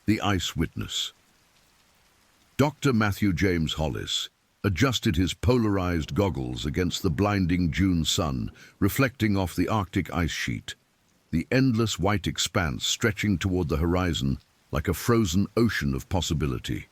The Ice Witness. Dr. Matthew James Hollis adjusted his polarized goggles against the blinding June sun, reflecting off the Arctic ice sheet, the endless white expanse stretching toward the horizon like a frozen ocean of possibility.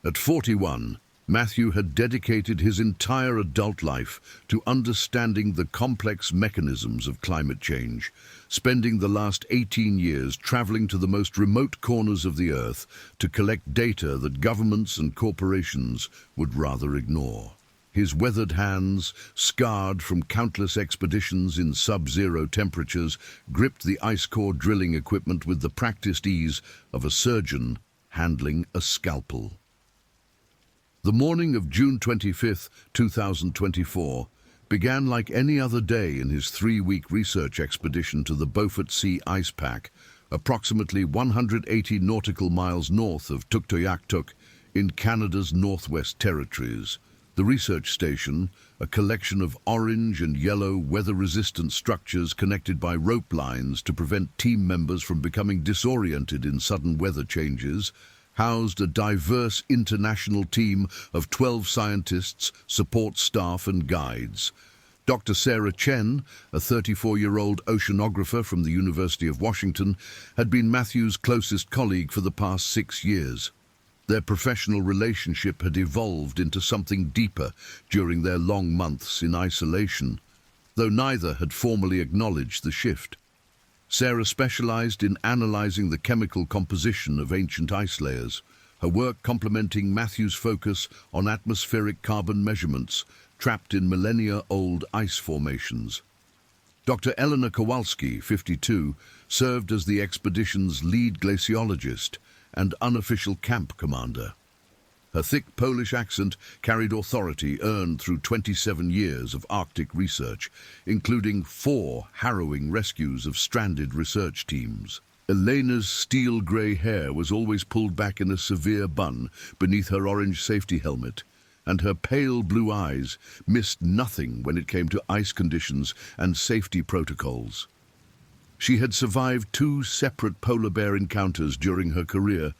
At 41, Matthew had dedicated his entire adult life to understanding the complex mechanisms of climate change, spending the last 18 years traveling to the most remote corners of the Earth to collect data that governments and corporations would rather ignore. His weathered hands, scarred from countless expeditions in sub-zero temperatures, gripped the ice core drilling equipment with the practiced ease of a surgeon handling a scalpel. The morning of June 25, 2024, began like any other day in his 3-week research expedition to the Beaufort Sea Ice Pack, approximately 180 nautical miles north of Tuktoyaktuk in Canada's Northwest Territories. The research station, a collection of orange and yellow weather-resistant structures connected by rope lines to prevent team members from becoming disoriented in sudden weather changes, housed a diverse international team of 12 scientists, support staff and guides. Dr. Sarah Chen, a 34-year-old oceanographer from the University of Washington, had been Matthew's closest colleague for the past 6 years. Their professional relationship had evolved into something deeper during their long months in isolation, though neither had formally acknowledged the shift. Sarah specialized in analyzing the chemical composition of ancient ice layers, her work complementing Matthew's focus on atmospheric carbon measurements trapped in millennia-old ice formations. Dr. Eleanor Kowalski, 52, served as the expedition's lead glaciologist and unofficial camp commander. Her thick Polish accent carried authority earned through 27 years of Arctic research, including 4 harrowing rescues of stranded research teams. Elena's steel-grey hair was always pulled back in a severe bun beneath her orange safety helmet, and her pale blue eyes missed nothing when it came to ice conditions and safety protocols. She had survived 2 separate polar bear encounters during her career,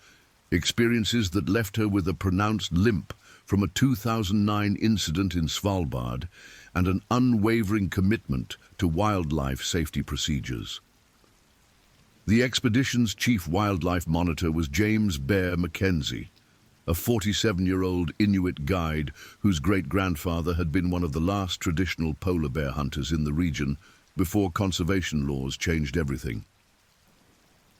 experiences that left her with a pronounced limp from a 2009 incident in Svalbard and an unwavering commitment to wildlife safety procedures. The expedition's chief wildlife monitor was James Bear Mackenzie, a 47-year-old Inuit guide whose great-grandfather had been one of the last traditional polar bear hunters in the region before conservation laws changed everything.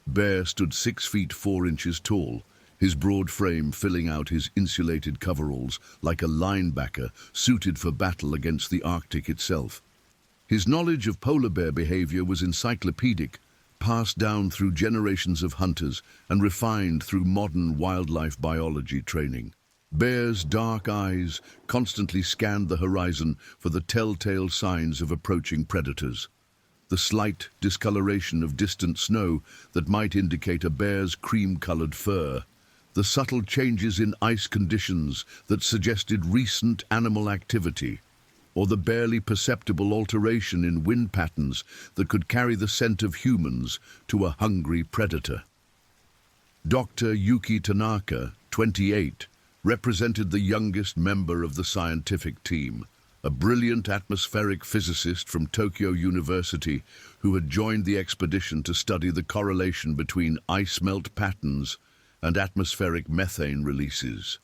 Bear stood 6 feet 4 inches tall, his broad frame filling out his insulated coveralls like a linebacker suited for battle against the Arctic itself. His knowledge of polar bear behavior was encyclopedic, passed down through generations of hunters and refined through modern wildlife biology training. Bear's dark eyes constantly scanned the horizon for the telltale signs of approaching predators. The slight discoloration of distant snow that might indicate a bear's cream-colored fur, the subtle changes in ice conditions that suggested recent animal activity, or the barely perceptible alteration in wind patterns that could carry the scent of humans to a hungry predator. Dr. Yuki Tanaka, 28, represented the youngest member of the scientific team, a brilliant atmospheric physicist from Tokyo University who had joined the expedition to study the correlation between ice melt patterns and atmospheric methane releases.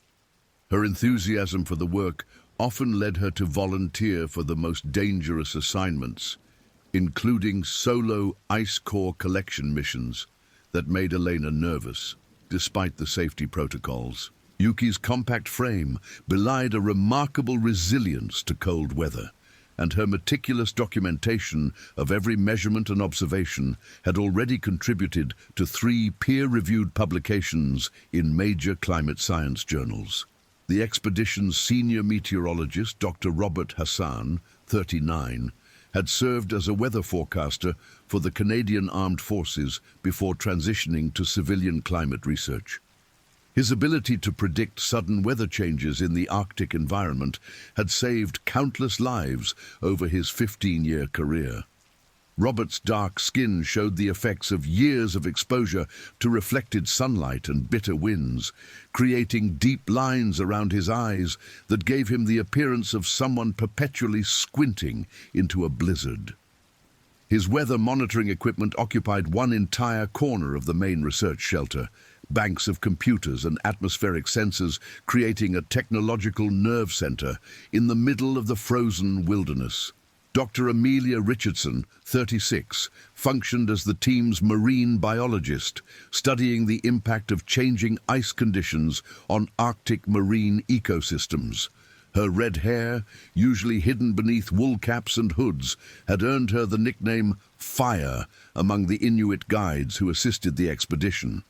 Her enthusiasm for the work often led her to volunteer for the most dangerous assignments, including solo ice core collection missions that made Elena nervous, despite the safety protocols. Yuki's compact frame belied a remarkable resilience to cold weather, and her meticulous documentation of every measurement and observation had already contributed to 3 peer-reviewed publications in major climate science journals. The expedition's senior meteorologist, Dr. Robert Hassan, 39, had served as a weather forecaster for the Canadian Armed Forces before transitioning to civilian climate research. His ability to predict sudden weather changes in the Arctic environment had saved countless lives over his 15-year career. Robert's dark skin showed the effects of years of exposure to reflected sunlight and bitter winds, creating deep lines around his eyes that gave him the appearance of someone perpetually squinting into a blizzard. His weather monitoring equipment occupied one entire corner of the main research shelter, banks of computers and atmospheric sensors creating a technological nerve center in the middle of the frozen wilderness. Dr. Amelia Richardson, 36, functioned as the team's marine biologist, studying the impact of changing ice conditions on Arctic marine ecosystems. Her red hair, usually hidden beneath wool caps and hoods, had earned her the nickname Fire among the Inuit guides who assisted the expedition.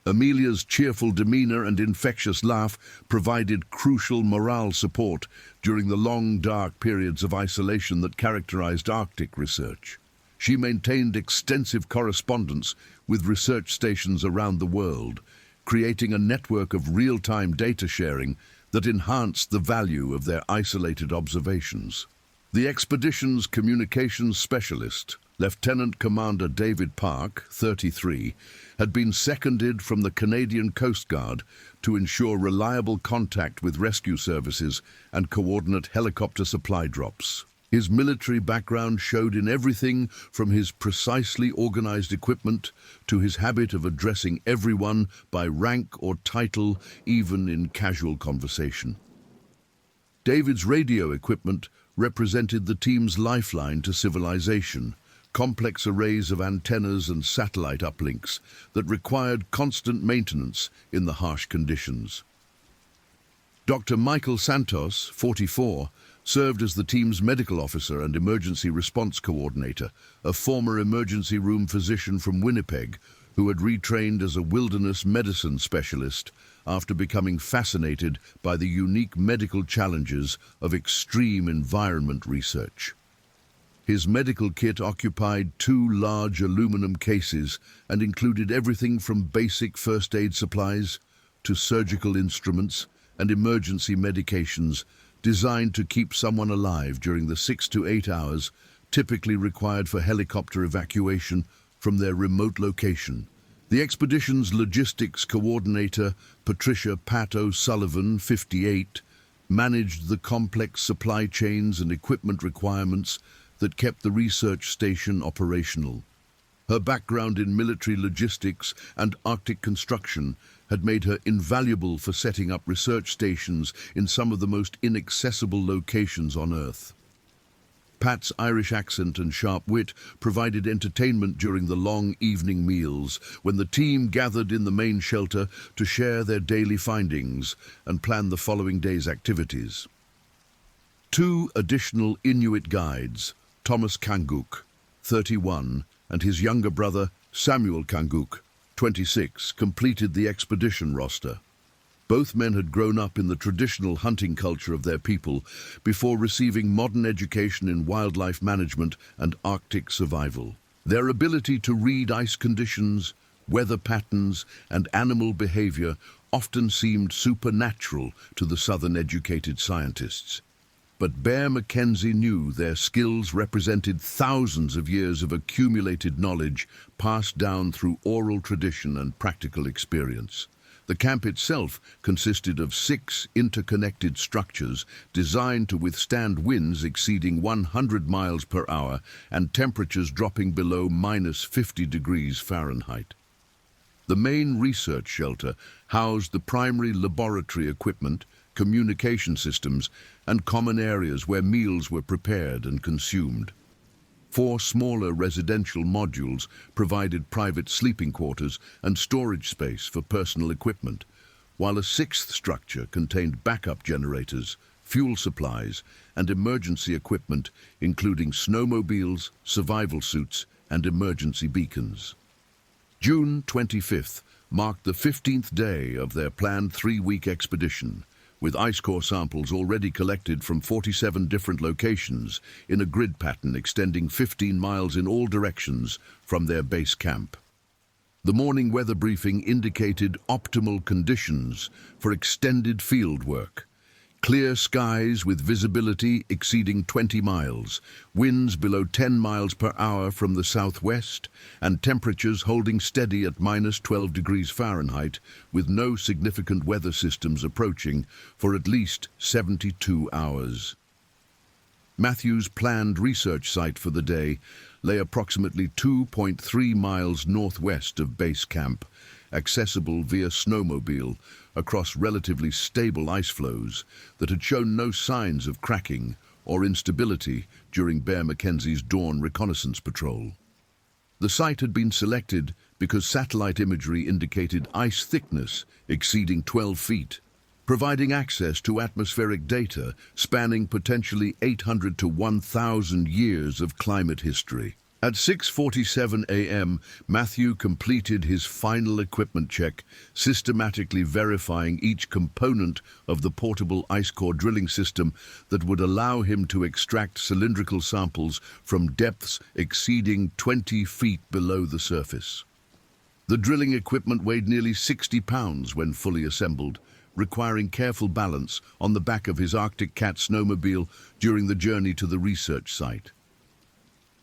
Amelia's cheerful demeanor and infectious laugh provided crucial morale support during the long, dark periods of isolation that characterized Arctic research. She maintained extensive correspondence with research stations around the world, creating a network of real-time data sharing that enhanced the value of their isolated observations. The expedition's communications specialist, Lieutenant Commander David Park, 33, had been seconded from the Canadian Coast Guard to ensure reliable contact with rescue services and coordinate helicopter supply drops. His military background showed in everything from his precisely organized equipment to his habit of addressing everyone by rank or title, even in casual conversation. David's radio equipment represented the team's lifeline to civilization, complex arrays of antennas and satellite uplinks that required constant maintenance in the harsh conditions. Dr. Michael Santos, 44, served as the team's medical officer and emergency response coordinator, a former emergency room physician from Winnipeg who had retrained as a wilderness medicine specialist after becoming fascinated by the unique medical challenges of extreme environment research. His medical kit occupied 2 large aluminum cases and included everything from basic first aid supplies to surgical instruments and emergency medications designed to keep someone alive during the 6 to 8 hours typically required for helicopter evacuation from their remote location. The expedition's logistics coordinator, Patricia Pat O'Sullivan, 58, managed the complex supply chains and equipment requirements that kept the research station operational. Her background in military logistics and Arctic construction had made her invaluable for setting up research stations in some of the most inaccessible locations on Earth. Pat's Irish accent and sharp wit provided entertainment during the long evening meals when the team gathered in the main shelter to share their daily findings and plan the following day's activities. 2 additional Inuit guides, Thomas Kanguk, 31, and his younger brother, Samuel Kanguk, 26, completed the expedition roster. Both men had grown up in the traditional hunting culture of their people before receiving modern education in wildlife management and Arctic survival. Their ability to read ice conditions, weather patterns, and animal behavior often seemed supernatural to the Southern-educated scientists. But Bear Mackenzie knew their skills represented thousands of years of accumulated knowledge passed down through oral tradition and practical experience. The camp itself consisted of 6 interconnected structures designed to withstand winds exceeding 100 miles per hour and temperatures dropping below -50 degrees Fahrenheit. The main research shelter housed the primary laboratory equipment, communication systems, and common areas where meals were prepared and consumed. 4 smaller residential modules provided private sleeping quarters and storage space for personal equipment, while a 6th structure contained backup generators, fuel supplies, and emergency equipment, including snowmobiles, survival suits, and emergency beacons. June 25th marked the 15th day of their planned 3-week expedition, with ice core samples already collected from 47 different locations in a grid pattern extending 15 miles in all directions from their base camp. The morning weather briefing indicated optimal conditions for extended field work, Clear skies with visibility exceeding 20 miles, winds below 10 miles per hour from the southwest, and temperatures holding steady at -12 degrees Fahrenheit, with no significant weather systems approaching for at least 72 hours. Matthew's planned research site for the day lay approximately 2.3 miles northwest of base camp, accessible via snowmobile across relatively stable ice floes that had shown no signs of cracking or instability during Bear McKenzie's dawn reconnaissance patrol. The site had been selected because satellite imagery indicated ice thickness exceeding 12 feet, providing access to atmospheric data spanning potentially 800 to 1,000 years of climate history. At 6:47 a.m., Matthew completed his final equipment check, systematically verifying each component of the portable ice core drilling system that would allow him to extract cylindrical samples from depths exceeding 20 feet below the surface. The drilling equipment weighed nearly 60 pounds when fully assembled, requiring careful balance on the back of his Arctic Cat snowmobile during the journey to the research site.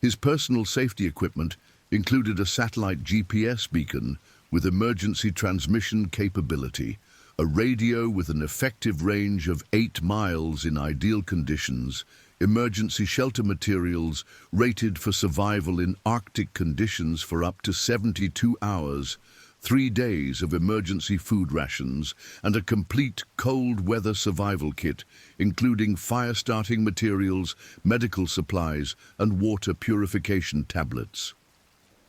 His personal safety equipment included a satellite GPS beacon with emergency transmission capability, a radio with an effective range of 8 miles in ideal conditions, emergency shelter materials rated for survival in Arctic conditions for up to 72 hours, 3 days of emergency food rations, and a complete cold weather survival kit, including fire-starting materials, medical supplies, and water purification tablets.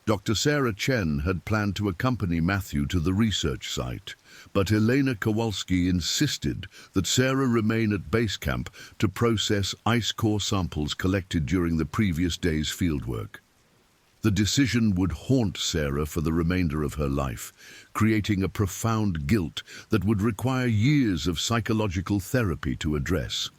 Dr. Sarah Chen had planned to accompany Matthew to the research site, but Elena Kowalski insisted that Sarah remain at base camp to process ice core samples collected during the previous day's fieldwork. The decision would haunt Sarah for the remainder of her life, creating a profound guilt that would require years of psychological therapy to address.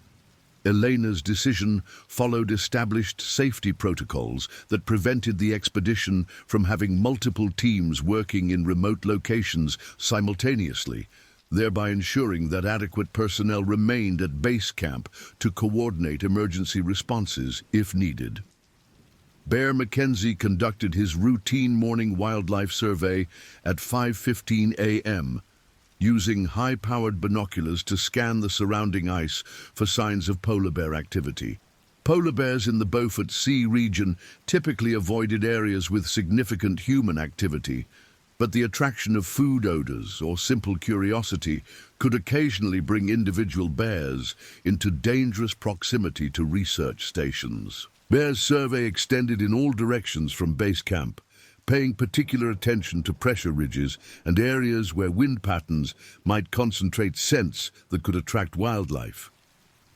Elena's decision followed established safety protocols that prevented the expedition from having multiple teams working in remote locations simultaneously, thereby ensuring that adequate personnel remained at base camp to coordinate emergency responses if needed. Bear McKenzie conducted his routine morning wildlife survey at 5:15 a.m., using high-powered binoculars to scan the surrounding ice for signs of polar bear activity. Polar bears in the Beaufort Sea region typically avoided areas with significant human activity, but the attraction of food odors or simple curiosity could occasionally bring individual bears into dangerous proximity to research stations. Bear's survey extended in all directions from base camp, paying particular attention to pressure ridges and areas where wind patterns might concentrate scents that could attract wildlife.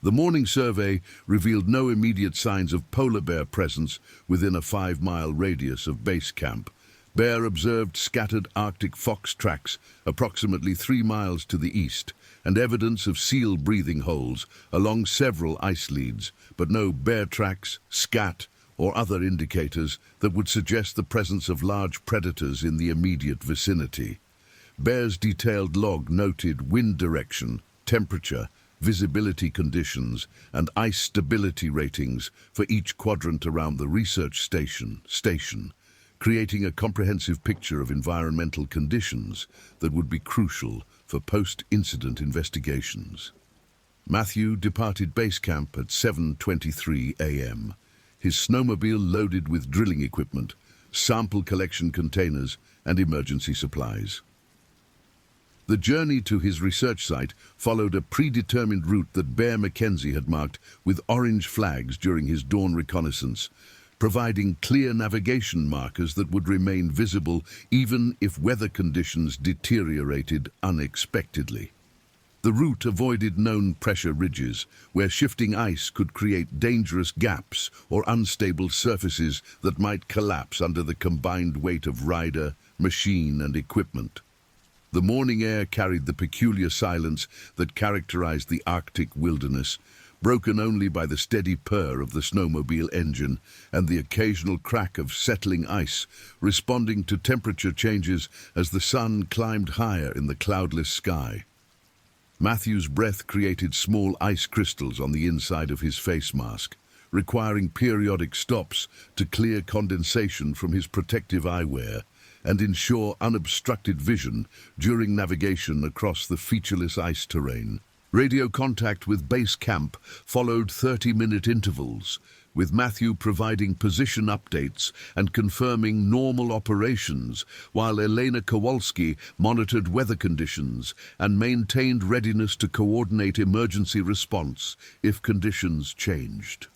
The morning survey revealed no immediate signs of polar bear presence within a 5-mile radius of base camp. Bear observed scattered Arctic fox tracks approximately 3 miles to the east, and evidence of seal breathing holes along several ice leads, but no bear tracks, scat, or other indicators that would suggest the presence of large predators in the immediate vicinity. Bear's detailed log noted wind direction, temperature, visibility conditions, and ice stability ratings for each quadrant around the research station, creating a comprehensive picture of environmental conditions that would be crucial for post-incident investigations. Matthew departed base camp at 7:23 a.m., his snowmobile loaded with drilling equipment, sample collection containers, and emergency supplies. The journey to his research site followed a predetermined route that Bear McKenzie had marked with orange flags during his dawn reconnaissance, providing clear navigation markers that would remain visible even if weather conditions deteriorated unexpectedly. The route avoided known pressure ridges, where shifting ice could create dangerous gaps or unstable surfaces that might collapse under the combined weight of rider, machine, and equipment. The morning air carried the peculiar silence that characterized the Arctic wilderness, broken only by the steady purr of the snowmobile engine and the occasional crack of settling ice, responding to temperature changes as the sun climbed higher in the cloudless sky. Matthew's breath created small ice crystals on the inside of his face mask, requiring periodic stops to clear condensation from his protective eyewear and ensure unobstructed vision during navigation across the featureless ice terrain. Radio contact with base camp followed 30-minute intervals, with Matthew providing position updates and confirming normal operations, while Elena Kowalski monitored weather conditions and maintained readiness to coordinate emergency response if conditions changed.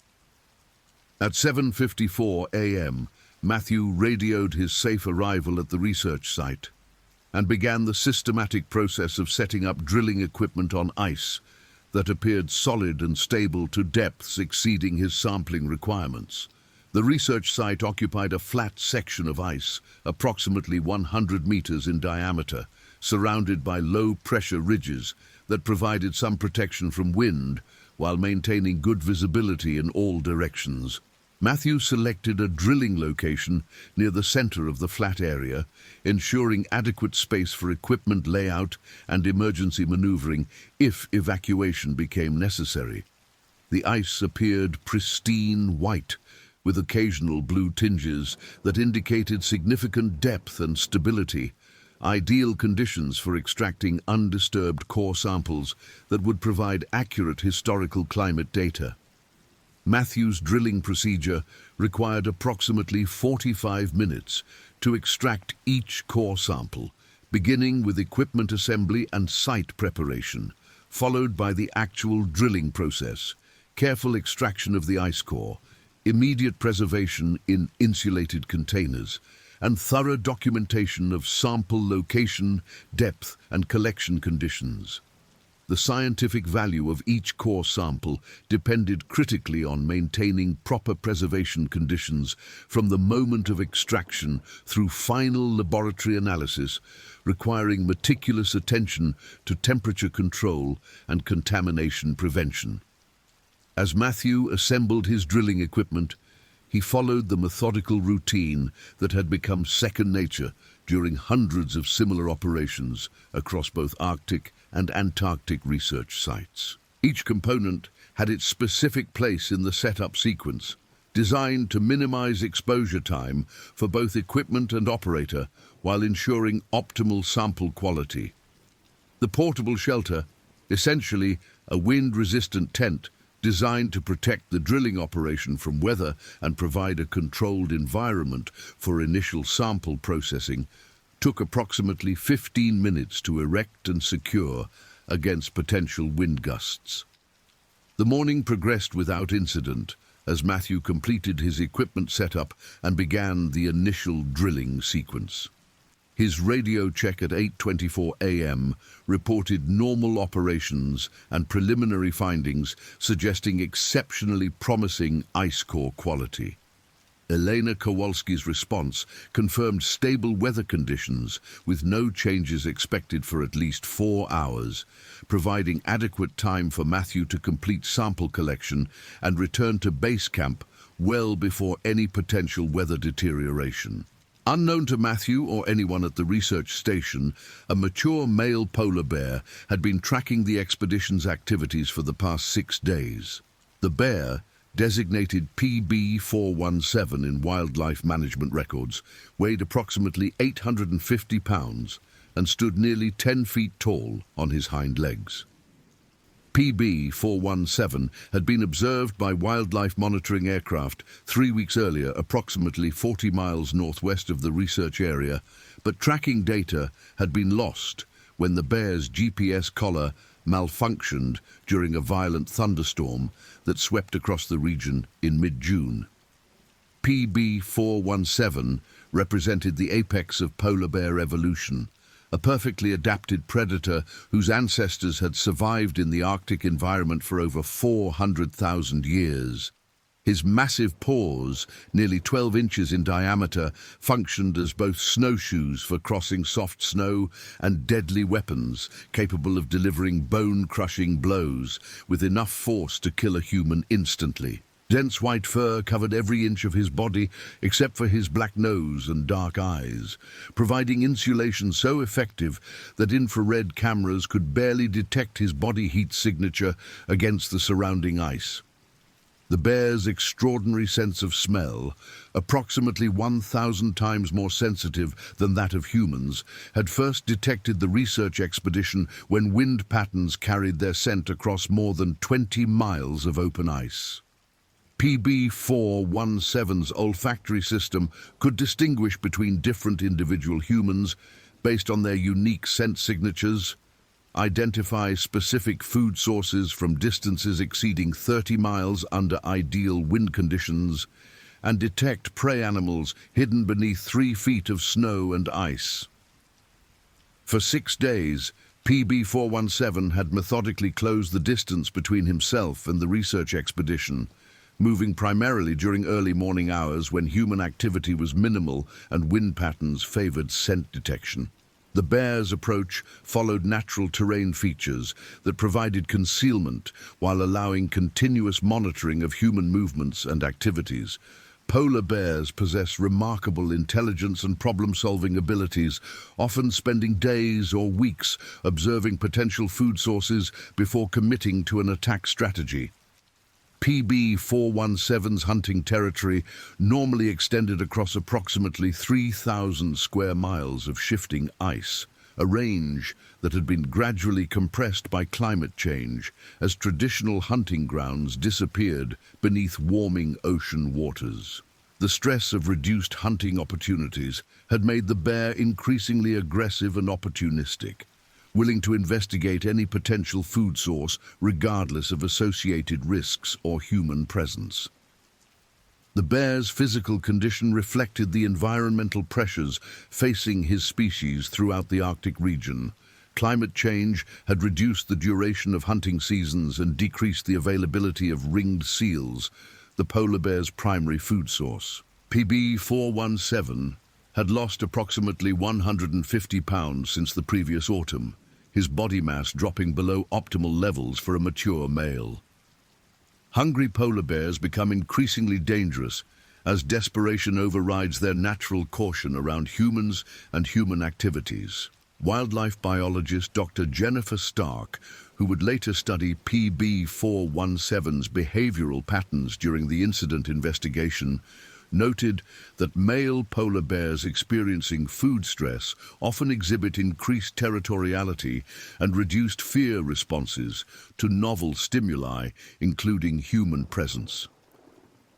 At 7:54 a.m., Matthew radioed his safe arrival at the research site and began the systematic process of setting up drilling equipment on ice that appeared solid and stable to depths exceeding his sampling requirements. The research site occupied a flat section of ice, approximately 100 meters in diameter, surrounded by low-pressure ridges that provided some protection from wind while maintaining good visibility in all directions. Matthew selected a drilling location near the center of the flat area, ensuring adequate space for equipment layout and emergency maneuvering if evacuation became necessary. The ice appeared pristine white, with occasional blue tinges that indicated significant depth and stability, ideal conditions for extracting undisturbed core samples that would provide accurate historical climate data. Matthew's drilling procedure required approximately 45 minutes to extract each core sample, beginning with equipment assembly and site preparation, followed by the actual drilling process, careful extraction of the ice core, immediate preservation in insulated containers, and thorough documentation of sample location, depth, and collection conditions. The scientific value of each core sample depended critically on maintaining proper preservation conditions from the moment of extraction through final laboratory analysis, requiring meticulous attention to temperature control and contamination prevention. As Matthew assembled his drilling equipment, he followed the methodical routine that had become second nature during hundreds of similar operations across both Arctic and Antarctic research sites. Each component had its specific place in the setup sequence, designed to minimize exposure time for both equipment and operator while ensuring optimal sample quality. The portable shelter, essentially a wind-resistant tent designed to protect the drilling operation from weather and provide a controlled environment for initial sample processing, took approximately 15 minutes to erect and secure against potential wind gusts. The morning progressed without incident as Matthew completed his equipment setup and began the initial drilling sequence. His radio check at 8:24 a.m. reported normal operations and preliminary findings suggesting exceptionally promising ice core quality. Elena Kowalski's response confirmed stable weather conditions with no changes expected for at least 4 hours, providing adequate time for Matthew to complete sample collection and return to base camp well before any potential weather deterioration. Unknown to Matthew or anyone at the research station, a mature male polar bear had been tracking the expedition's activities for the past 6 days. The bear, designated PB417 in wildlife management records, weighed approximately 850 pounds and stood nearly 10 feet tall on his hind legs. PB417 had been observed by wildlife monitoring aircraft 3 weeks earlier, approximately 40 miles northwest of the research area, but tracking data had been lost when the bear's GPS collar malfunctioned during a violent thunderstorm that swept across the region in mid-June. PB417 represented the apex of polar bear evolution, a perfectly adapted predator whose ancestors had survived in the Arctic environment for over 400,000 years. His massive paws, nearly 12 inches in diameter, functioned as both snowshoes for crossing soft snow and deadly weapons capable of delivering bone-crushing blows with enough force to kill a human instantly. Dense white fur covered every inch of his body except for his black nose and dark eyes, providing insulation so effective that infrared cameras could barely detect his body heat signature against the surrounding ice. The bear's extraordinary sense of smell, approximately 1,000 times more sensitive than that of humans, had first detected the research expedition when wind patterns carried their scent across more than 20 miles of open ice. PB417's olfactory system could distinguish between different individual humans based on their unique scent signatures, identify specific food sources from distances exceeding 30 miles under ideal wind conditions, and detect prey animals hidden beneath 3 feet of snow and ice. For 6 days, PB417 had methodically closed the distance between himself and the research expedition, moving primarily during early morning hours when human activity was minimal and wind patterns favored scent detection. The bear's approach followed natural terrain features that provided concealment while allowing continuous monitoring of human movements and activities. Polar bears possess remarkable intelligence and problem-solving abilities, often spending days or weeks observing potential food sources before committing to an attack strategy. PB417's hunting territory normally extended across approximately 3,000 square miles of shifting ice, a range that had been gradually compressed by climate change as traditional hunting grounds disappeared beneath warming ocean waters. The stress of reduced hunting opportunities had made the bear increasingly aggressive and opportunistic, willing to investigate any potential food source regardless of associated risks or human presence. The bear's physical condition reflected the environmental pressures facing his species throughout the Arctic region. Climate change had reduced the duration of hunting seasons and decreased the availability of ringed seals, the polar bear's primary food source. PB417 had lost approximately 150 pounds since the previous autumn, his body mass dropping below optimal levels for a mature male. Hungry polar bears become increasingly dangerous as desperation overrides their natural caution around humans and human activities. Wildlife biologist Dr. Jennifer Stark, who would later study PB417's behavioral patterns during the incident investigation, noted that male polar bears experiencing food stress often exhibit increased territoriality and reduced fear responses to novel stimuli, including human presence.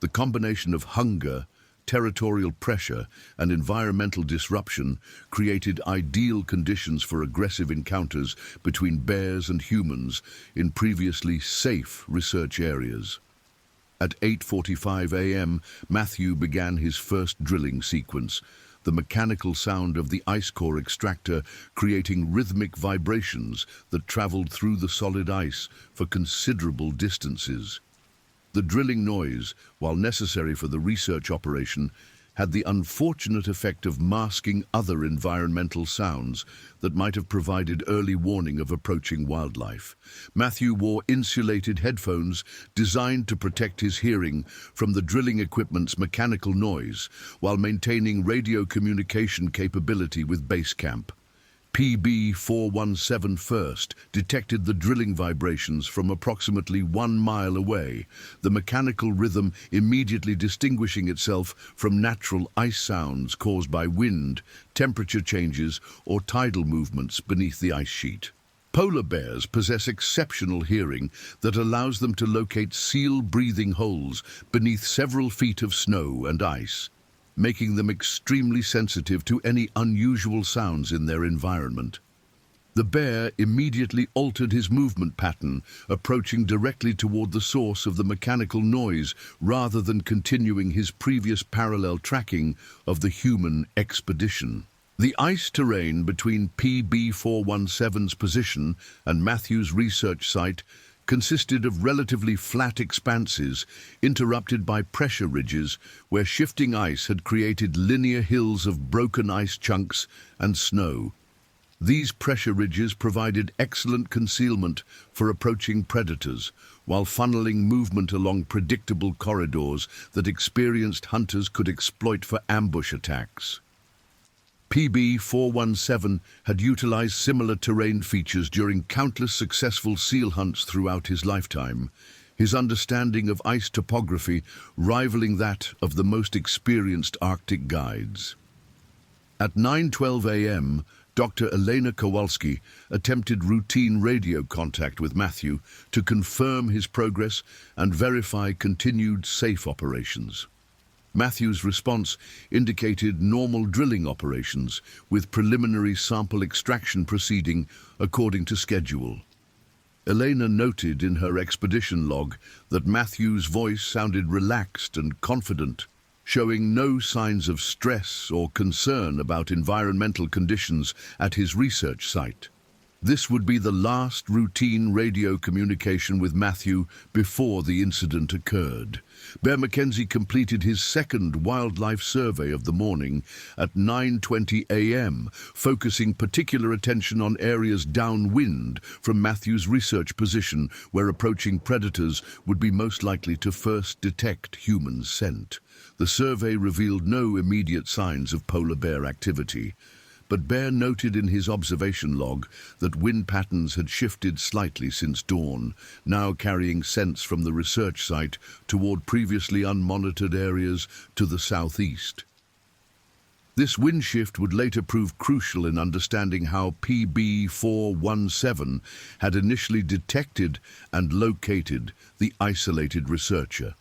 The combination of hunger, territorial pressure, and environmental disruption created ideal conditions for aggressive encounters between bears and humans in previously safe research areas. At 8:45 a.m., Matthew began his first drilling sequence, the mechanical sound of the ice core extractor creating rhythmic vibrations that traveled through the solid ice for considerable distances. The drilling noise, while necessary for the research operation, had the unfortunate effect of masking other environmental sounds that might have provided early warning of approaching wildlife. Matthew wore insulated headphones designed to protect his hearing from the drilling equipment's mechanical noise while maintaining radio communication capability with base camp. PB417 first detected the drilling vibrations from approximately 1 mile away, the mechanical rhythm immediately distinguishing itself from natural ice sounds caused by wind, temperature changes, or tidal movements beneath the ice sheet. Polar bears possess exceptional hearing that allows them to locate seal-breathing holes beneath several feet of snow and ice, making them extremely sensitive to any unusual sounds in their environment. The bear immediately altered his movement pattern, approaching directly toward the source of the mechanical noise rather than continuing his previous parallel tracking of the human expedition. The ice terrain between PB417's position and Matthew's research site consisted of relatively flat expanses interrupted by pressure ridges where shifting ice had created linear hills of broken ice chunks and snow. These pressure ridges provided excellent concealment for approaching predators, while funneling movement along predictable corridors that experienced hunters could exploit for ambush attacks. PB-417 had utilized similar terrain features during countless successful seal hunts throughout his lifetime, his understanding of ice topography rivaling that of the most experienced Arctic guides. At 9:12 a.m., Dr. Elena Kowalski attempted routine radio contact with Matthew to confirm his progress and verify continued safe operations. Matthew's response indicated normal drilling operations, with preliminary sample extraction proceeding according to schedule. Elena noted in her expedition log that Matthew's voice sounded relaxed and confident, showing no signs of stress or concern about environmental conditions at his research site. This would be the last routine radio communication with Matthew before the incident occurred. Bear McKenzie completed his second wildlife survey of the morning at 9:20 a.m., focusing particular attention on areas downwind from Matthew's research position, where approaching predators would be most likely to first detect human scent. The survey revealed no immediate signs of polar bear activity, but Bear noted in his observation log that wind patterns had shifted slightly since dawn, now carrying scents from the research site toward previously unmonitored areas to the southeast. This wind shift would later prove crucial in understanding how PB-417 had initially detected and located the isolated researcher.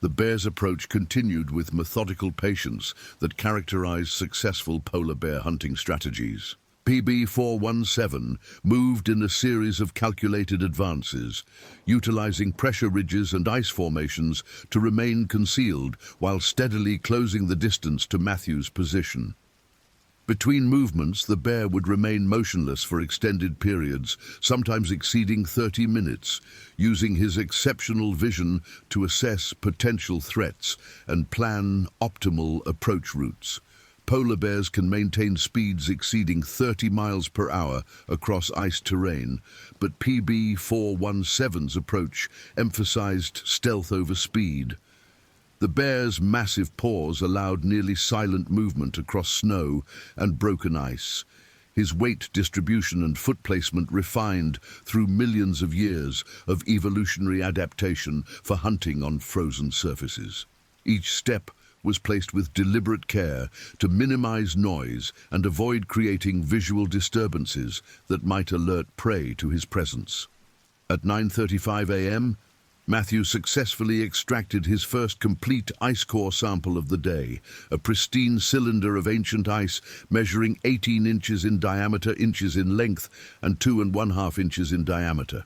The bear's approach continued with methodical patience that characterized successful polar bear hunting strategies. PB-417 moved in a series of calculated advances, utilizing pressure ridges and ice formations to remain concealed while steadily closing the distance to Matthew's position. Between movements, the bear would remain motionless for extended periods, sometimes exceeding 30 minutes, using his exceptional vision to assess potential threats and plan optimal approach routes. Polar bears can maintain speeds exceeding 30 miles per hour across ice terrain, but PB-417's approach emphasized stealth over speed. The bear's massive paws allowed nearly silent movement across snow and broken ice, his weight distribution and foot placement refined through millions of years of evolutionary adaptation for hunting on frozen surfaces. Each step was placed with deliberate care to minimize noise and avoid creating visual disturbances that might alert prey to his presence. At 9:35 a.m., Matthew successfully extracted his first complete ice core sample of the day, a pristine cylinder of ancient ice measuring 18 inches in diameter, inches in length, and 2½ inches in diameter.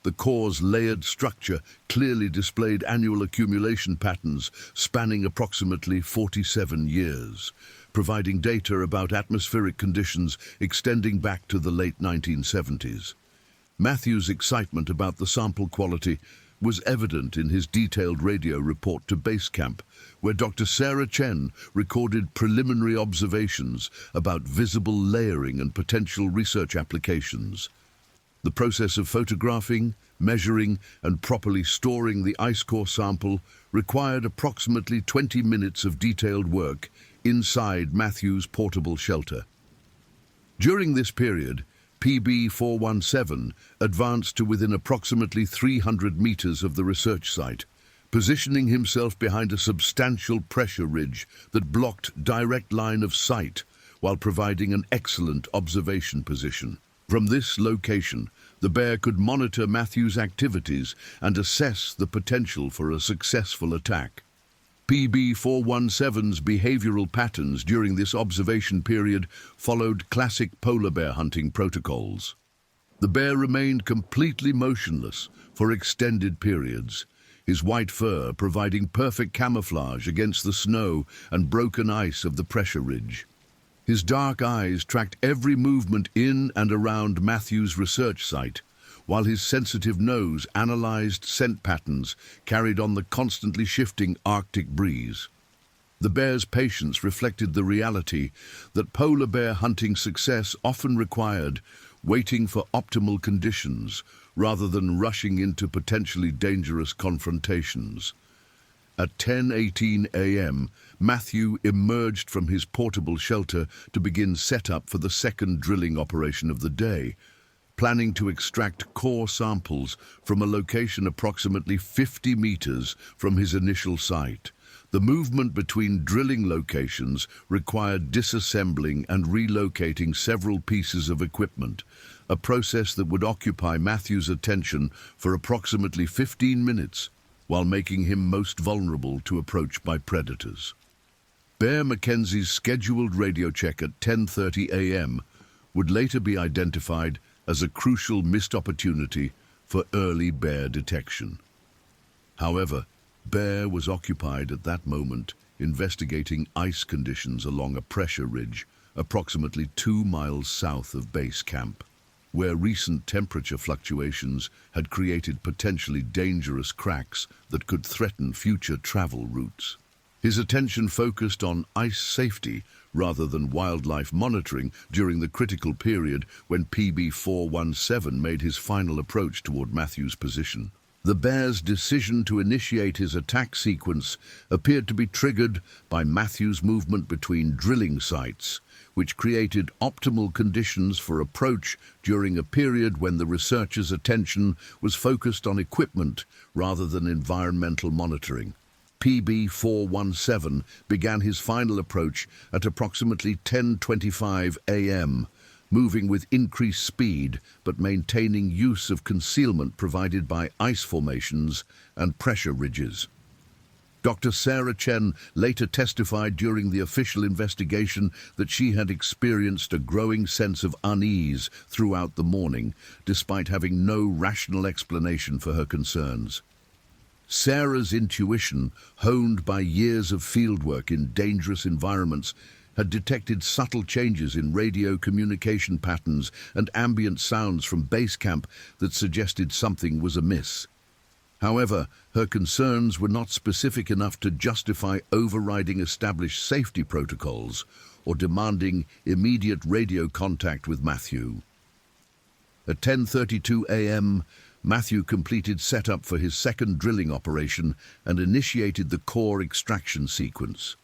The core's layered structure clearly displayed annual accumulation patterns spanning approximately 47 years, providing data about atmospheric conditions extending back to the late 1970s. Matthew's excitement about the sample quality was evident in his detailed radio report to base camp, where Dr. Sarah Chen recorded preliminary observations about visible layering and potential research applications. The process of photographing, measuring, and properly storing the ice core sample required approximately 20 minutes of detailed work inside Matthew's portable shelter. During this period, PB-417 advanced to within approximately 300 meters of the research site, positioning himself behind a substantial pressure ridge that blocked direct line of sight while providing an excellent observation position. From this location, the bear could monitor Matthew's activities and assess the potential for a successful attack. PB-417's behavioral patterns during this observation period followed classic polar bear hunting protocols. The bear remained completely motionless for extended periods, his white fur providing perfect camouflage against the snow and broken ice of the pressure ridge. His dark eyes tracked every movement in and around Matthew's research site, while his sensitive nose analyzed scent patterns carried on the constantly shifting Arctic breeze. The bear's patience reflected the reality that polar bear hunting success often required waiting for optimal conditions rather than rushing into potentially dangerous confrontations. At 10:18 a.m., Matthew emerged from his portable shelter to begin setup for the second drilling operation of the day, planning to extract core samples from a location approximately 50 meters from his initial site. The movement between drilling locations required disassembling and relocating several pieces of equipment, a process that would occupy Matthew's attention for approximately 15 minutes, while making him most vulnerable to approach by predators. Bear Mackenzie's scheduled radio check at 10:30 a.m. would later be identified as a crucial missed opportunity for early bear detection. However, Bear was occupied at that moment investigating ice conditions along a pressure ridge approximately 2 miles south of base camp, where recent temperature fluctuations had created potentially dangerous cracks that could threaten future travel routes. His attention focused on ice safety rather than wildlife monitoring during the critical period when PB417 made his final approach toward Matthew's position. The bear's decision to initiate his attack sequence appeared to be triggered by Matthew's movement between drilling sites, which created optimal conditions for approach during a period when the researcher's attention was focused on equipment rather than environmental monitoring. PB417 began his final approach at approximately 10:25 a.m., moving with increased speed but maintaining use of concealment provided by ice formations and pressure ridges. Dr. Sarah Chen later testified during the official investigation that she had experienced a growing sense of unease throughout the morning, despite having no rational explanation for her concerns. Sarah's intuition, honed by years of fieldwork in dangerous environments, had detected subtle changes in radio communication patterns and ambient sounds from base camp that suggested something was amiss. However, her concerns were not specific enough to justify overriding established safety protocols or demanding immediate radio contact with Matthew. At 10:32 a.m., Matthew completed setup for his second drilling operation and initiated the core extraction sequence.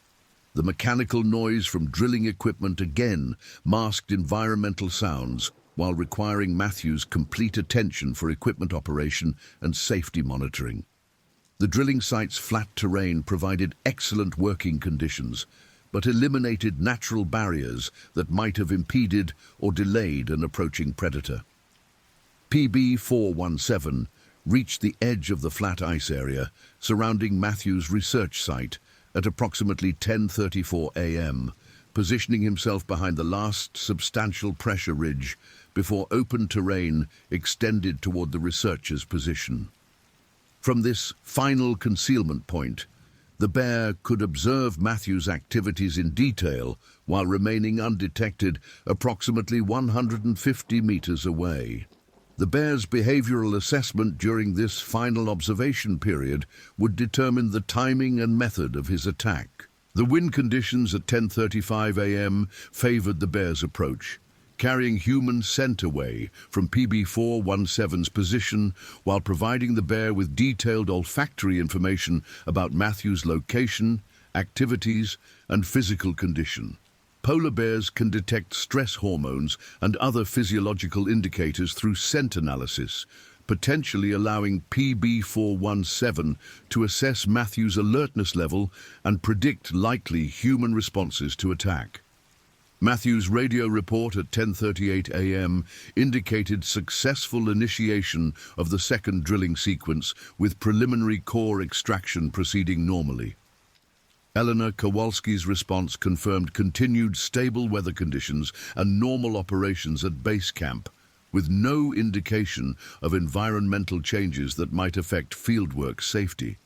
The mechanical noise from drilling equipment again masked environmental sounds while requiring Matthew's complete attention for equipment operation and safety monitoring. The drilling site's flat terrain provided excellent working conditions, but eliminated natural barriers that might have impeded or delayed an approaching predator. PB417 reached the edge of the flat ice area surrounding Matthew's research site at approximately 10:34 a.m., positioning himself behind the last substantial pressure ridge before open terrain extended toward the researcher's position. From this final concealment point, the bear could observe Matthew's activities in detail while remaining undetected approximately 150 meters away. The bear's behavioral assessment during this final observation period would determine the timing and method of his attack. The wind conditions at 10:35 a.m. favored the bear's approach, carrying human scent away from PB417's position while providing the bear with detailed olfactory information about Matthew's location, activities, and physical condition. Polar bears can detect stress hormones and other physiological indicators through scent analysis, potentially allowing PB417 to assess Matthew's alertness level and predict likely human responses to attack. Matthew's radio report at 10:38 a.m. indicated successful initiation of the second drilling sequence, with preliminary core extraction proceeding normally. Eleanor Kowalski's response confirmed continued stable weather conditions and normal operations at base camp, with no indication of environmental changes that might affect fieldwork safety.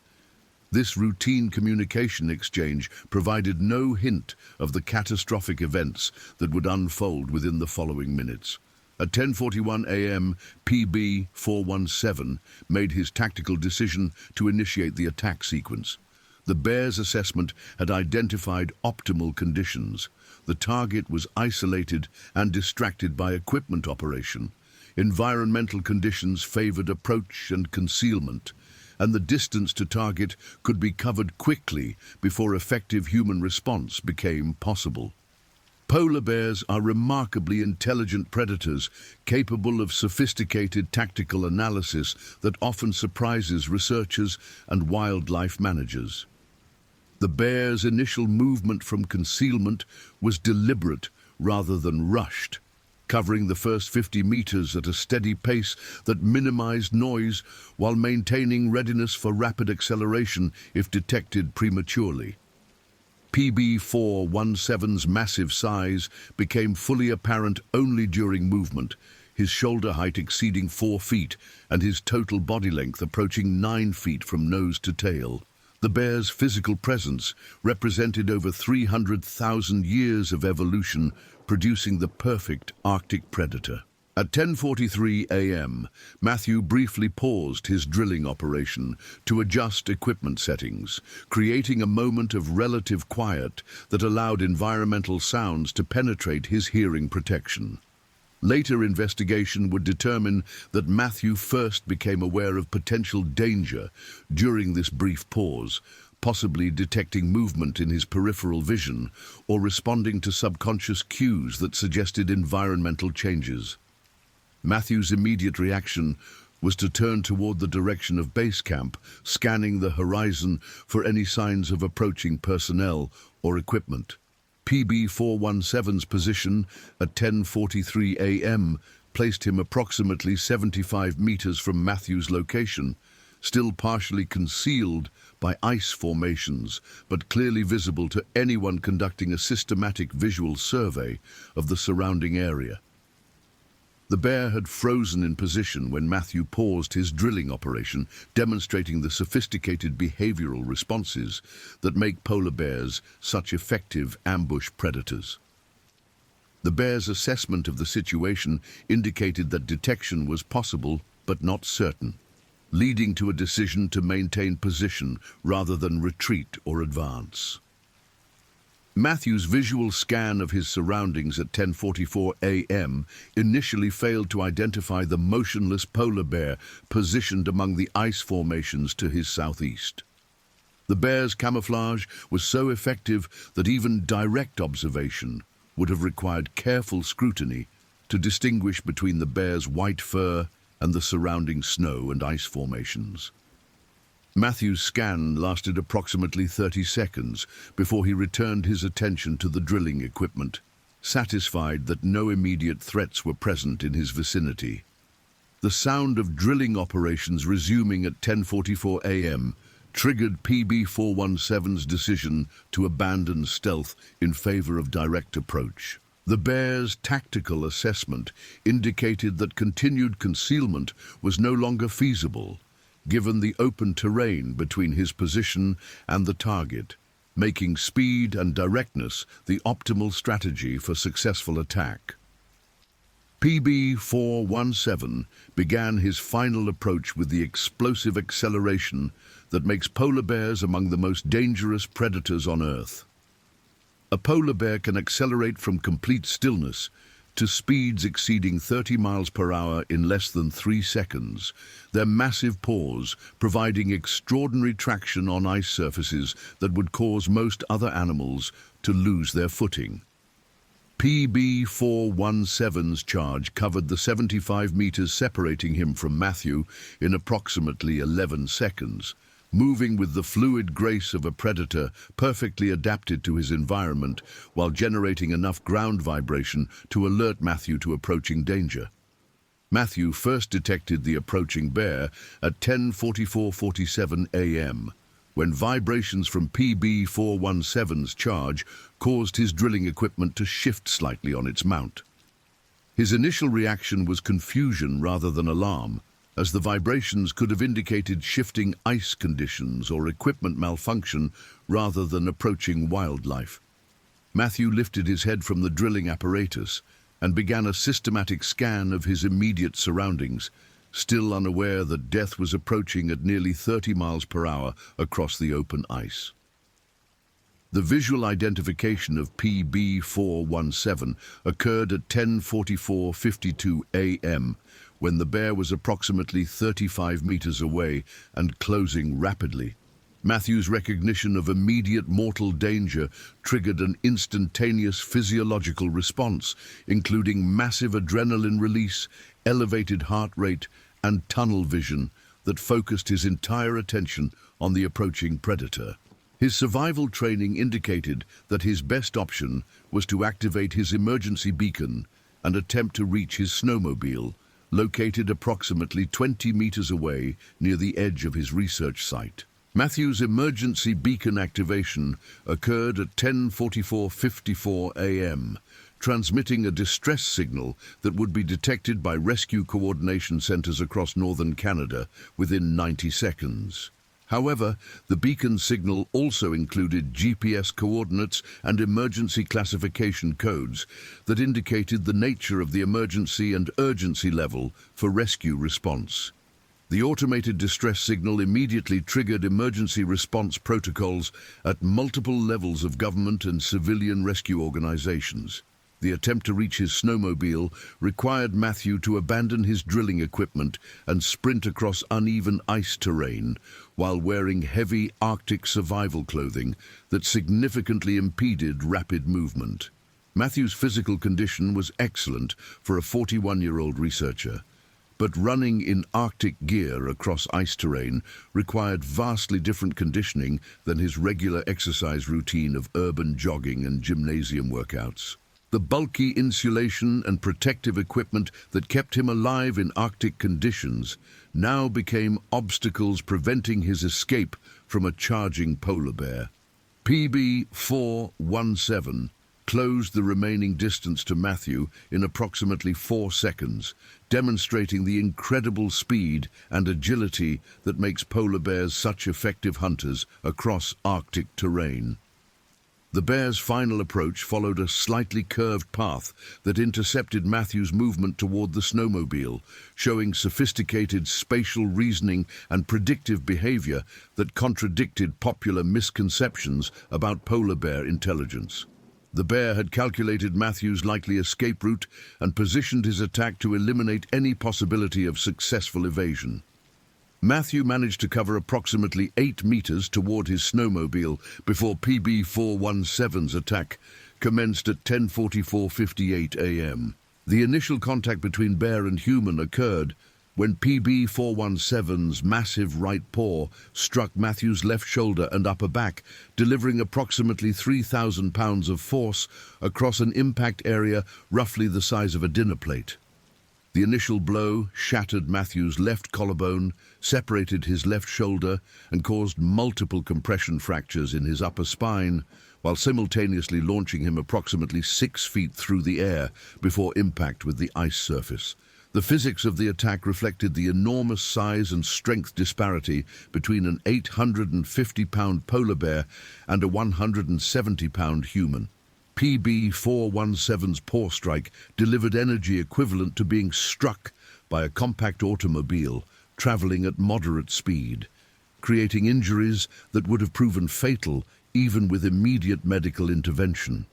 This routine communication exchange provided no hint of the catastrophic events that would unfold within the following minutes. At 10:41 a.m., PB417 made his tactical decision to initiate the attack sequence. The bear's assessment had identified optimal conditions. The target was isolated and distracted by equipment operation. Environmental conditions favored approach and concealment, and the distance to target could be covered quickly before effective human response became possible. Polar bears are remarkably intelligent predators, capable of sophisticated tactical analysis that often surprises researchers and wildlife managers. The bear's initial movement from concealment was deliberate rather than rushed, covering the first 50 meters at a steady pace that minimized noise while maintaining readiness for rapid acceleration if detected prematurely. PB417's massive size became fully apparent only during movement, his shoulder height exceeding 4 feet and his total body length approaching 9 feet from nose to tail. The bear's physical presence represented over 300,000 years of evolution, producing the perfect Arctic predator. At 10:43 a.m., Matthew briefly paused his drilling operation to adjust equipment settings, creating a moment of relative quiet that allowed environmental sounds to penetrate his hearing protection. Later investigation would determine that Matthew first became aware of potential danger during this brief pause, possibly detecting movement in his peripheral vision or responding to subconscious cues that suggested environmental changes. Matthew's immediate reaction was to turn toward the direction of base camp, scanning the horizon for any signs of approaching personnel or equipment. PB417's position at 10:43 a.m. placed him approximately 75 meters from Matthew's location, still partially concealed by ice formations, but clearly visible to anyone conducting a systematic visual survey of the surrounding area. The bear had frozen in position when Matthew paused his drilling operation, demonstrating the sophisticated behavioral responses that make polar bears such effective ambush predators. The bear's assessment of the situation indicated that detection was possible but not certain, leading to a decision to maintain position rather than retreat or advance. Matthew's visual scan of his surroundings at 10:44 a.m. initially failed to identify the motionless polar bear positioned among the ice formations to his southeast. The bear's camouflage was so effective that even direct observation would have required careful scrutiny to distinguish between the bear's white fur and the surrounding snow and ice formations. Matthew's scan lasted approximately 30 seconds before he returned his attention to the drilling equipment, satisfied that no immediate threats were present in his vicinity. The sound of drilling operations resuming at 10:44 a.m. triggered PB417's decision to abandon stealth in favor of direct approach. The bear's tactical assessment indicated that continued concealment was no longer feasible, given the open terrain between his position and the target, making speed and directness the optimal strategy for successful attack. PB417 began his final approach with the explosive acceleration that makes polar bears among the most dangerous predators on Earth. A polar bear can accelerate from complete stillness to speeds exceeding 30 miles per hour in less than 3 seconds, their massive paws providing extraordinary traction on ice surfaces that would cause most other animals to lose their footing. PB417's charge covered the 75 meters separating him from Matthew in approximately 11 seconds, moving with the fluid grace of a predator perfectly adapted to his environment while generating enough ground vibration to alert Matthew to approaching danger. Matthew first detected the approaching bear at 10:47 a.m., when vibrations from PB417's charge caused his drilling equipment to shift slightly on its mount. His initial reaction was confusion rather than alarm, as the vibrations could have indicated shifting ice conditions or equipment malfunction rather than approaching wildlife. Matthew lifted his head from the drilling apparatus and began a systematic scan of his immediate surroundings, still unaware that death was approaching at nearly 30 miles per hour across the open ice. The visual identification of PB417 occurred at 10:44:52 a.m., when the bear was approximately 35 meters away and closing rapidly. Matthew's recognition of immediate mortal danger triggered an instantaneous physiological response, including massive adrenaline release, elevated heart rate, and tunnel vision that focused his entire attention on the approaching predator. His survival training indicated that his best option was to activate his emergency beacon and attempt to reach his snowmobile, located approximately 20 meters away near the edge of his research site. Matthew's emergency beacon activation occurred at 10:44:54 a.m., transmitting a distress signal that would be detected by rescue coordination centers across northern Canada within 90 seconds. However, the beacon signal also included GPS coordinates and emergency classification codes that indicated the nature of the emergency and urgency level for rescue response. The automated distress signal immediately triggered emergency response protocols at multiple levels of government and civilian rescue organizations. The attempt to reach his snowmobile required Matthew to abandon his drilling equipment and sprint across uneven ice terrain while wearing heavy Arctic survival clothing that significantly impeded rapid movement. Matthew's physical condition was excellent for a 41-year-old researcher, but running in Arctic gear across ice terrain required vastly different conditioning than his regular exercise routine of urban jogging and gymnasium workouts. The bulky insulation and protective equipment that kept him alive in Arctic conditions now became obstacles preventing his escape from a charging polar bear. PB417 closed the remaining distance to Matthew in approximately 4 seconds, demonstrating the incredible speed and agility that makes polar bears such effective hunters across Arctic terrain. The bear's final approach followed a slightly curved path that intercepted Matthew's movement toward the snowmobile, showing sophisticated spatial reasoning and predictive behavior that contradicted popular misconceptions about polar bear intelligence. The bear had calculated Matthew's likely escape route and positioned his attack to eliminate any possibility of successful evasion. Matthew managed to cover approximately 8 meters toward his snowmobile before PB417's attack commenced at 10:44:58 a.m. The initial contact between bear and human occurred when PB417's massive right paw struck Matthew's left shoulder and upper back, delivering approximately 3,000 pounds of force across an impact area roughly the size of a dinner plate. The initial blow shattered Matthew's left collarbone, separated his left shoulder, and caused multiple compression fractures in his upper spine, while simultaneously launching him approximately 6 feet through the air before impact with the ice surface. The physics of the attack reflected the enormous size and strength disparity between an 850-pound polar bear and a 170-pound human. PB417's paw strike delivered energy equivalent to being struck by a compact automobile traveling at moderate speed, creating injuries that would have proven fatal even with immediate medical intervention.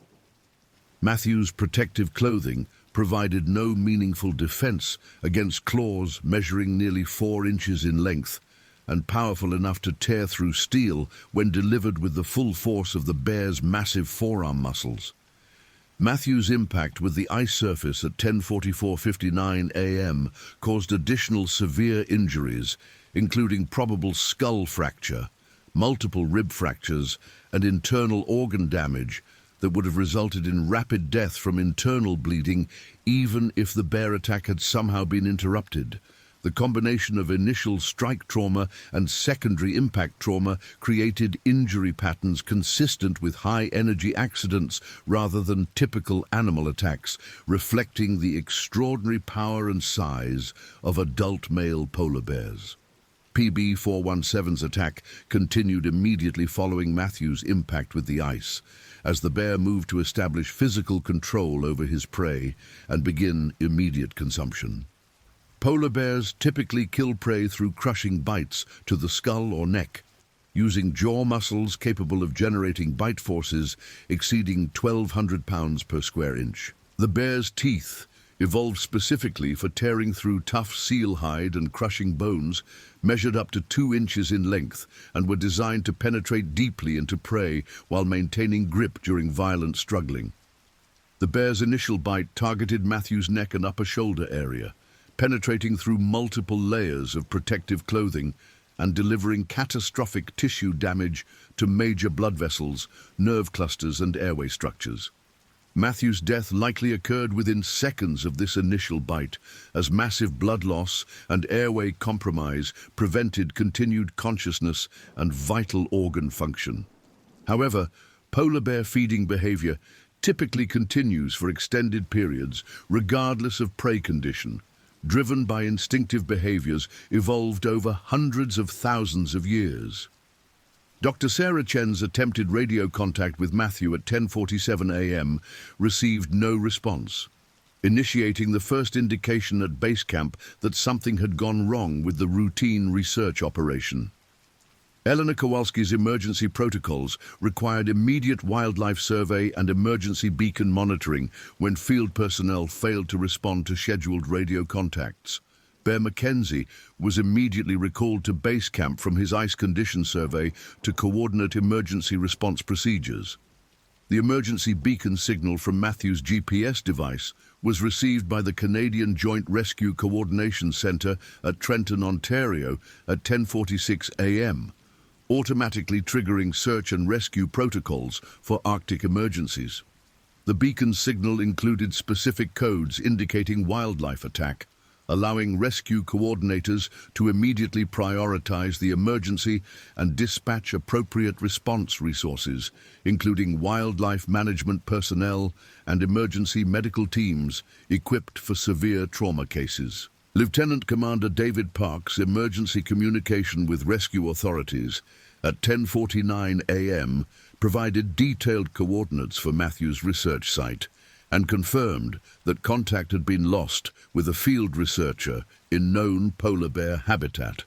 Matthew's protective clothing provided no meaningful defense against claws measuring nearly 4 inches in length and powerful enough to tear through steel when delivered with the full force of the bear's massive forearm muscles. Matthew's impact with the ice surface at 10:44:59 a.m. caused additional severe injuries, including probable skull fracture, multiple rib fractures, and internal organ damage that would have resulted in rapid death from internal bleeding even if the bear attack had somehow been interrupted. The combination of initial strike trauma and secondary impact trauma created injury patterns consistent with high-energy accidents rather than typical animal attacks, reflecting the extraordinary power and size of adult male polar bears. PB417's attack continued immediately following Matthew's impact with the ice, as the bear moved to establish physical control over his prey and begin immediate consumption. Polar bears typically kill prey through crushing bites to the skull or neck. using jaw muscles capable of generating bite forces exceeding 1,200 pounds per square inch. The bear's teeth, evolved specifically for tearing through tough seal hide and crushing bones, measured up to 2 inches in length and were designed to penetrate deeply into prey while maintaining grip during violent struggling. The bear's initial bite targeted Matthew's neck and upper shoulder area, penetrating through multiple layers of protective clothing and delivering catastrophic tissue damage to major blood vessels, nerve clusters, and airway structures. Matthew's death likely occurred within seconds of this initial bite, as massive blood loss and airway compromise prevented continued consciousness and vital organ function. However, polar bear feeding behavior typically continues for extended periods, regardless of prey condition, driven by instinctive behaviors evolved over hundreds of thousands of years. Dr. Sarah Chen's attempted radio contact with Matthew at 10:47 a.m. received no response, initiating the first indication at base camp that something had gone wrong with the routine research operation. Eleanor Kowalski's emergency protocols required immediate wildlife survey and emergency beacon monitoring when field personnel failed to respond to scheduled radio contacts. Bear McKenzie was immediately recalled to base camp from his ice condition survey to coordinate emergency response procedures. The emergency beacon signal from Matthew's GPS device was received by the Canadian Joint Rescue Coordination Centre at Trenton, Ontario at 10:46 a.m., automatically triggering search and rescue protocols for Arctic emergencies. The beacon signal included specific codes indicating wildlife attack, allowing rescue coordinators to immediately prioritize the emergency and dispatch appropriate response resources, including wildlife management personnel and emergency medical teams equipped for severe trauma cases. Lieutenant Commander David Parks' emergency communication with rescue authorities at 10:49 a.m. provided detailed coordinates for Matthew's research site and confirmed that contact had been lost with a field researcher in known polar bear habitat.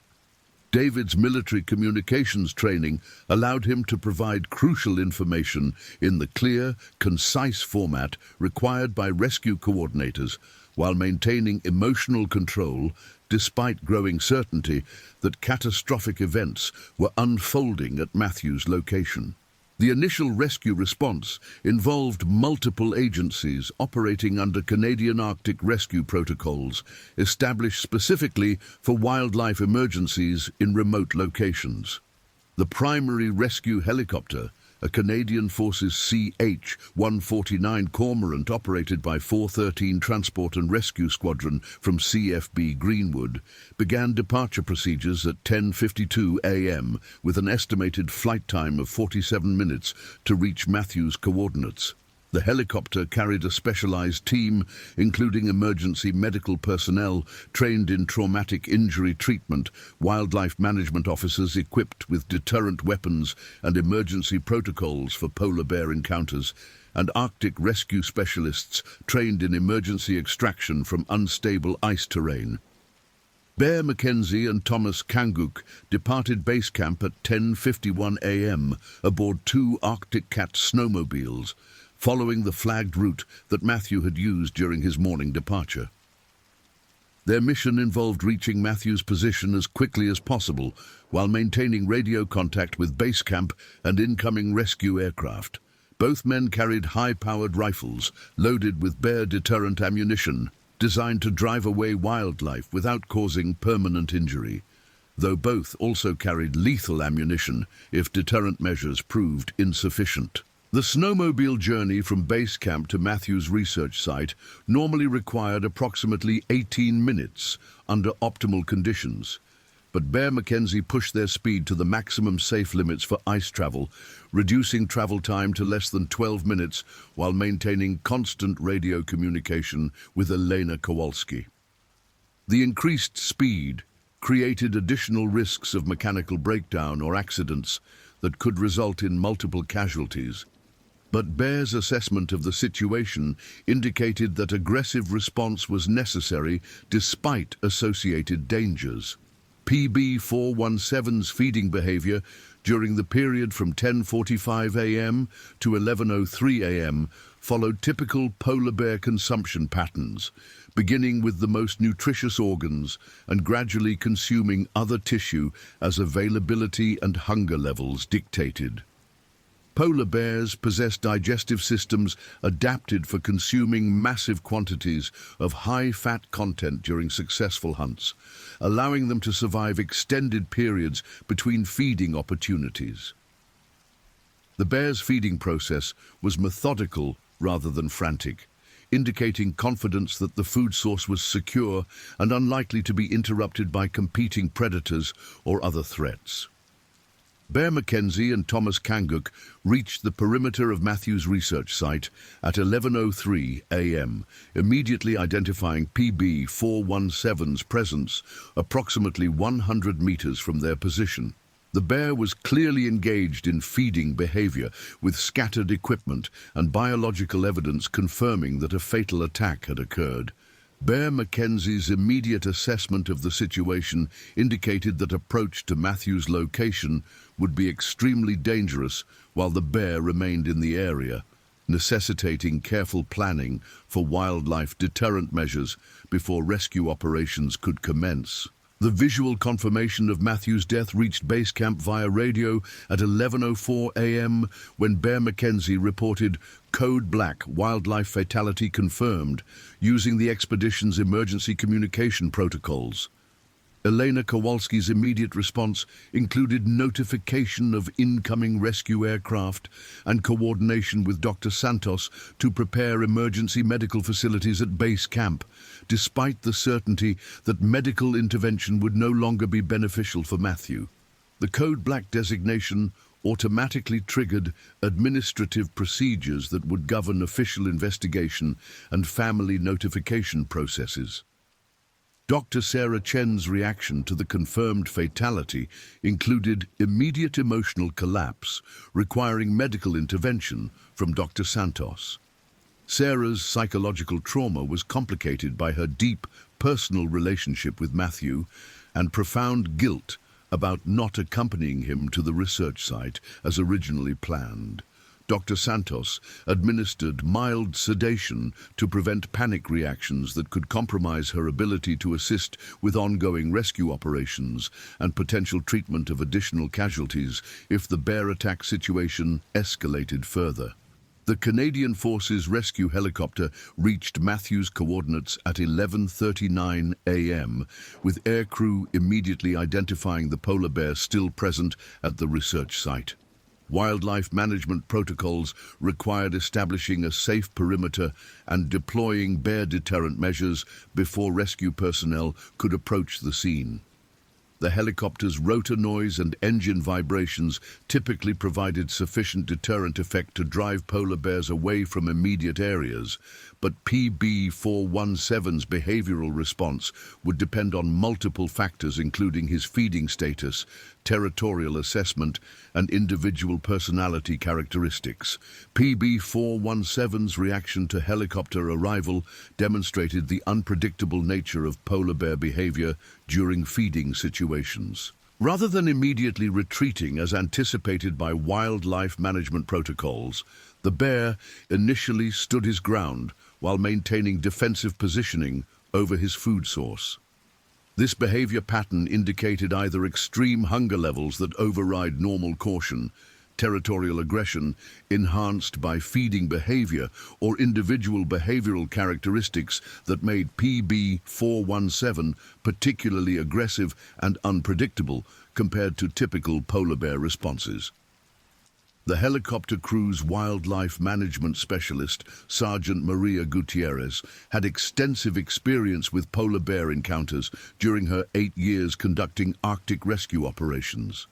David's military communications training allowed him to provide crucial information in the clear, concise format required by rescue coordinators while maintaining emotional control despite growing certainty that catastrophic events were unfolding at Matthew's location. The initial rescue response involved multiple agencies operating under Canadian Arctic rescue protocols established specifically for wildlife emergencies in remote locations. The primary rescue helicopter, a Canadian Forces CH-149 Cormorant operated by 413 Transport and Rescue Squadron from CFB Greenwood, began departure procedures at 10:52 a.m. with an estimated flight time of 47 minutes to reach Matthew's coordinates. The helicopter carried a specialized team, including emergency medical personnel trained in traumatic injury treatment, wildlife management officers equipped with deterrent weapons and emergency protocols for polar bear encounters, and Arctic rescue specialists trained in emergency extraction from unstable ice terrain. Bear McKenzie and Thomas Kanguk departed base camp at 10:51 a.m. aboard 2 Arctic Cat snowmobiles, following the flagged route that Matthew had used during his morning departure. Their mission involved reaching Matthew's position as quickly as possible while maintaining radio contact with base camp and incoming rescue aircraft. Both men carried high-powered rifles loaded with bear deterrent ammunition, designed to drive away wildlife without causing permanent injury, though both also carried lethal ammunition if deterrent measures proved insufficient. The snowmobile journey from base camp to Matthew's research site normally required approximately 18 minutes under optimal conditions, but Bear McKenzie pushed their speed to the maximum safe limits for ice travel, reducing travel time to less than 12 minutes while maintaining constant radio communication with Elena Kowalski. The increased speed created additional risks of mechanical breakdown or accidents that could result in multiple casualties. But Bear's assessment of the situation indicated that aggressive response was necessary despite associated dangers. PB417's feeding behavior during the period from 10:45 a.m. to 11:03 a.m. followed typical polar bear consumption patterns, beginning with the most nutritious organs and gradually consuming other tissue as availability and hunger levels dictated. Polar bears possess digestive systems adapted for consuming massive quantities of high-fat content during successful hunts, allowing them to survive extended periods between feeding opportunities. The bear's feeding process was methodical rather than frantic, indicating confidence that the food source was secure and unlikely to be interrupted by competing predators or other threats. Bear McKenzie and Thomas Kanguk reached the perimeter of Matthew's research site at 11:03 a.m., immediately identifying PB417's presence approximately 100 meters from their position. The bear was clearly engaged in feeding behavior, with scattered equipment and biological evidence confirming that a fatal attack had occurred. Bear McKenzie's immediate assessment of the situation indicated that approach to Matthew's location would be extremely dangerous while the bear remained in the area, necessitating careful planning for wildlife deterrent measures before rescue operations could commence. The visual confirmation of Matthew's death reached base camp via radio at 11:04 a.m. when Bear McKenzie reported Code Black, wildlife fatality confirmed, using the expedition's emergency communication protocols. Elena Kowalski's immediate response included notification of incoming rescue aircraft and coordination with Dr. Santos to prepare emergency medical facilities at base camp, despite the certainty that medical intervention would no longer be beneficial for Matthew. The Code Black designation automatically triggered administrative procedures that would govern official investigation and family notification processes. Dr. Sarah Chen's reaction to the confirmed fatality included immediate emotional collapse, requiring medical intervention from Dr. Santos. Sarah's psychological trauma was complicated by her deep personal relationship with Matthew and profound guilt about not accompanying him to the research site as originally planned. Dr. Santos administered mild sedation to prevent panic reactions that could compromise her ability to assist with ongoing rescue operations and potential treatment of additional casualties if the bear attack situation escalated further. The Canadian Forces rescue helicopter reached Matthew's coordinates at 11:39 a.m., with aircrew immediately identifying the polar bear still present at the research site. Wildlife management protocols required establishing a safe perimeter and deploying bear deterrent measures before rescue personnel could approach the scene. The helicopter's rotor noise and engine vibrations typically provided sufficient deterrent effect to drive polar bears away from immediate areas, but PB417's behavioral response would depend on multiple factors including his feeding status, territorial assessment, and individual personality characteristics. PB417's reaction to helicopter arrival demonstrated the unpredictable nature of polar bear behavior during feeding situations. Rather than immediately retreating as anticipated by wildlife management protocols, the bear initially stood his ground while maintaining defensive positioning over his food source. This behavior pattern indicated either extreme hunger levels that override normal caution, territorial aggression enhanced by feeding behavior, or individual behavioral characteristics that made PB417 particularly aggressive and unpredictable compared to typical polar bear responses. The helicopter crew's wildlife management specialist, Sergeant Maria Gutierrez, had extensive experience with polar bear encounters during her 8 years conducting Arctic rescue operations.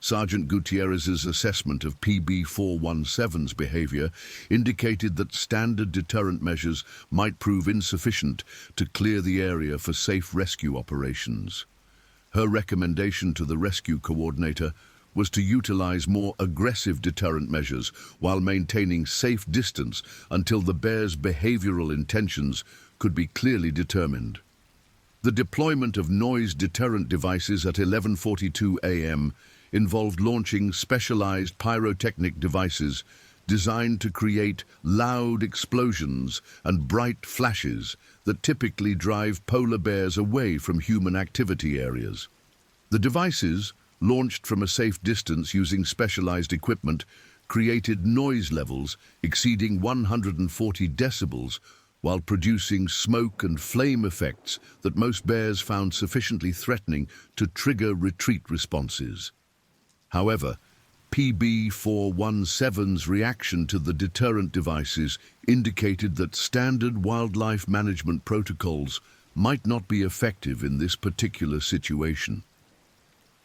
Sergeant Gutierrez's assessment of PB417's behavior indicated that standard deterrent measures might prove insufficient to clear the area for safe rescue operations. Her recommendation to the rescue coordinator was to utilize more aggressive deterrent measures while maintaining safe distance until the bear's behavioral intentions could be clearly determined. The deployment of noise deterrent devices at 11:42 a.m. involved launching specialized pyrotechnic devices designed to create loud explosions and bright flashes that typically drive polar bears away from human activity areas. The devices, launched from a safe distance using specialized equipment, created noise levels exceeding 140 decibels while producing smoke and flame effects that most bears found sufficiently threatening to trigger retreat responses. However, PB417's reaction to the deterrent devices indicated that standard wildlife management protocols might not be effective in this particular situation.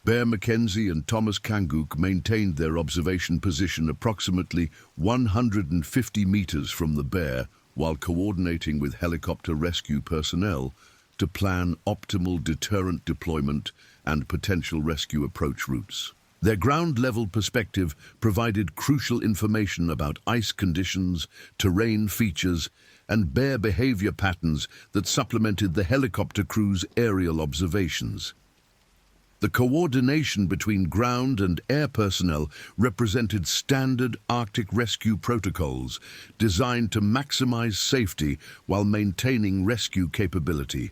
Bear McKenzie and Thomas Kanguk maintained their observation position approximately 150 meters from the bear while coordinating with helicopter rescue personnel to plan optimal deterrent deployment and potential rescue approach routes. Their ground-level perspective provided crucial information about ice conditions, terrain features, and bear behavior patterns that supplemented the helicopter crew's aerial observations. The coordination between ground and air personnel represented standard Arctic rescue protocols designed to maximize safety while maintaining rescue capability.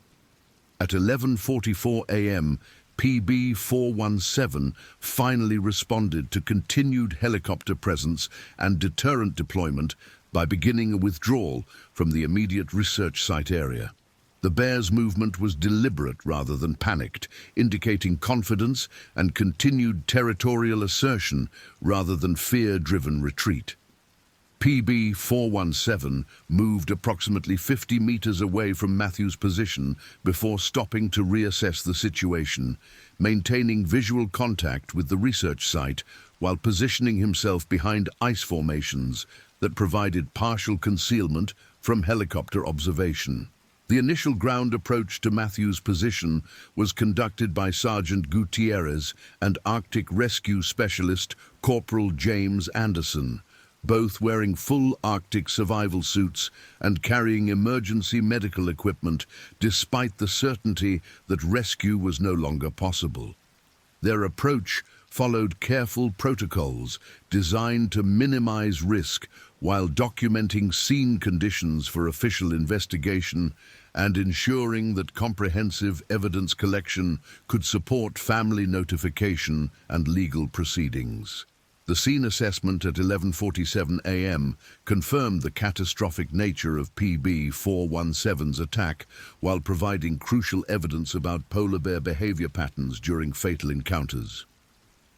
At 11:44 a.m., PB417 finally responded to continued helicopter presence and deterrent deployment by beginning a withdrawal from the immediate research site area. The bear's movement was deliberate rather than panicked, indicating confidence and continued territorial assertion rather than fear-driven retreat. PB417 moved approximately 50 meters away from Matthew's position before stopping to reassess the situation, maintaining visual contact with the research site while positioning himself behind ice formations that provided partial concealment from helicopter observation. The initial ground approach to Matthew's position was conducted by Sergeant Gutierrez and Arctic Rescue Specialist Corporal James Anderson, both wearing full Arctic survival suits and carrying emergency medical equipment despite the certainty that rescue was no longer possible. Their approach followed careful protocols designed to minimize risk while documenting scene conditions for official investigation and ensuring that comprehensive evidence collection could support family notification and legal proceedings. The scene assessment at 11:47 a.m. confirmed the catastrophic nature of PB417's attack while providing crucial evidence about polar bear behavior patterns during fatal encounters.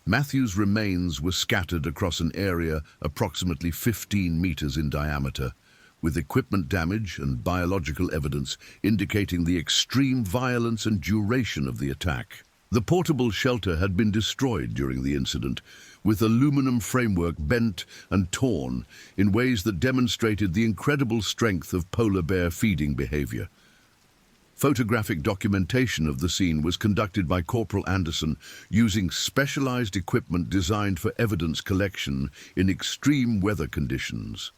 Matthew's remains were scattered across an area approximately 15 meters in diameter, with equipment damage and biological evidence indicating the extreme violence and duration of the attack. The portable shelter had been destroyed during the incident, with aluminum framework bent and torn in ways that demonstrated the incredible strength of polar bear feeding behavior. Photographic documentation of the scene was conducted by Corporal Anderson using specialized equipment designed for evidence collection in extreme weather conditions.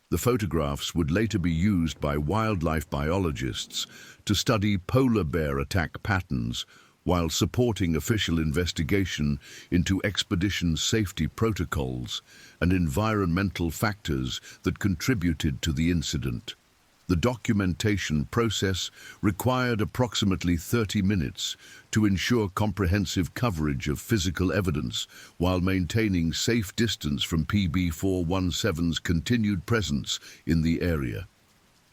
The photographs would later be used by wildlife biologists to study polar bear attack patterns while supporting official investigation into expedition safety protocols and environmental factors that contributed to the incident. The documentation process required approximately 30 minutes to ensure comprehensive coverage of physical evidence while maintaining safe distance from PB417's continued presence in the area.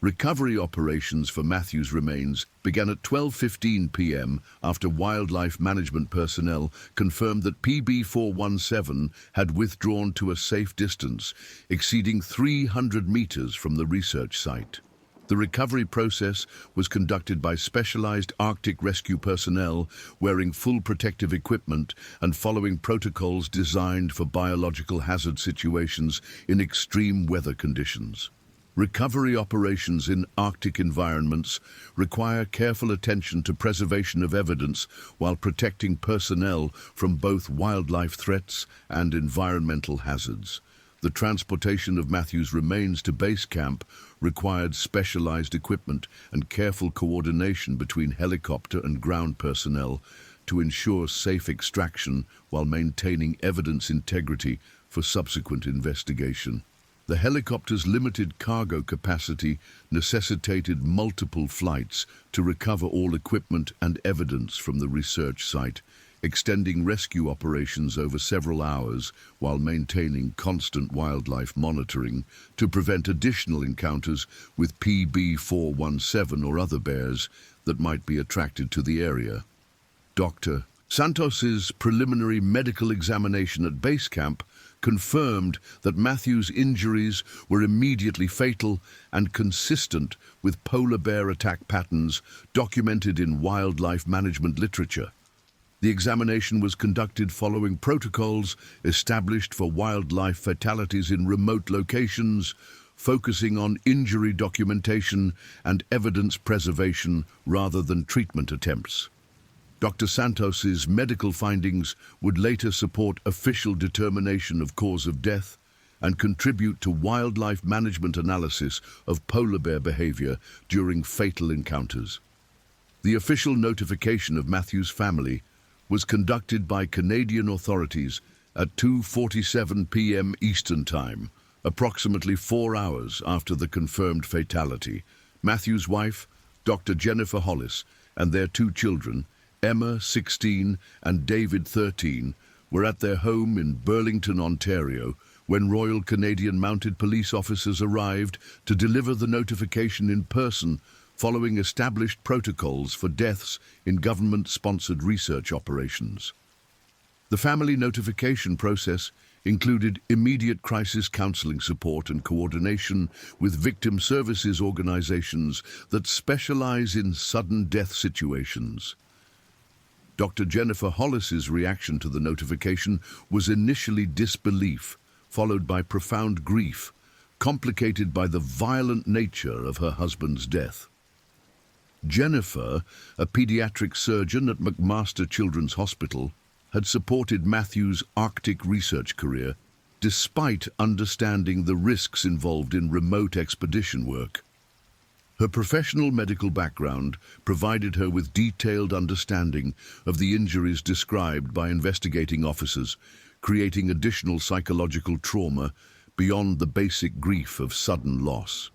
Recovery operations for Matthew's remains began at 12:15 p.m. after wildlife management personnel confirmed that PB417 had withdrawn to a safe distance exceeding 300 meters from the research site. The recovery process was conducted by specialized Arctic rescue personnel wearing full protective equipment and following protocols designed for biological hazard situations in extreme weather conditions. Recovery operations in Arctic environments require careful attention to preservation of evidence while protecting personnel from both wildlife threats and environmental hazards. The transportation of Matthew's remains to base camp required specialized equipment and careful coordination between helicopter and ground personnel to ensure safe extraction while maintaining evidence integrity for subsequent investigation. The helicopter's limited cargo capacity necessitated multiple flights to recover all equipment and evidence from the research site, extending rescue operations over several hours while maintaining constant wildlife monitoring to prevent additional encounters with PB417 or other bears that might be attracted to the area. Dr. Santos's preliminary medical examination at base camp confirmed that Matthew's injuries were immediately fatal and consistent with polar bear attack patterns documented in wildlife management literature. The examination was conducted following protocols established for wildlife fatalities in remote locations, focusing on injury documentation and evidence preservation rather than treatment attempts. Dr. Santos's medical findings would later support official determination of cause of death and contribute to wildlife management analysis of polar bear behavior during fatal encounters. The official notification of Matthew's family was conducted by Canadian authorities at 2:47 p.m. Eastern Time, approximately 4 hours after the confirmed fatality. Matthew's wife, Dr. Jennifer Hollis, and their 2 children, Emma, 16, and David, 13, were at their home in Burlington, Ontario, when Royal Canadian Mounted Police officers arrived to deliver the notification in person following established protocols for deaths in government-sponsored research operations. The family notification process included immediate crisis counseling support and coordination with victim services organizations that specialize in sudden death situations. Dr. Jennifer Hollis's reaction to the notification was initially disbelief, followed by profound grief, complicated by the violent nature of her husband's death. Jennifer, a pediatric surgeon at McMaster Children's Hospital, had supported Matthew's Arctic research career despite understanding the risks involved in remote expedition work. Her professional medical background provided her with detailed understanding of the injuries described by investigating officers, creating additional psychological trauma beyond the basic grief of sudden loss.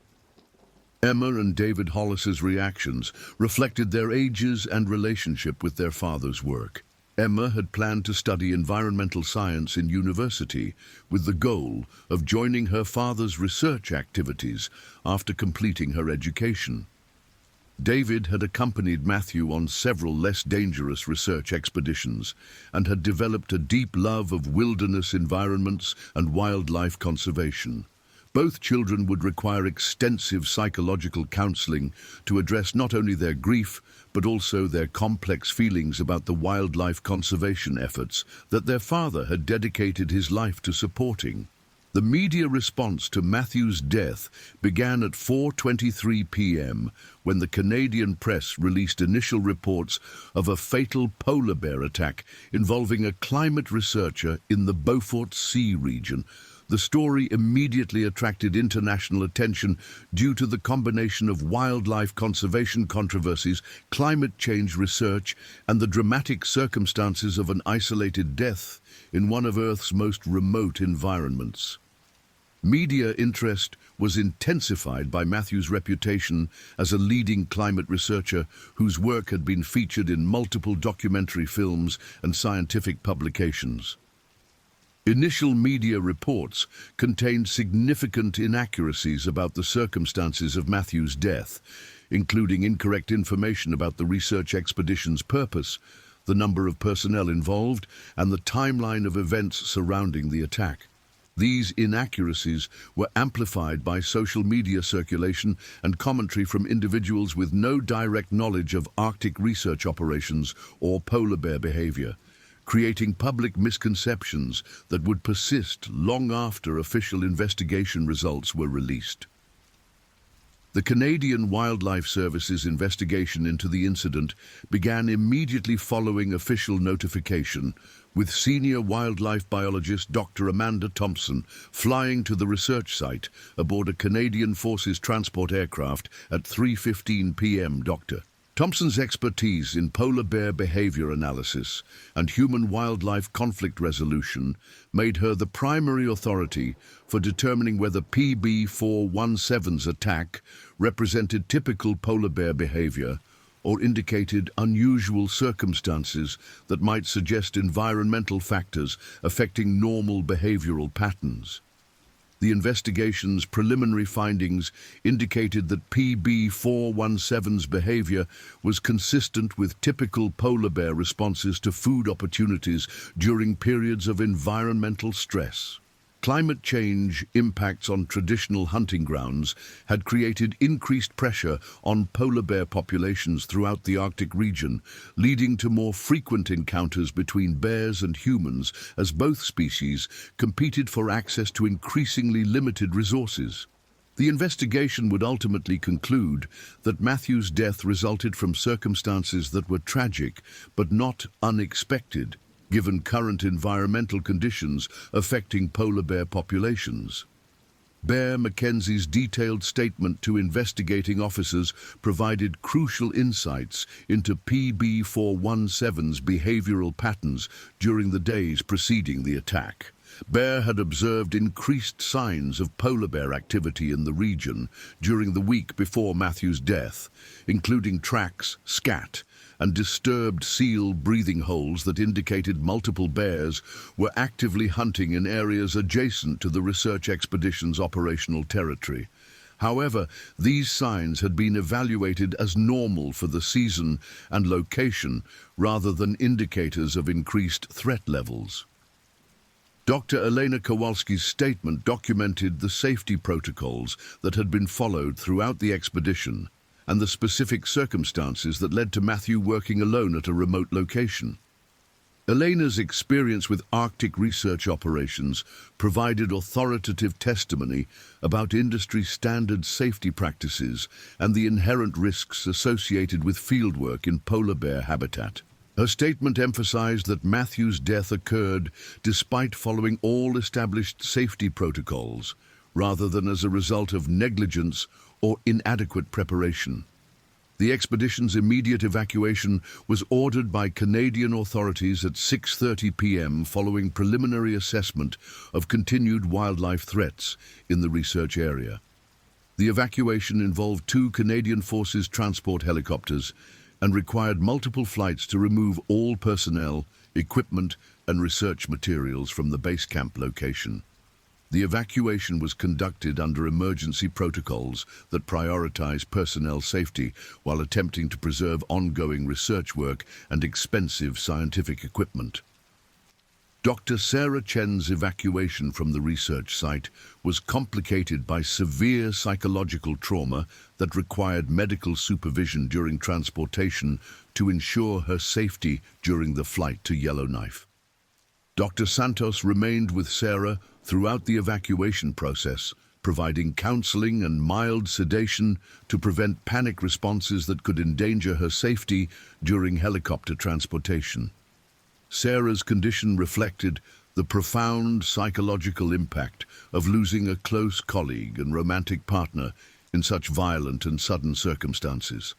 Emma and David Hollis's reactions reflected their ages and relationship with their father's work. Emma had planned to study environmental science in university with the goal of joining her father's research activities after completing her education. David had accompanied Matthew on several less dangerous research expeditions and had developed a deep love of wilderness environments and wildlife conservation. Both children would require extensive psychological counseling to address not only their grief, but also their complex feelings about the wildlife conservation efforts that their father had dedicated his life to supporting. The media response to Matthew's death began at 4:23 p.m. when the Canadian press released initial reports of a fatal polar bear attack involving a climate researcher in the Beaufort Sea region. The story immediately attracted international attention due to the combination of wildlife conservation controversies, climate change research, and the dramatic circumstances of an isolated death in one of Earth's most remote environments. Media interest was intensified by Matthew's reputation as a leading climate researcher whose work had been featured in multiple documentary films and scientific publications. Initial media reports contained significant inaccuracies about the circumstances of Matthew's death, including incorrect information about the research expedition's purpose, the number of personnel involved, and the timeline of events surrounding the attack. These inaccuracies were amplified by social media circulation and commentary from individuals with no direct knowledge of Arctic research operations or polar bear behavior, creating public misconceptions that would persist long after official investigation results were released. The Canadian Wildlife Service's investigation into the incident began immediately following official notification, with senior wildlife biologist Dr. Amanda Thompson flying to the research site aboard a Canadian Forces transport aircraft at 3:15 p.m. Dr. Thompson's expertise in polar bear behavior analysis and human-wildlife conflict resolution made her the primary authority for determining whether PB417's attack represented typical polar bear behavior or indicated unusual circumstances that might suggest environmental factors affecting normal behavioral patterns. The investigation's preliminary findings indicated that PB417's behavior was consistent with typical polar bear responses to food opportunities during periods of environmental stress. Climate change impacts on traditional hunting grounds had created increased pressure on polar bear populations throughout the Arctic region, leading to more frequent encounters between bears and humans as both species competed for access to increasingly limited resources. The investigation would ultimately conclude that Matthew's death resulted from circumstances that were tragic but not unexpected, given current environmental conditions affecting polar bear populations. Bear Mackenzie's detailed statement to investigating officers provided crucial insights into PB417's behavioral patterns during the days preceding the attack. Bear had observed increased signs of polar bear activity in the region during the week before Matthew's death, including tracks, scat, and disturbed seal breathing holes that indicated multiple bears were actively hunting in areas adjacent to the research expedition's operational territory. However, these signs had been evaluated as normal for the season and location rather than indicators of increased threat levels. Dr. Elena Kowalski's statement documented the safety protocols that had been followed throughout the expedition and the specific circumstances that led to Matthew working alone at a remote location. Elena's experience with Arctic research operations provided authoritative testimony about industry-standard safety practices and the inherent risks associated with fieldwork in polar bear habitat. Her statement emphasized that Matthew's death occurred despite following all established safety protocols, rather than as a result of negligence or inadequate preparation. The expedition's immediate evacuation was ordered by Canadian authorities at 6:30 p.m. following preliminary assessment of continued wildlife threats in the research area. The evacuation involved 2 Canadian Forces transport helicopters and required multiple flights to remove all personnel, equipment, and research materials from the base camp location. The evacuation was conducted under emergency protocols that prioritize personnel safety while attempting to preserve ongoing research work and expensive scientific equipment. Dr. Sarah Chen's evacuation from the research site was complicated by severe psychological trauma that required medical supervision during transportation to ensure her safety during the flight to Yellowknife. Dr. Santos remained with Sarah throughout the evacuation process, providing counseling and mild sedation to prevent panic responses that could endanger her safety during helicopter transportation. Sarah's condition reflected the profound psychological impact of losing a close colleague and romantic partner in such violent and sudden circumstances.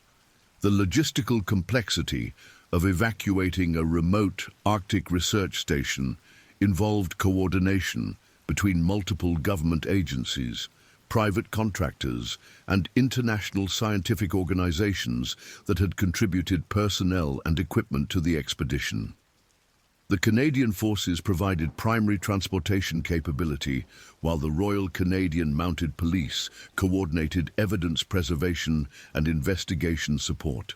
The logistical complexity of evacuating a remote Arctic research station involved coordination between multiple government agencies, private contractors, and international scientific organizations that had contributed personnel and equipment to the expedition. The Canadian Forces provided primary transportation capability, while the Royal Canadian Mounted Police coordinated evidence preservation and investigation support.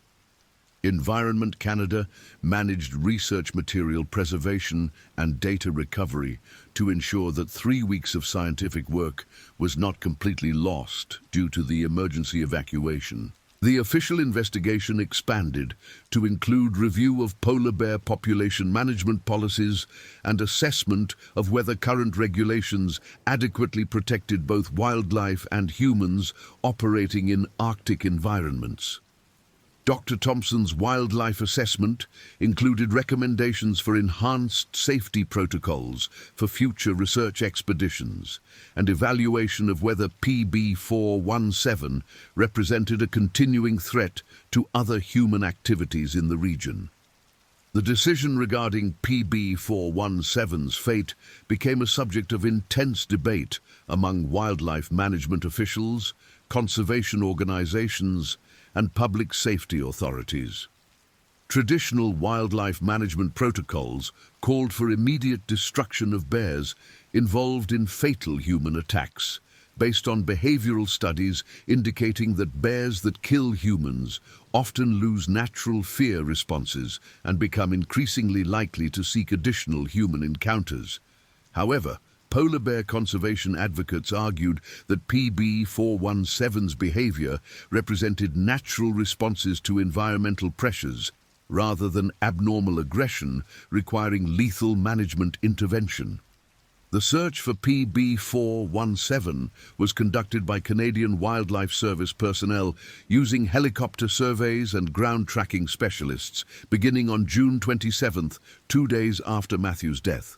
Environment Canada managed research material preservation and data recovery to ensure that 3 weeks of scientific work was not completely lost due to the emergency evacuation. The official investigation expanded to include review of polar bear population management policies and assessment of whether current regulations adequately protected both wildlife and humans operating in Arctic environments. Dr. Thompson's wildlife assessment included recommendations for enhanced safety protocols for future research expeditions and evaluation of whether PB417 represented a continuing threat to other human activities in the region. The decision regarding PB417's fate became a subject of intense debate among wildlife management officials, conservation organizations, and public safety authorities. Traditional wildlife management protocols called for immediate destruction of bears involved in fatal human attacks, based on behavioral studies indicating that bears that kill humans often lose natural fear responses and become increasingly likely to seek additional human encounters. However, polar bear conservation advocates argued that PB417's behavior represented natural responses to environmental pressures rather than abnormal aggression requiring lethal management intervention. The search for PB417 was conducted by Canadian Wildlife Service personnel using helicopter surveys and ground tracking specialists beginning on June 27th, 2 days after Matthew's death.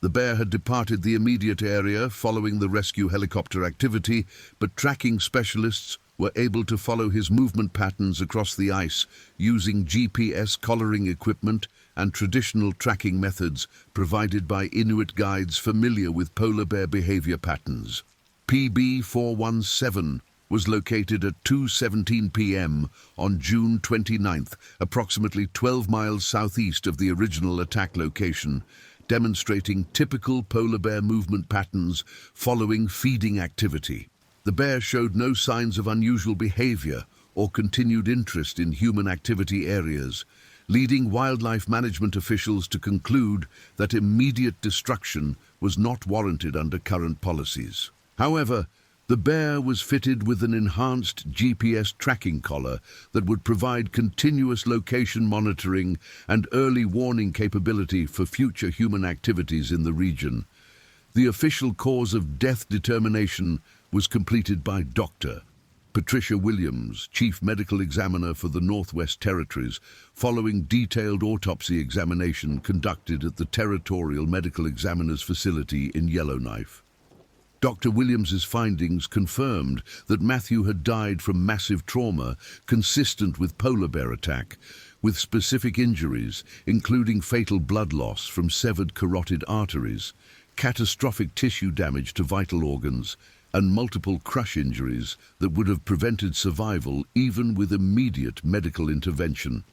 The bear had departed the immediate area following the rescue helicopter activity, but tracking specialists were able to follow his movement patterns across the ice using GPS collaring equipment and traditional tracking methods provided by Inuit guides familiar with polar bear behavior patterns. PB417 was located at 2:17 p.m. on June 29th, approximately 12 miles southeast of the original attack location, demonstrating typical polar bear movement patterns following feeding activity. The bear showed no signs of unusual behavior or continued interest in human activity areas, leading wildlife management officials to conclude that immediate destruction was not warranted under current policies. However, the bear was fitted with an enhanced GPS tracking collar that would provide continuous location monitoring and early warning capability for future human activities in the region. The official cause of death determination was completed by Dr. Patricia Williams, Chief Medical Examiner for the Northwest Territories, following detailed autopsy examination conducted at the Territorial Medical Examiner's facility in Yellowknife. Dr. Williams's findings confirmed that Matthew had died from massive trauma consistent with polar bear attack, with specific injuries, including fatal blood loss from severed carotid arteries, catastrophic tissue damage to vital organs, and multiple crush injuries that would have prevented survival even with immediate medical intervention.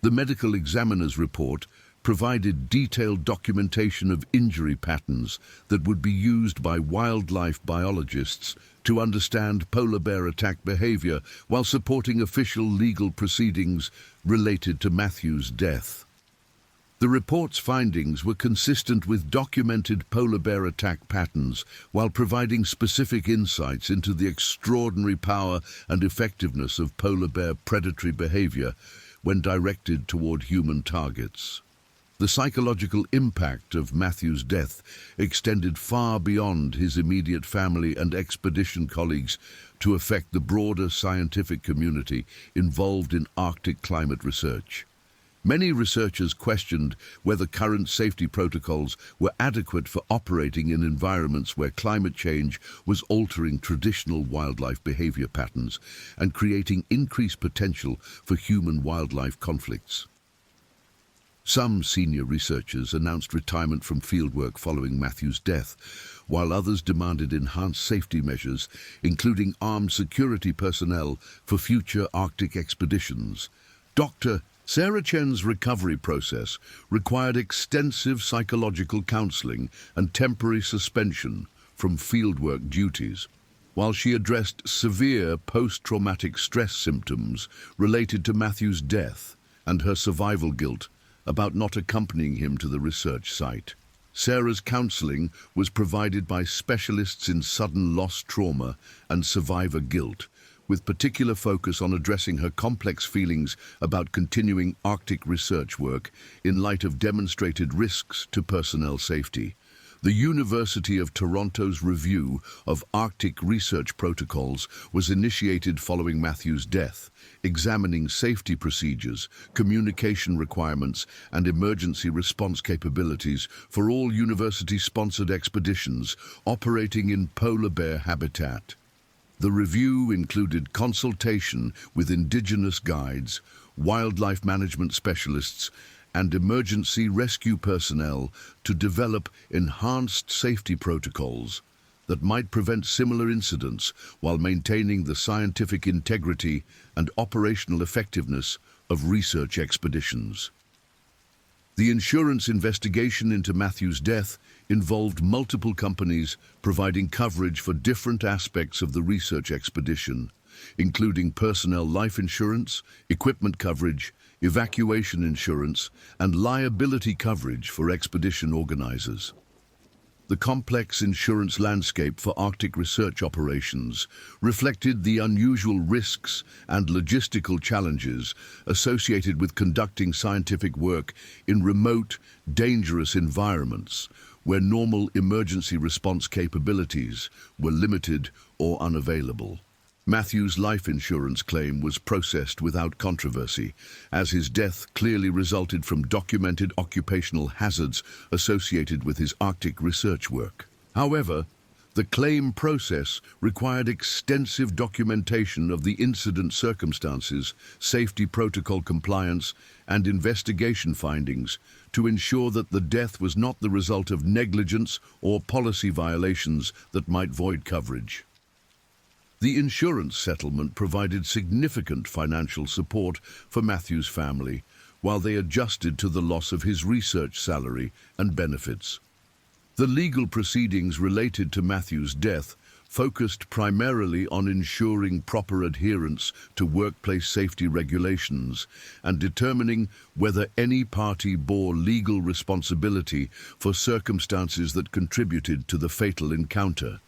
The medical examiner's report provided detailed documentation of injury patterns that would be used by wildlife biologists to understand polar bear attack behavior while supporting official legal proceedings related to Matthew's death. The report's findings were consistent with documented polar bear attack patterns while providing specific insights into the extraordinary power and effectiveness of polar bear predatory behavior when directed toward human targets. The psychological impact of Matthew's death extended far beyond his immediate family and expedition colleagues to affect the broader scientific community involved in Arctic climate research. Many researchers questioned whether current safety protocols were adequate for operating in environments where climate change was altering traditional wildlife behavior patterns and creating increased potential for human-wildlife conflicts. Some senior researchers announced retirement from fieldwork following Matthew's death, while others demanded enhanced safety measures, including armed security personnel for future Arctic expeditions. Dr. Sarah Chen's recovery process required extensive psychological counseling and temporary suspension from fieldwork duties, while she addressed severe post-traumatic stress symptoms related to Matthew's death and her survival guilt about not accompanying him to the research site. Sarah's counseling was provided by specialists in sudden loss trauma and survivor guilt, with particular focus on addressing her complex feelings about continuing Arctic research work in light of demonstrated risks to personnel safety. The University of Toronto's review of Arctic research protocols was initiated following Matthew's death, examining safety procedures, communication requirements, and emergency response capabilities for all university-sponsored expeditions operating in polar bear habitat. The review included consultation with Indigenous guides, wildlife management specialists, and emergency rescue personnel to develop enhanced safety protocols that might prevent similar incidents while maintaining the scientific integrity and operational effectiveness of research expeditions. The insurance investigation into Matthew's death involved multiple companies providing coverage for different aspects of the research expedition, including personnel life insurance, equipment coverage, evacuation insurance, and liability coverage for expedition organizers. The complex insurance landscape for Arctic research operations reflected the unusual risks and logistical challenges associated with conducting scientific work in remote, dangerous environments where normal emergency response capabilities were limited or unavailable. Matthew's life insurance claim was processed without controversy, as his death clearly resulted from documented occupational hazards associated with his Arctic research work. However, the claim process required extensive documentation of the incident circumstances, safety protocol compliance, and investigation findings to ensure that the death was not the result of negligence or policy violations that might void coverage. The insurance settlement provided significant financial support for Matthew's family while they adjusted to the loss of his research salary and benefits. The legal proceedings related to Matthew's death focused primarily on ensuring proper adherence to workplace safety regulations and determining whether any party bore legal responsibility for circumstances that contributed to the fatal encounter.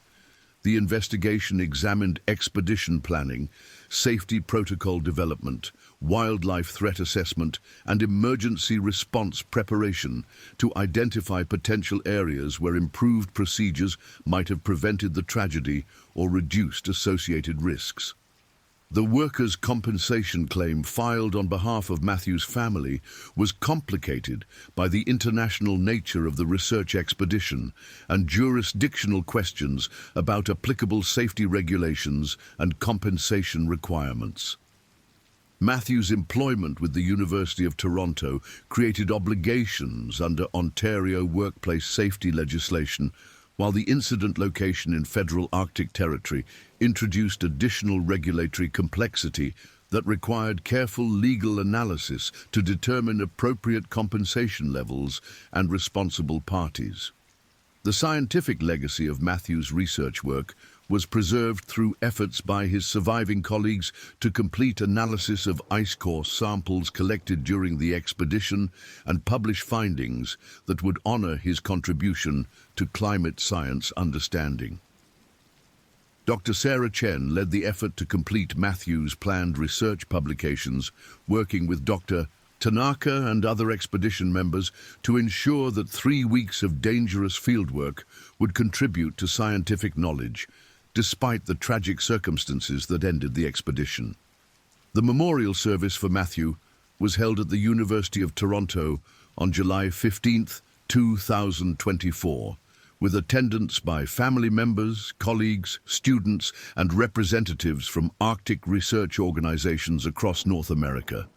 The investigation examined expedition planning, safety protocol development, wildlife threat assessment, and emergency response preparation to identify potential areas where improved procedures might have prevented the tragedy or reduced associated risks. The workers' compensation claim filed on behalf of Matthew's family was complicated by the international nature of the research expedition and jurisdictional questions about applicable safety regulations and compensation requirements. Matthew's employment with the University of Toronto created obligations under Ontario workplace safety legislation, while the incident location in federal Arctic territory introduced additional regulatory complexity that required careful legal analysis to determine appropriate compensation levels and responsible parties. The scientific legacy of Matthew's research work was preserved through efforts by his surviving colleagues to complete analysis of ice core samples collected during the expedition and publish findings that would honor his contribution to climate science understanding. Dr. Sarah Chen led the effort to complete Matthew's planned research publications, working with Dr. Tanaka and other expedition members to ensure that 3 weeks of dangerous fieldwork would contribute to scientific knowledge, despite the tragic circumstances that ended the expedition. The memorial service for Matthew was held at the University of Toronto on July 15, 2024, with attendance by family members, colleagues, students, and representatives from Arctic research organizations across North America.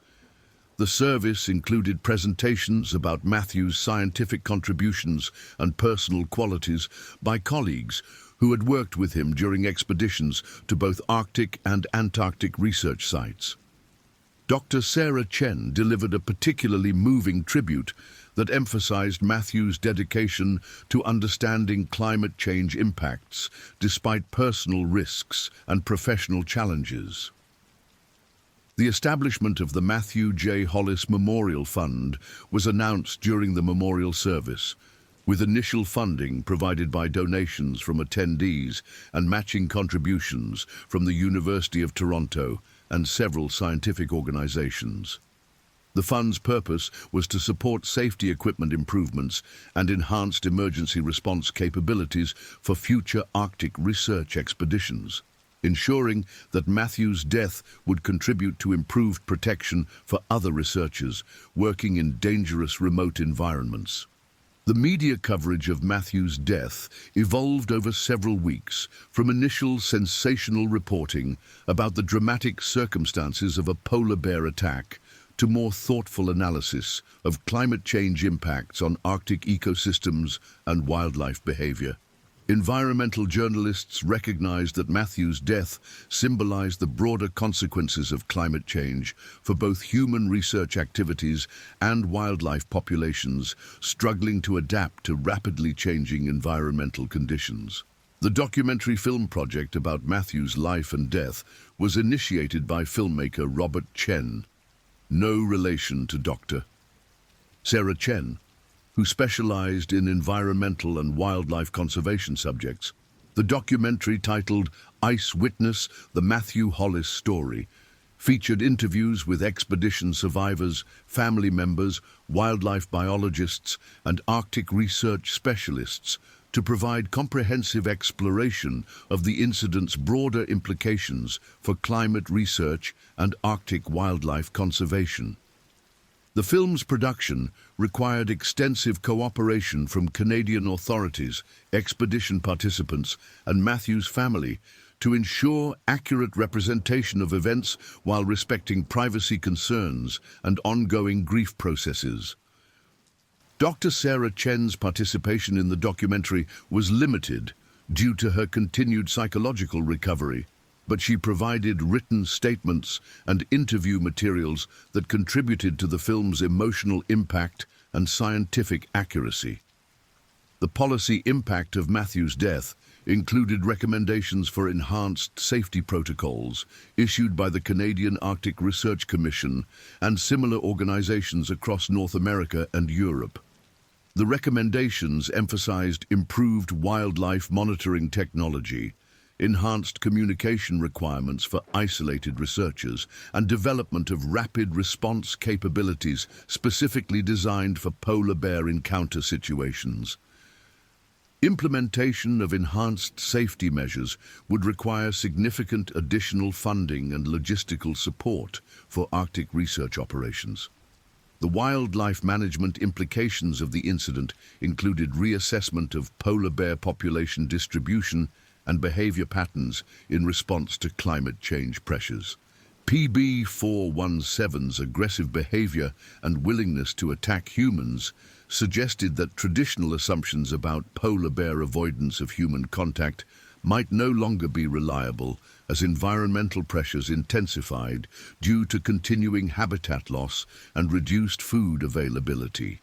The service included presentations about Matthew's scientific contributions and personal qualities by colleagues who had worked with him during expeditions to both Arctic and Antarctic research sites. Dr. Sarah Chen delivered a particularly moving tribute that emphasized Matthew's dedication to understanding climate change impacts despite personal risks and professional challenges. The establishment of the Matthew J. Hollis Memorial Fund was announced during the memorial service, with initial funding provided by donations from attendees and matching contributions from the University of Toronto and several scientific organizations. The fund's purpose was to support safety equipment improvements and enhanced emergency response capabilities for future Arctic research expeditions, ensuring that Matthew's death would contribute to improved protection for other researchers working in dangerous remote environments. The media coverage of Matthew's death evolved over several weeks, from initial sensational reporting about the dramatic circumstances of a polar bear attack to more thoughtful analysis of climate change impacts on Arctic ecosystems and wildlife behavior. Environmental journalists recognized that Matthew's death symbolized the broader consequences of climate change for both human research activities and wildlife populations struggling to adapt to rapidly changing environmental conditions. The documentary film project about Matthew's life and death was initiated by filmmaker Robert Chen, no relation to Dr. Sarah Chen, who specialized in environmental and wildlife conservation subjects. The documentary, titled Ice Witness: The Matthew Hollis Story, featured interviews with expedition survivors, family members, wildlife biologists, and Arctic research specialists to provide comprehensive exploration of the incident's broader implications for climate research and Arctic wildlife conservation. The film's production required extensive cooperation from Canadian authorities, expedition participants, and Matthew's family to ensure accurate representation of events while respecting privacy concerns and ongoing grief processes. Dr. Sarah Chen's participation in the documentary was limited due to her continued psychological recovery, but she provided written statements and interview materials that contributed to the film's emotional impact and scientific accuracy. The policy impact of Matthew's death included recommendations for enhanced safety protocols issued by the Canadian Arctic Research Commission and similar organizations across North America and Europe. The recommendations emphasized improved wildlife monitoring technology, enhanced communication requirements for isolated researchers, and development of rapid response capabilities specifically designed for polar bear encounter situations. Implementation of enhanced safety measures would require significant additional funding and logistical support for Arctic research operations. The wildlife management implications of the incident included reassessment of polar bear population distribution and behavior patterns in response to climate change pressures. PB417's aggressive behavior and willingness to attack humans suggested that traditional assumptions about polar bear avoidance of human contact might no longer be reliable as environmental pressures intensified due to continuing habitat loss and reduced food availability.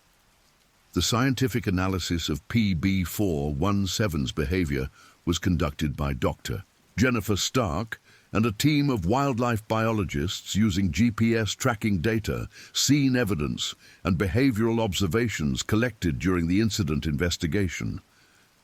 The scientific analysis of PB417's behavior was conducted by Dr. Jennifer Stark and a team of wildlife biologists using GPS tracking data, scene evidence, and behavioral observations collected during the incident investigation.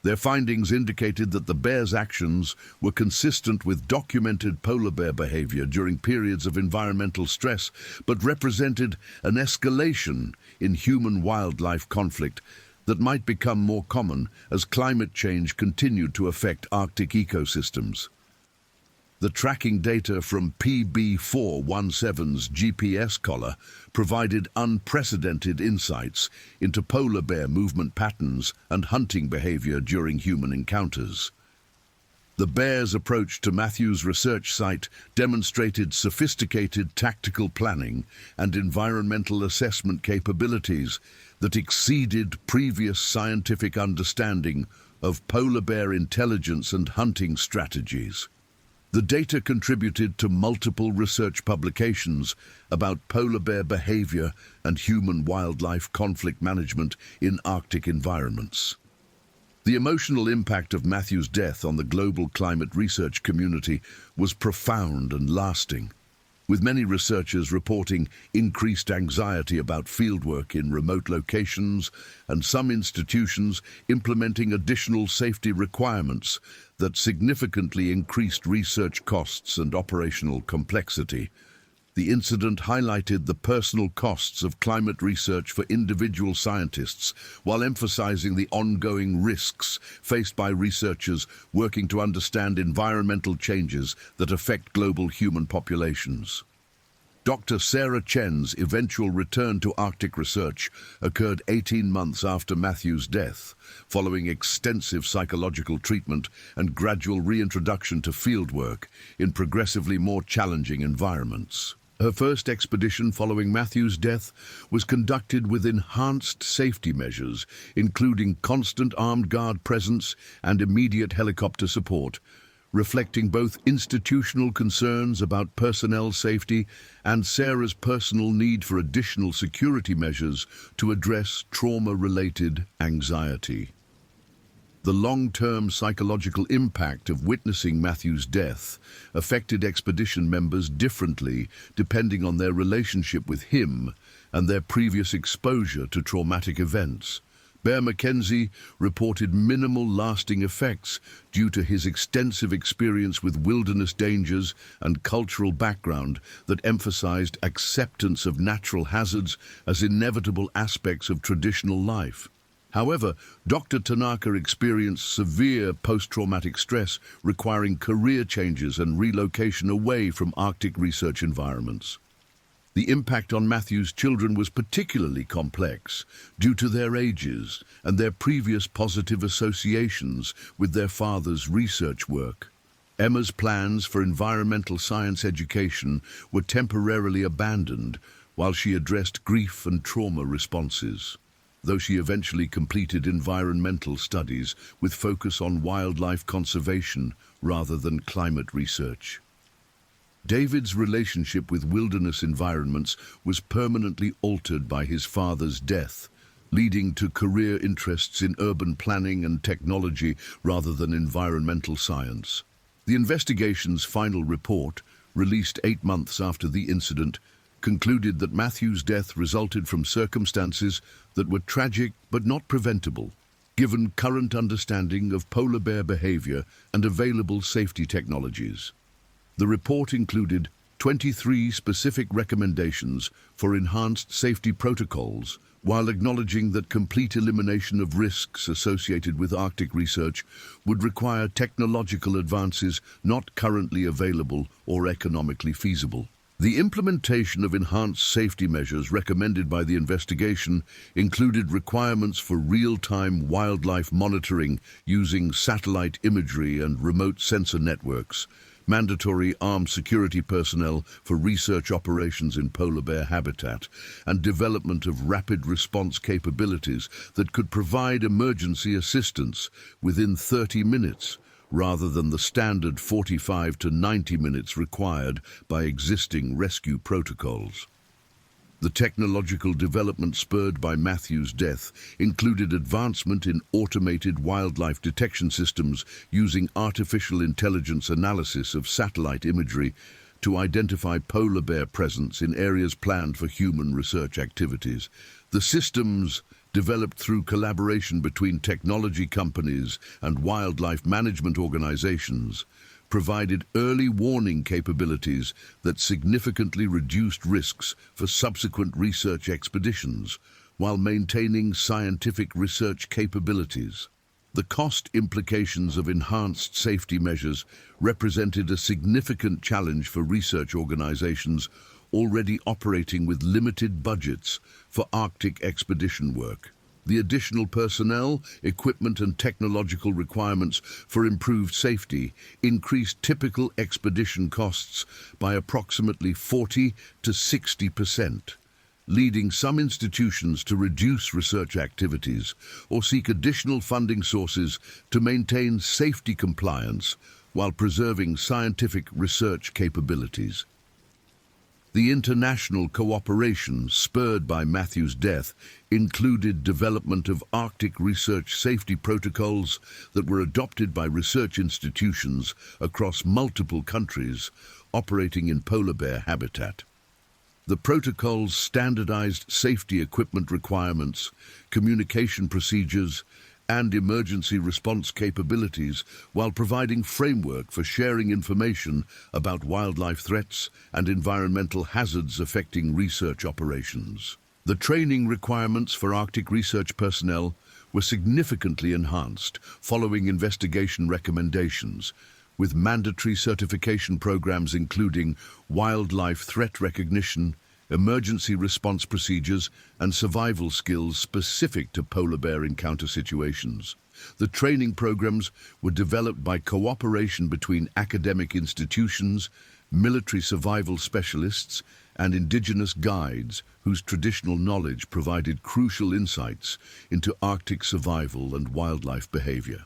Their findings indicated that the bear's actions were consistent with documented polar bear behavior during periods of environmental stress, but represented an escalation in human-wildlife conflict that might become more common as climate change continued to affect Arctic ecosystems. The tracking data from PB417's GPS collar provided unprecedented insights into polar bear movement patterns and hunting behavior during human encounters. The bear's approach to Matthew's research site demonstrated sophisticated tactical planning and environmental assessment capabilities that exceeded previous scientific understanding of polar bear intelligence and hunting strategies. The data contributed to multiple research publications about polar bear behavior and human-wildlife conflict management in Arctic environments. The emotional impact of Matthew's death on the global climate research community was profound and lasting, with many researchers reporting increased anxiety about fieldwork in remote locations and some institutions implementing additional safety requirements that significantly increased research costs and operational complexity. The incident highlighted the personal costs of climate research for individual scientists, while emphasizing the ongoing risks faced by researchers working to understand environmental changes that affect global human populations. Dr. Sarah Chen's eventual return to Arctic research occurred 18 months after Matthew's death, following extensive psychological treatment and gradual reintroduction to fieldwork in progressively more challenging environments. Her first expedition following Matthew's death was conducted with enhanced safety measures, including constant armed guard presence and immediate helicopter support, reflecting both institutional concerns about personnel safety and Sarah's personal need for additional security measures to address trauma-related anxiety. The long-term psychological impact of witnessing Matthew's death affected expedition members differently depending on their relationship with him and their previous exposure to traumatic events. Bear McKenzie reported minimal lasting effects due to his extensive experience with wilderness dangers and cultural background that emphasized acceptance of natural hazards as inevitable aspects of traditional life. However, Dr. Tanaka experienced severe post-traumatic stress requiring career changes and relocation away from Arctic research environments. The impact on Matthew's children was particularly complex due to their ages and their previous positive associations with their father's research work. Emma's plans for environmental science education were temporarily abandoned while she addressed grief and trauma responses, though she eventually completed environmental studies with focus on wildlife conservation rather than climate research. David's relationship with wilderness environments was permanently altered by his father's death, leading to career interests in urban planning and technology rather than environmental science. The investigation's final report, released 8 months after the incident, concluded that Matthew's death resulted from circumstances that were tragic but not preventable, given current understanding of polar bear behavior and available safety technologies. The report included 23 specific recommendations for enhanced safety protocols, while acknowledging that complete elimination of risks associated with Arctic research would require technological advances not currently available or economically feasible. The implementation of enhanced safety measures recommended by the investigation included requirements for real-time wildlife monitoring using satellite imagery and remote sensor networks, mandatory armed security personnel for research operations in polar bear habitat, and development of rapid response capabilities that could provide emergency assistance within 30 minutes, rather than the standard 45 to 90 minutes required by existing rescue protocols. The technological development spurred by Matthew's death included advancement in automated wildlife detection systems using artificial intelligence analysis of satellite imagery to identify polar bear presence in areas planned for human research activities. The systems, developed through collaboration between technology companies and wildlife management organizations, provided early warning capabilities that significantly reduced risks for subsequent research expeditions, while maintaining scientific research capabilities. The cost implications of enhanced safety measures represented a significant challenge for research organizations already operating with limited budgets for Arctic expedition work. The additional personnel, equipment and technological requirements for improved safety increased typical expedition costs by approximately 40 to 60%, leading some institutions to reduce research activities or seek additional funding sources to maintain safety compliance while preserving scientific research capabilities. The international cooperation spurred by Matthew's death included development of Arctic research safety protocols that were adopted by research institutions across multiple countries operating in polar bear habitat. The protocols standardized safety equipment requirements, communication procedures, and emergency response capabilities while providing framework for sharing information about wildlife threats and environmental hazards affecting research operations. The training requirements for Arctic research personnel were significantly enhanced following investigation recommendations, with mandatory certification programs including wildlife threat recognition, emergency response procedures, and survival skills specific to polar bear encounter situations. The training programs were developed by cooperation between academic institutions, military survival specialists, and indigenous guides whose traditional knowledge provided crucial insights into Arctic survival and wildlife behavior.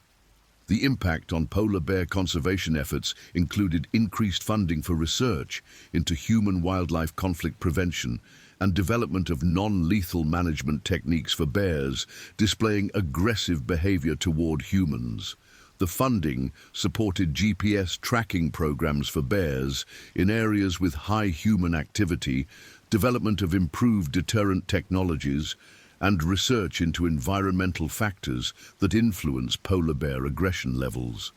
The impact on polar bear conservation efforts included increased funding for research into human-wildlife conflict prevention and development of non-lethal management techniques for bears displaying aggressive behavior toward humans. The funding supported GPS tracking programs for bears in areas with high human activity, development of improved deterrent technologies, and research into environmental factors that influence polar bear aggression levels.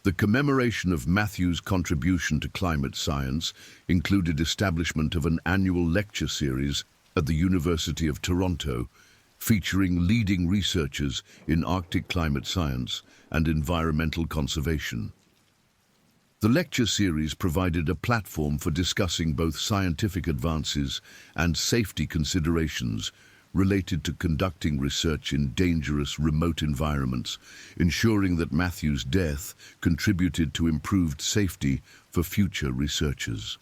The commemoration of Matthew's contribution to climate science included establishment of an annual lecture series at the University of Toronto, featuring leading researchers in Arctic climate science and environmental conservation. The lecture series provided a platform for discussing both scientific advances and safety considerations related to conducting research in dangerous remote environments, ensuring that Matthew's death contributed to improved safety for future researchers.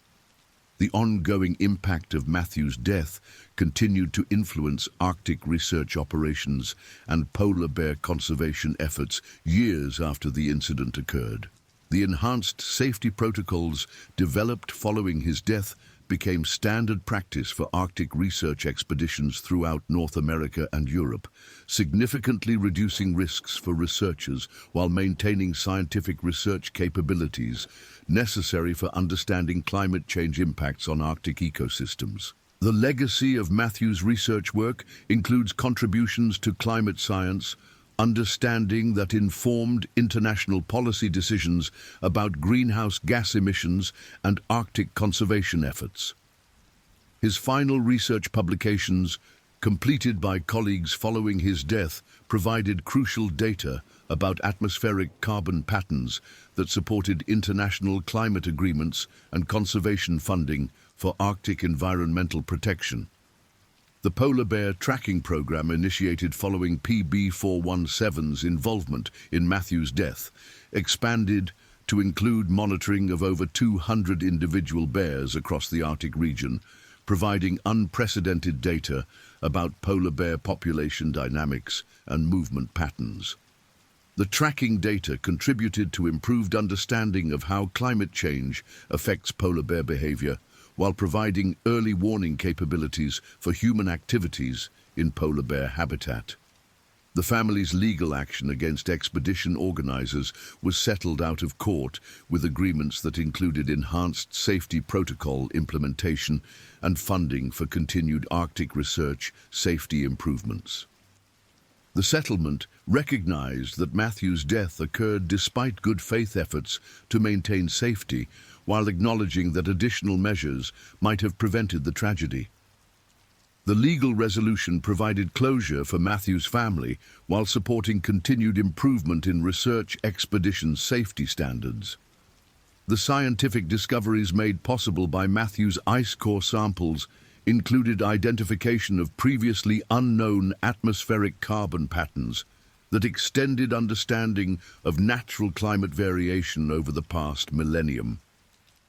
The ongoing impact of Matthew's death continued to influence Arctic research operations and polar bear conservation efforts years after the incident occurred. The enhanced safety protocols developed following his death became standard practice for Arctic research expeditions throughout North America and Europe, significantly reducing risks for researchers while maintaining scientific research capabilities necessary for understanding climate change impacts on Arctic ecosystems. The legacy of Matthew's research work includes contributions to climate science, understanding that informed international policy decisions about greenhouse gas emissions and Arctic conservation efforts. His final research publications, completed by colleagues following his death, provided crucial data about atmospheric carbon patterns that supported international climate agreements and conservation funding for Arctic environmental protection. The Polar Bear Tracking Program, initiated following PB417's involvement in Matthew's death, expanded to include monitoring of over 200 individual bears across the Arctic region, providing unprecedented data about polar bear population dynamics and movement patterns. The tracking data contributed to improved understanding of how climate change affects polar bear behavior, while providing early warning capabilities for human activities in polar bear habitat. The family's legal action against expedition organizers was settled out of court with agreements that included enhanced safety protocol implementation and funding for continued Arctic research safety improvements. The settlement recognized that Matthew's death occurred despite good faith efforts to maintain safety, while acknowledging that additional measures might have prevented the tragedy. The legal resolution provided closure for Matthew's family while supporting continued improvement in research expedition safety standards. The scientific discoveries made possible by Matthew's ice core samples included identification of previously unknown atmospheric carbon patterns that extended understanding of natural climate variation over the past millennium.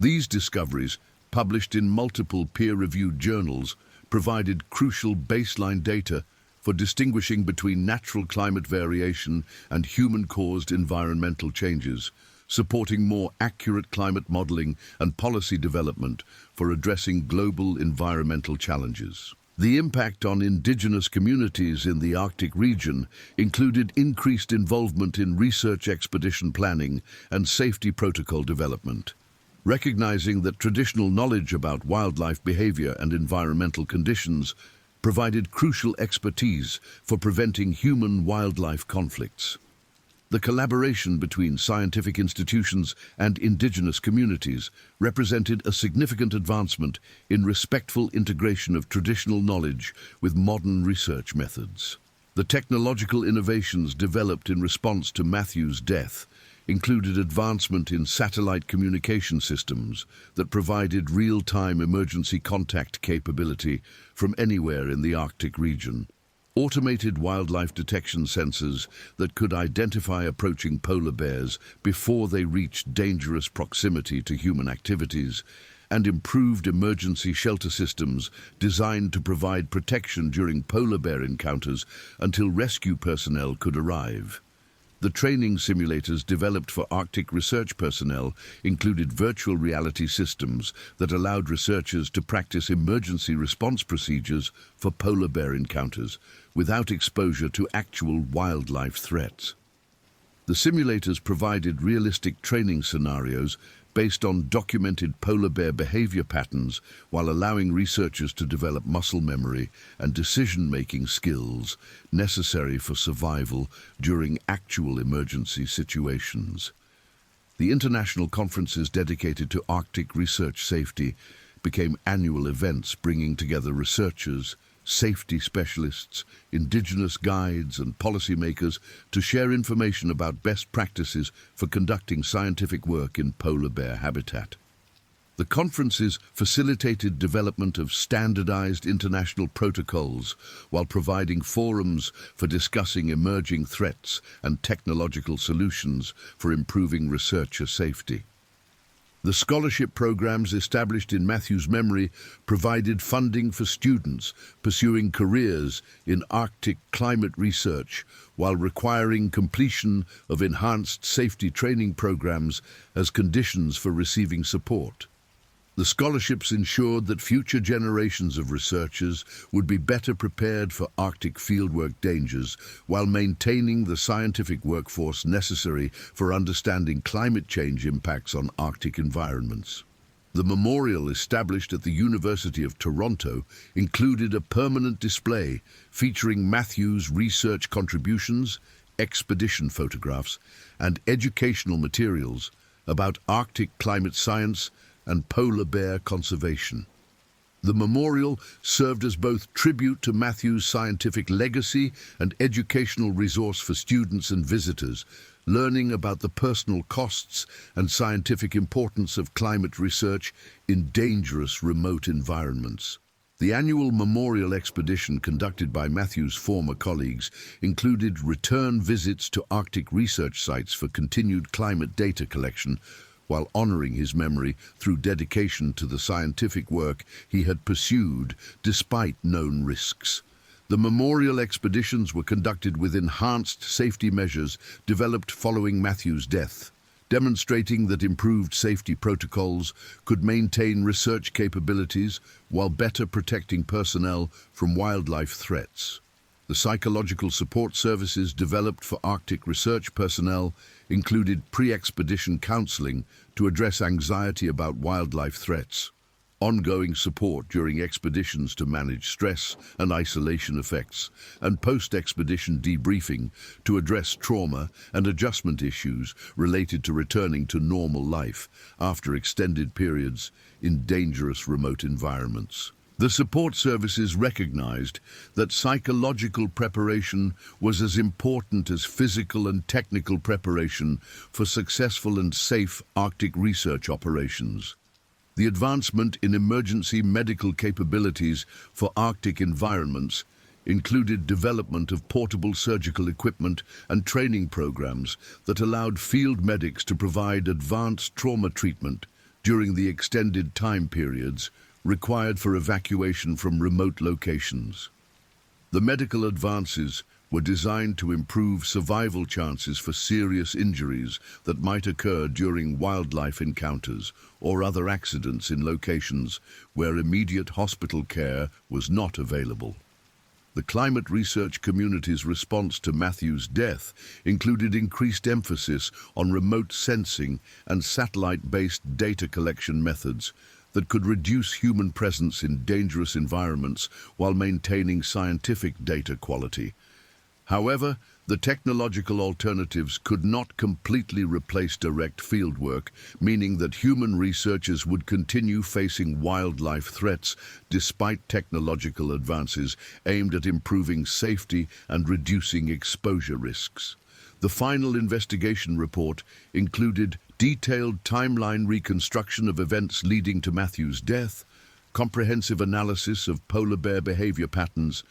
These discoveries, published in multiple peer-reviewed journals, provided crucial baseline data for distinguishing between natural climate variation and human-caused environmental changes, supporting more accurate climate modeling and policy development for addressing global environmental challenges. The impact on indigenous communities in the Arctic region included increased involvement in research expedition planning and safety protocol development. Recognizing that traditional knowledge about wildlife behavior and environmental conditions provided crucial expertise for preventing human-wildlife conflicts. The collaboration between scientific institutions and indigenous communities represented a significant advancement in respectful integration of traditional knowledge with modern research methods. The technological innovations developed in response to Matthew's death included advancement in satellite communication systems that provided real-time emergency contact capability from anywhere in the Arctic region, automated wildlife detection sensors that could identify approaching polar bears before they reached dangerous proximity to human activities, and improved emergency shelter systems designed to provide protection during polar bear encounters until rescue personnel could arrive. The training simulators developed for Arctic research personnel included virtual reality systems that allowed researchers to practice emergency response procedures for polar bear encounters without exposure to actual wildlife threats. The simulators provided realistic training scenarios based on documented polar bear behavior patterns while allowing researchers to develop muscle memory and decision-making skills necessary for survival during actual emergency situations. The international conferences dedicated to Arctic research safety became annual events bringing together researchers, safety specialists, indigenous guides and policymakers to share information about best practices for conducting scientific work in polar bear habitat. The conferences facilitated development of standardized international protocols while providing forums for discussing emerging threats and technological solutions for improving researcher safety. The scholarship programs established in Matthew's memory provided funding for students pursuing careers in Arctic climate research while requiring completion of enhanced safety training programs as conditions for receiving support. The scholarships ensured that future generations of researchers would be better prepared for Arctic fieldwork dangers while maintaining the scientific workforce necessary for understanding climate change impacts on Arctic environments. The memorial established at the University of Toronto included a permanent display featuring Matthew's research contributions, expedition photographs, and educational materials about Arctic climate science and polar bear conservation. The memorial served as both tribute to Matthew's scientific legacy and educational resource for students and visitors, learning about the personal costs and scientific importance of climate research in dangerous remote environments. The annual memorial expedition conducted by Matthew's former colleagues included return visits to Arctic research sites for continued climate data collection, while honoring his memory through dedication to the scientific work he had pursued despite known risks. The memorial expeditions were conducted with enhanced safety measures developed following Matthew's death, demonstrating that improved safety protocols could maintain research capabilities while better protecting personnel from wildlife threats. The psychological support services developed for Arctic research personnel included pre-expedition counseling to address anxiety about wildlife threats, ongoing support during expeditions to manage stress and isolation effects, and post-expedition debriefing to address trauma and adjustment issues related to returning to normal life after extended periods in dangerous remote environments. The support services recognized that psychological preparation was as important as physical and technical preparation for successful and safe Arctic research operations. The advancement in emergency medical capabilities for Arctic environments included development of portable surgical equipment and training programs that allowed field medics to provide advanced trauma treatment during the extended time periods required for evacuation from remote locations. The medical advances were designed to improve survival chances for serious injuries that might occur during wildlife encounters or other accidents in locations where immediate hospital care was not available. The climate research community's response to Matthew's death included increased emphasis on remote sensing and satellite-based data collection methods that could reduce human presence in dangerous environments while maintaining scientific data quality. However, the technological alternatives could not completely replace direct fieldwork, meaning that human researchers would continue facing wildlife threats despite technological advances aimed at improving safety and reducing exposure risks. The final investigation report included detailed timeline reconstruction of events leading to Matthew's death, comprehensive analysis of polar bear behavior patterns,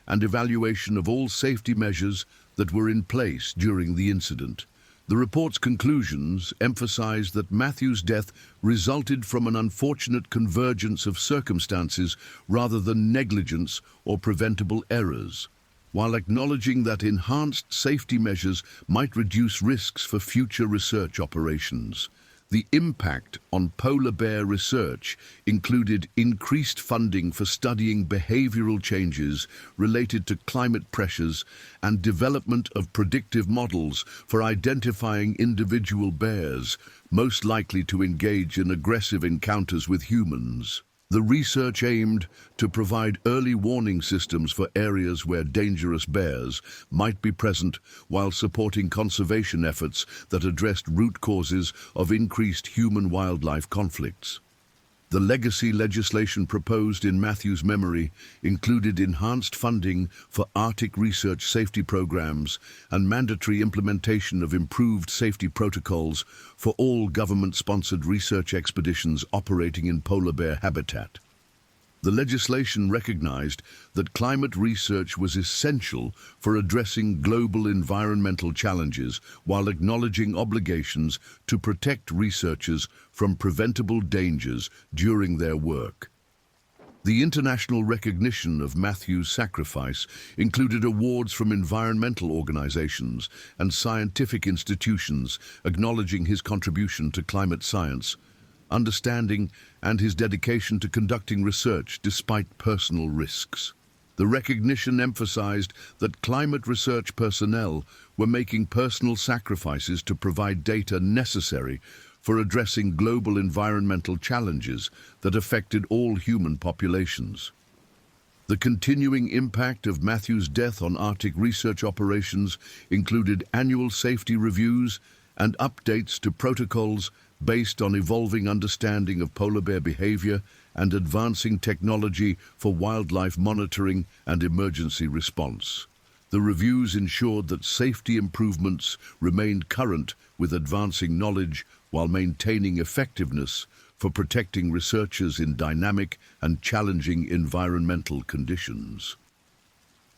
and evaluation of all safety measures that were in place during the incident. The report's conclusions emphasized that Matthew's death resulted from an unfortunate convergence of circumstances rather than negligence or preventable errors, while acknowledging that enhanced safety measures might reduce risks for future research operations. The impact on polar bear research included increased funding for studying behavioral changes related to climate pressures and development of predictive models for identifying individual bears most likely to engage in aggressive encounters with humans. The research aimed to provide early warning systems for areas where dangerous bears might be present while supporting conservation efforts that addressed root causes of increased human-wildlife conflicts. The legacy legislation proposed in Matthew's memory included enhanced funding for Arctic research safety programs and mandatory implementation of improved safety protocols for all government-sponsored research expeditions operating in polar bear habitat. The legislation recognized that climate research was essential for addressing global environmental challenges while acknowledging obligations to protect researchers from preventable dangers during their work. The international recognition of Matthew's sacrifice included awards from environmental organizations and scientific institutions acknowledging his contribution to climate science, understanding, and his dedication to conducting research despite personal risks. The recognition emphasized that climate research personnel were making personal sacrifices to provide data necessary for addressing global environmental challenges that affected all human populations. The continuing impact of Matthew's death on Arctic research operations included annual safety reviews and updates to protocols based on evolving understanding of polar bear behavior and advancing technology for wildlife monitoring and emergency response. The reviews ensured that safety improvements remained current with advancing knowledge while maintaining effectiveness for protecting researchers in dynamic and challenging environmental conditions.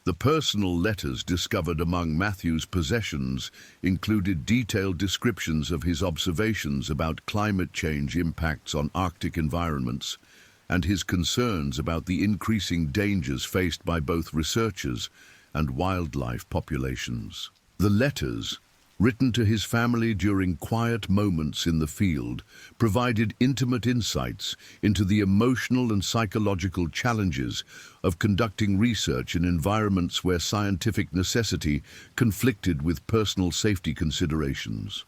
The personal letters discovered among Matthew's possessions included detailed descriptions of his observations about climate change impacts on Arctic environments and his concerns about the increasing dangers faced by both researchers and wildlife populations. The letters, written to his family during quiet moments in the field, provided intimate insights into the emotional and psychological challenges of conducting research in environments where scientific necessity conflicted with personal safety considerations.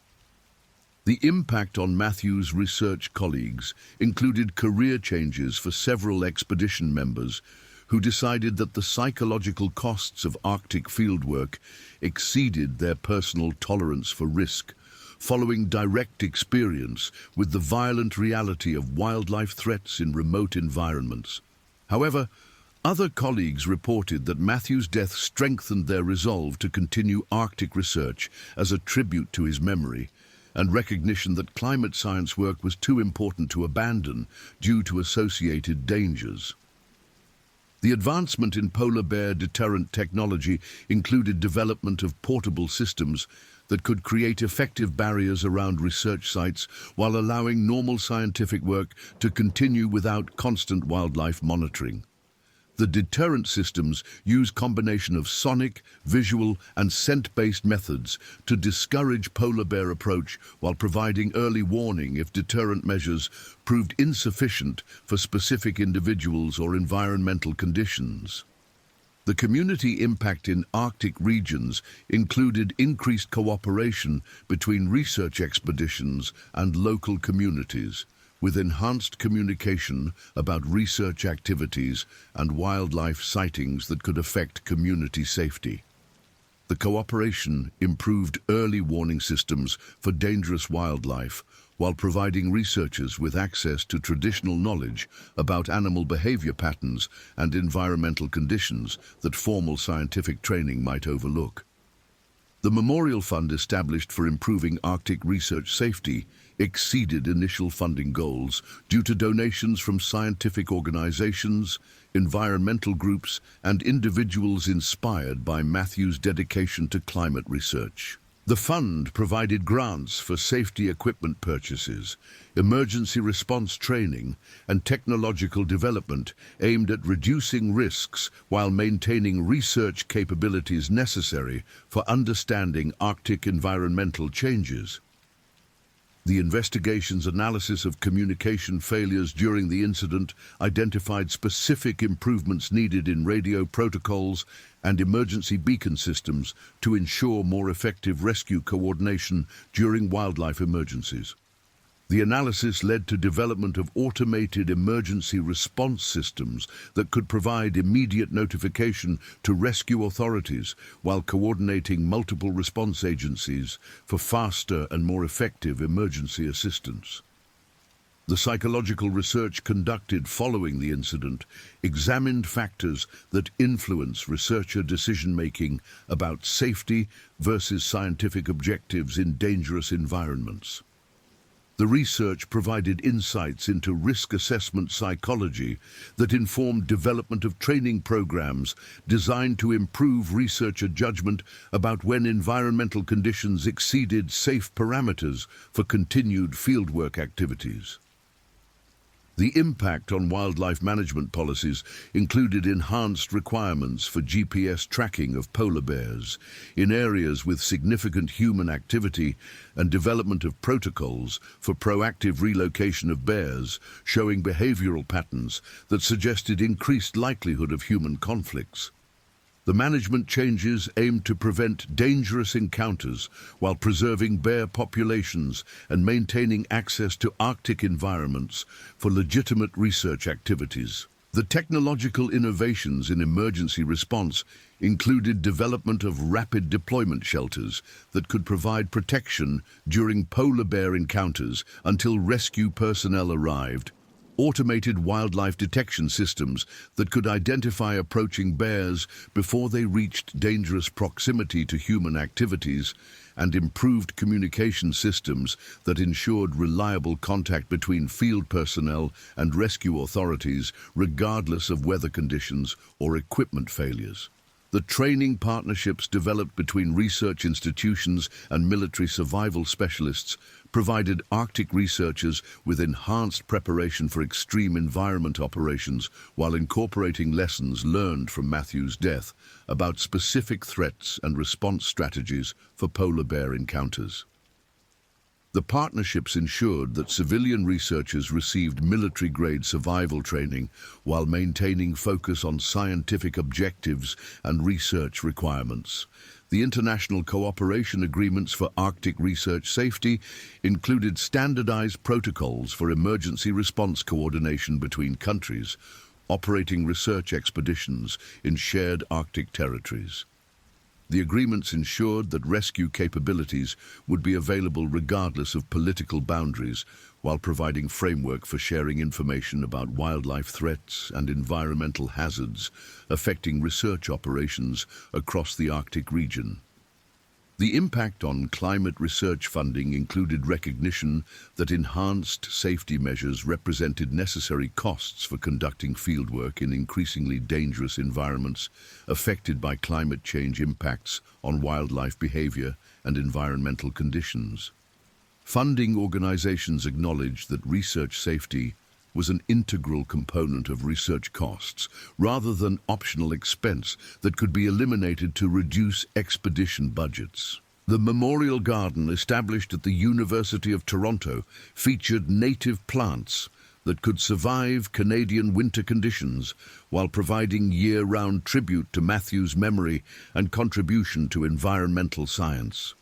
The impact on Matthew's research colleagues included career changes for several expedition members who decided that the psychological costs of Arctic fieldwork exceeded their personal tolerance for risk, following direct experience with the violent reality of wildlife threats in remote environments. However, other colleagues reported that Matthew's death strengthened their resolve to continue Arctic research as a tribute to his memory, and recognition that climate science work was too important to abandon due to associated dangers. The advancement in polar bear deterrent technology included development of portable systems that could create effective barriers around research sites while allowing normal scientific work to continue without constant wildlife monitoring. The deterrent systems use combination of sonic, visual, and scent-based methods to discourage polar bear approach while providing early warning if deterrent measures proved insufficient for specific individuals or environmental conditions. The community impact in Arctic regions included increased cooperation between research expeditions and local communities, with enhanced communication about research activities and wildlife sightings that could affect community safety. The cooperation improved early warning systems for dangerous wildlife while providing researchers with access to traditional knowledge about animal behavior patterns and environmental conditions that formal scientific training might overlook. The Memorial Fund established for improving Arctic research safety exceeded initial funding goals due to donations from scientific organizations, environmental groups, and individuals inspired by Matthew's dedication to climate research. The fund provided grants for safety equipment purchases, emergency response training, and technological development aimed at reducing risks while maintaining research capabilities necessary for understanding Arctic environmental changes. The investigation's analysis of communication failures during the incident identified specific improvements needed in radio protocols and emergency beacon systems to ensure more effective rescue coordination during wildlife emergencies. The analysis led to development of automated emergency response systems that could provide immediate notification to rescue authorities while coordinating multiple response agencies for faster and more effective emergency assistance. The psychological research conducted following the incident examined factors that influence researcher decision-making about safety versus scientific objectives in dangerous environments. The research provided insights into risk assessment psychology that informed development of training programs designed to improve researcher judgment about when environmental conditions exceeded safe parameters for continued fieldwork activities. The impact on wildlife management policies included enhanced requirements for GPS tracking of polar bears in areas with significant human activity and development of protocols for proactive relocation of bears, showing behavioral patterns that suggested increased likelihood of human conflicts. The management changes aimed to prevent dangerous encounters while preserving bear populations and maintaining access to Arctic environments for legitimate research activities. The technological innovations in emergency response included development of rapid deployment shelters that could provide protection during polar bear encounters until rescue personnel arrived, automated wildlife detection systems that could identify approaching bears before they reached dangerous proximity to human activities, and improved communication systems that ensured reliable contact between field personnel and rescue authorities regardless of weather conditions or equipment failures. The training partnerships developed between research institutions and military survival specialists provided Arctic researchers with enhanced preparation for extreme environment operations while incorporating lessons learned from Matthew's death about specific threats and response strategies for polar bear encounters. The partnerships ensured that civilian researchers received military-grade survival training while maintaining focus on scientific objectives and research requirements. The international cooperation agreements for Arctic research safety included standardized protocols for emergency response coordination between countries, operating research expeditions in shared Arctic territories. The agreements ensured that rescue capabilities would be available regardless of political boundaries, while providing framework for sharing information about wildlife threats and environmental hazards affecting research operations across the Arctic region. The impact on climate research funding included recognition that enhanced safety measures represented necessary costs for conducting fieldwork in increasingly dangerous environments affected by climate change impacts on wildlife behavior and environmental conditions. Funding organizations acknowledged that research safety was an integral component of research costs, rather than optional expense that could be eliminated to reduce expedition budgets. The Memorial Garden, established at the University of Toronto, featured native plants that could survive Canadian winter conditions while providing year-round tribute to Matthew's memory and contribution to environmental science.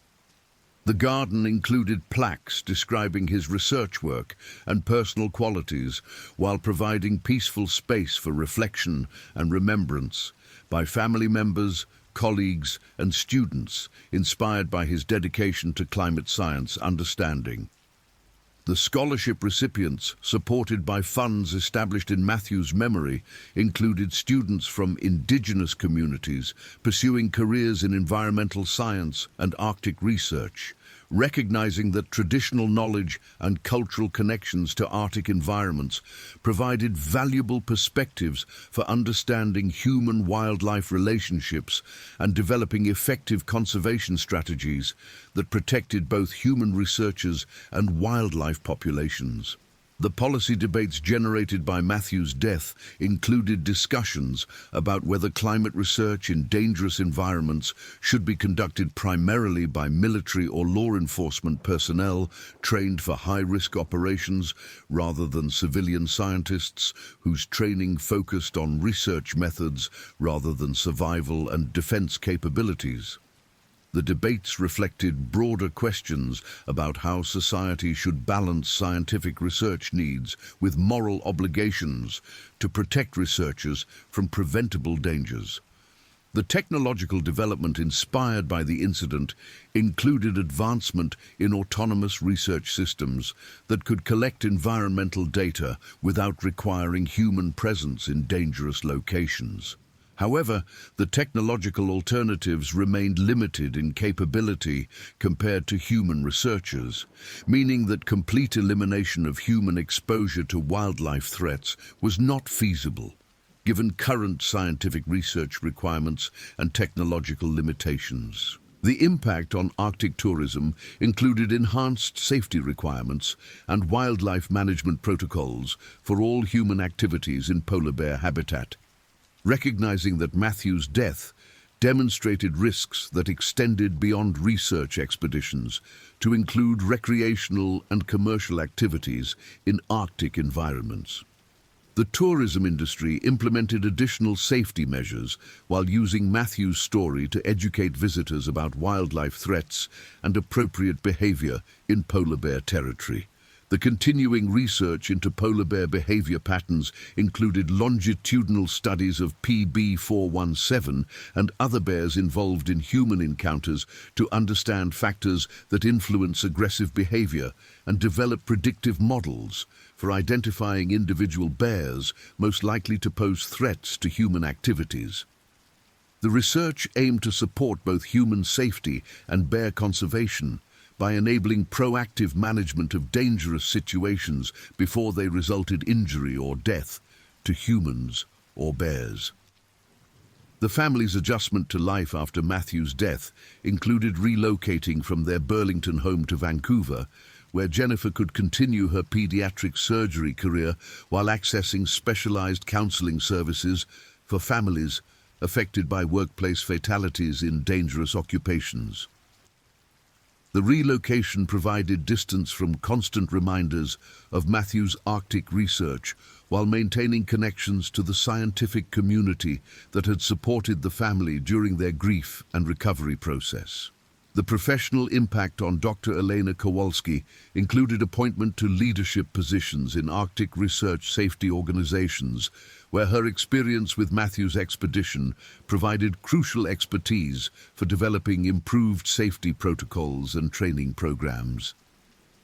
The garden included plaques describing his research work and personal qualities, while providing peaceful space for reflection and remembrance by family members, colleagues, and students inspired by his dedication to climate science understanding. The scholarship recipients, supported by funds established in Matthew's memory, included students from indigenous communities pursuing careers in environmental science and Arctic research, recognizing that traditional knowledge and cultural connections to Arctic environments provided valuable perspectives for understanding human-wildlife relationships and developing effective conservation strategies that protected both human researchers and wildlife populations. The policy debates generated by Matthew's death included discussions about whether climate research in dangerous environments should be conducted primarily by military or law enforcement personnel trained for high-risk operations rather than civilian scientists whose training focused on research methods rather than survival and defense capabilities. The debates reflected broader questions about how society should balance scientific research needs with moral obligations to protect researchers from preventable dangers. The technological development inspired by the incident included advancement in autonomous research systems that could collect environmental data without requiring human presence in dangerous locations. However, the technological alternatives remained limited in capability compared to human researchers, meaning that complete elimination of human exposure to wildlife threats was not feasible, given current scientific research requirements and technological limitations. The impact on Arctic tourism included enhanced safety requirements and wildlife management protocols for all human activities in polar bear habitat. Recognizing that Matthew's death demonstrated risks that extended beyond research expeditions to include recreational and commercial activities in Arctic environments. The tourism industry implemented additional safety measures while using Matthew's story to educate visitors about wildlife threats and appropriate behavior in polar bear territory. The continuing research into polar bear behavior patterns included longitudinal studies of PB417 and other bears involved in human encounters to understand factors that influence aggressive behavior and develop predictive models for identifying individual bears most likely to pose threats to human activities. The research aimed to support both human safety and bear conservation by enabling proactive management of dangerous situations before they resulted injury or death to humans or bears. The family's adjustment to life after Matthew's death included relocating from their Burlington home to Vancouver, where Jennifer could continue her pediatric surgery career while accessing specialized counseling services for families affected by workplace fatalities in dangerous occupations. The relocation provided distance from constant reminders of Matthew's Arctic research while maintaining connections to the scientific community that had supported the family during their grief and recovery process. The professional impact on Dr. Elena Kowalski included appointment to leadership positions in Arctic research safety organizations, where her experience with Matthew's expedition provided crucial expertise for developing improved safety protocols and training programs.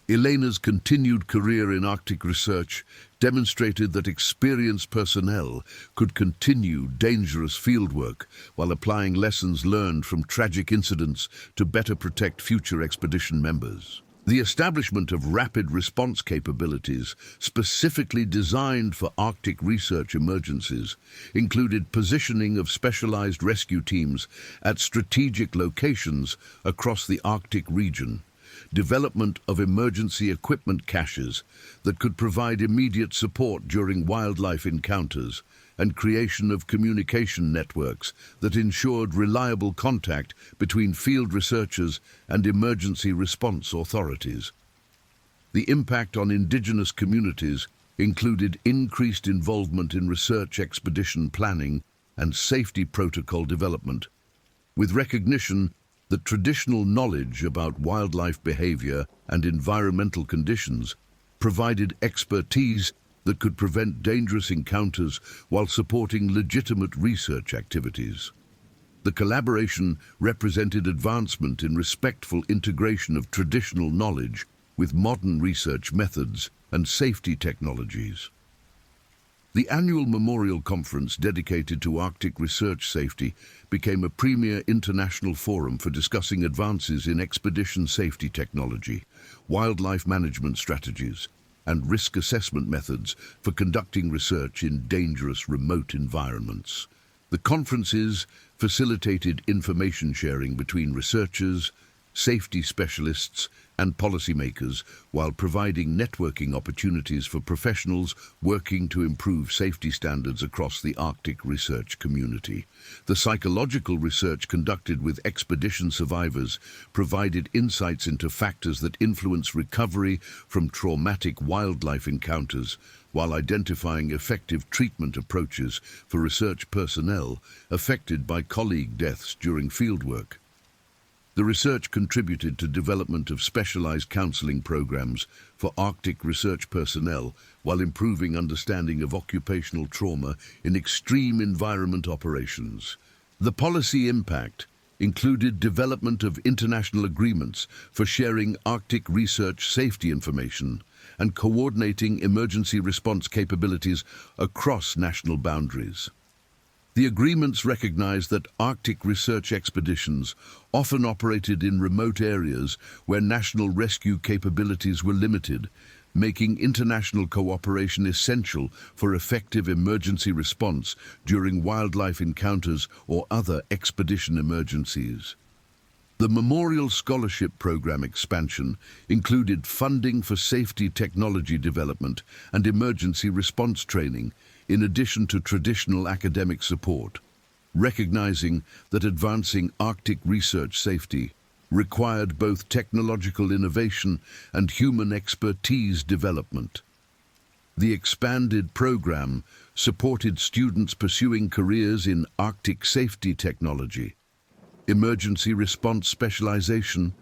Elena's continued career in Arctic research demonstrated that experienced personnel could continue dangerous fieldwork while applying lessons learned from tragic incidents to better protect future expedition members. The establishment of rapid response capabilities specifically designed for Arctic research emergencies included positioning of specialized rescue teams at strategic locations across the Arctic region, development of emergency equipment caches that could provide immediate support during wildlife encounters, and creation of communication networks that ensured reliable contact between field researchers and emergency response authorities. The impact on indigenous communities included increased involvement in research expedition planning and safety protocol development, with recognition The traditional knowledge about wildlife behavior and environmental conditions provided expertise that could prevent dangerous encounters while supporting legitimate research activities. The collaboration represented advancement in respectful integration of traditional knowledge with modern research methods and safety technologies. The annual Memorial Conference dedicated to Arctic research safety became a premier international forum for discussing advances in expedition safety technology, wildlife management strategies, and risk assessment methods for conducting research in dangerous remote environments. The conferences facilitated information sharing between researchers, safety specialists, and policymakers, while providing networking opportunities for professionals working to improve safety standards across the Arctic research community. The psychological research conducted with expedition survivors provided insights into factors that influence recovery from traumatic wildlife encounters, while identifying effective treatment approaches for research personnel affected by colleague deaths during fieldwork. The research contributed to development of specialized counseling programs for Arctic research personnel while improving understanding of occupational trauma in extreme environment operations. The policy impact included development of international agreements for sharing Arctic research safety information and coordinating emergency response capabilities across national boundaries. The agreements recognized that Arctic research expeditions often operated in remote areas where national rescue capabilities were limited, making international cooperation essential for effective emergency response during wildlife encounters or other expedition emergencies. The Memorial Scholarship Program expansion included funding for safety technology development and emergency response training, in addition to traditional academic support, recognizing that advancing Arctic research safety required both technological innovation and human expertise development. The expanded program supported students pursuing careers in Arctic safety technology, emergency response specialization,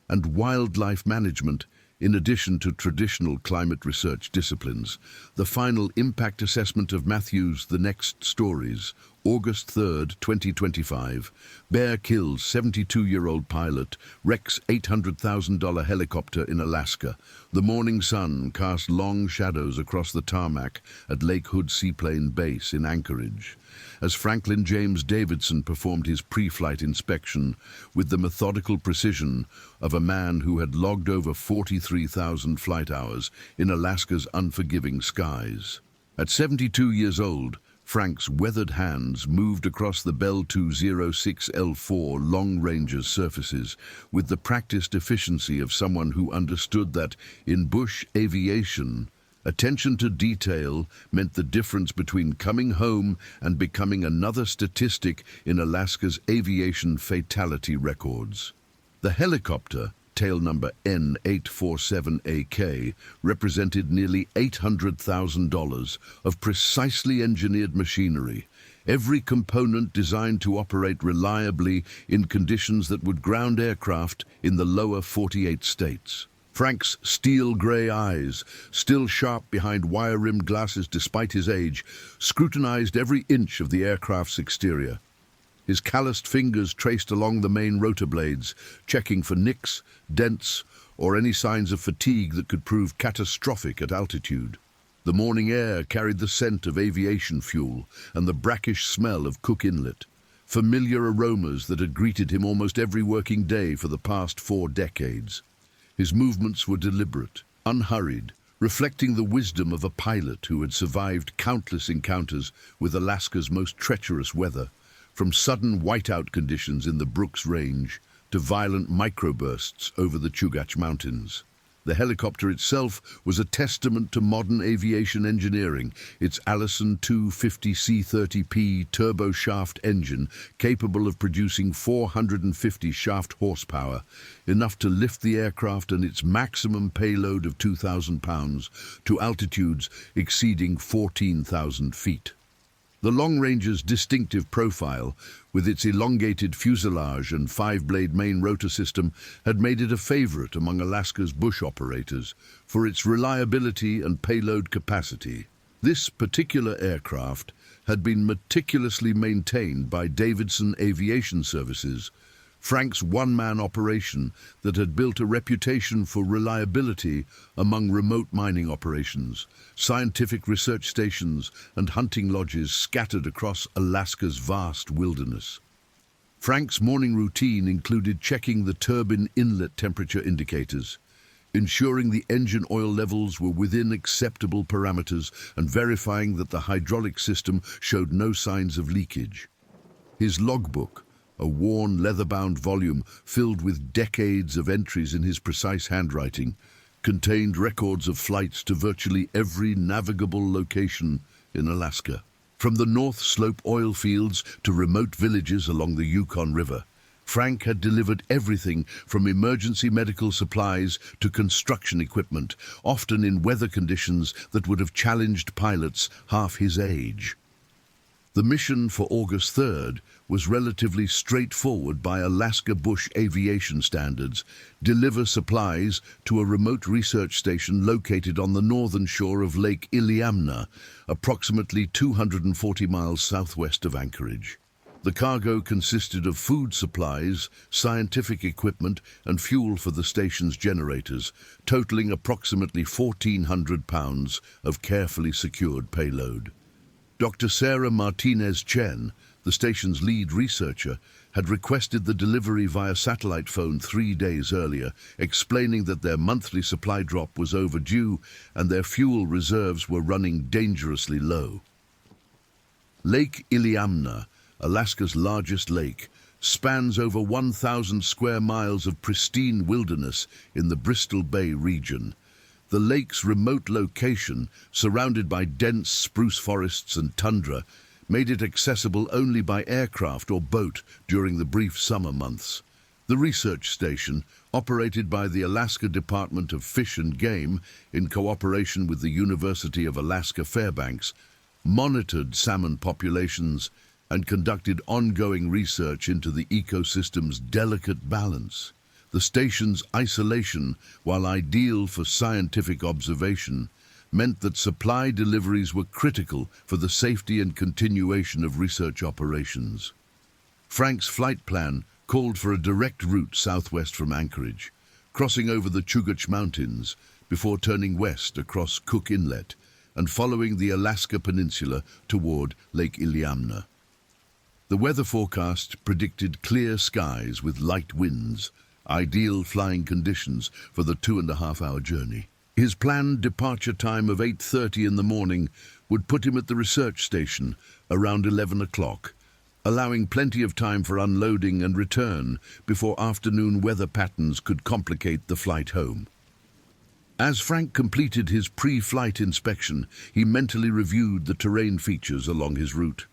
and wildlife management, in addition to traditional climate research disciplines. The final impact assessment of Matthew's The Next Stories, August 3, 2025. Bear kills 72-year-old pilot, wrecks $800,000 helicopter in Alaska. The morning sun cast long shadows across the tarmac at Lake Hood Seaplane Base in Anchorage, as Franklin James Davidson performed his pre-flight inspection with the methodical precision of a man who had logged over 43,000 flight hours in Alaska's unforgiving skies. At 72 years old, Frank's weathered hands moved across the Bell 206L4 Long Ranger's surfaces with the practiced efficiency of someone who understood that, in bush aviation, attention to detail meant the difference between coming home and becoming another statistic in Alaska's aviation fatality records. The helicopter, tail number N847AK, represented nearly $800,000 of precisely engineered machinery, every component designed to operate reliably in conditions that would ground aircraft in the lower 48 states. Frank's steel-gray eyes, still sharp behind wire-rimmed glasses despite his age, scrutinized every inch of the aircraft's exterior. His calloused fingers traced along the main rotor blades, checking for nicks, dents, or any signs of fatigue that could prove catastrophic at altitude. The morning air carried the scent of aviation fuel and the brackish smell of Cook Inlet, familiar aromas that had greeted him almost every working day for the past 4 decades. His movements were deliberate, unhurried, reflecting the wisdom of a pilot who had survived countless encounters with Alaska's most treacherous weather, from sudden whiteout conditions in the Brooks Range to violent microbursts over the Chugach Mountains. The helicopter itself was a testament to modern aviation engineering, its Allison 250C30P turboshaft engine capable of producing 450 shaft horsepower, enough to lift the aircraft and its maximum payload of 2,000 pounds to altitudes exceeding 14,000 feet. The Long Ranger's distinctive profile, with its elongated fuselage and five-blade main rotor system, had made it a favorite among Alaska's bush operators for its reliability and payload capacity. This particular aircraft had been meticulously maintained by Davidson Aviation Services, Frank's one-man operation that had built a reputation for reliability among remote mining operations, scientific research stations, and hunting lodges scattered across Alaska's vast wilderness. Frank's morning routine included checking the turbine inlet temperature indicators, ensuring the engine oil levels were within acceptable parameters, and verifying that the hydraulic system showed no signs of leakage. His logbook, a worn, leather-bound volume filled with decades of entries in his precise handwriting, contained records of flights to virtually every navigable location in Alaska. From the North Slope oil fields to remote villages along the Yukon River, Frank had delivered everything from emergency medical supplies to construction equipment, often in weather conditions that would have challenged pilots half his age. The mission for August 3rd was relatively straightforward by Alaska bush aviation standards: deliver supplies to a remote research station located on the northern shore of Lake Iliamna, approximately 240 miles southwest of Anchorage. The cargo consisted of food supplies, scientific equipment, and fuel for the station's generators, totaling approximately 1,400 pounds of carefully secured payload. Dr. Sarah Martinez-Chen, the station's lead researcher, had requested the delivery via satellite phone 3 days earlier, explaining that their monthly supply drop was overdue and their fuel reserves were running dangerously low. Lake Iliamna, Alaska's largest lake, spans over 1,000 square miles of pristine wilderness in the Bristol Bay region. The lake's remote location, surrounded by dense spruce forests and tundra, made it accessible only by aircraft or boat during the brief summer months. The research station, operated by the Alaska Department of Fish and Game in cooperation with the University of Alaska Fairbanks, monitored salmon populations and conducted ongoing research into the ecosystem's delicate balance. The station's isolation, while ideal for scientific observation, meant that supply deliveries were critical for the safety and continuation of research operations. Frank's flight plan called for a direct route southwest from Anchorage, crossing over the Chugach Mountains before turning west across Cook Inlet and following the Alaska Peninsula toward Lake Iliamna. The weather forecast predicted clear skies with light winds, ideal flying conditions for the 2.5-hour journey. His planned departure time of 8:30 in the morning would put him at the research station around 11 o'clock, allowing plenty of time for unloading and return before afternoon weather patterns could complicate the flight home. As Frank completed his pre-flight inspection, he mentally reviewed the terrain features along his route.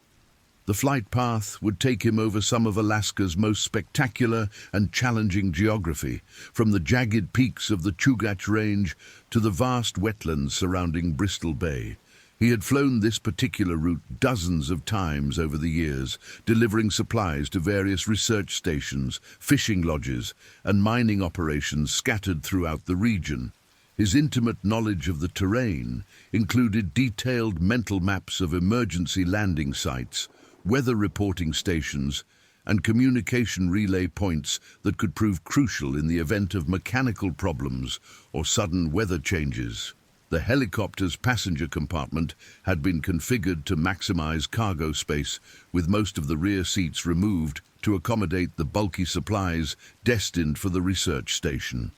The flight path would take him over some of Alaska's most spectacular and challenging geography, from the jagged peaks of the Chugach Range to the vast wetlands surrounding Bristol Bay. He had flown this particular route dozens of times over the years, delivering supplies to various research stations, fishing lodges, and mining operations scattered throughout the region. His intimate knowledge of the terrain included detailed mental maps of emergency landing sites, weather reporting stations, and communication relay points that could prove crucial in the event of mechanical problems or sudden weather changes. The helicopter's passenger compartment had been configured to maximize cargo space, with most of the rear seats removed to accommodate the bulky supplies destined for the research station.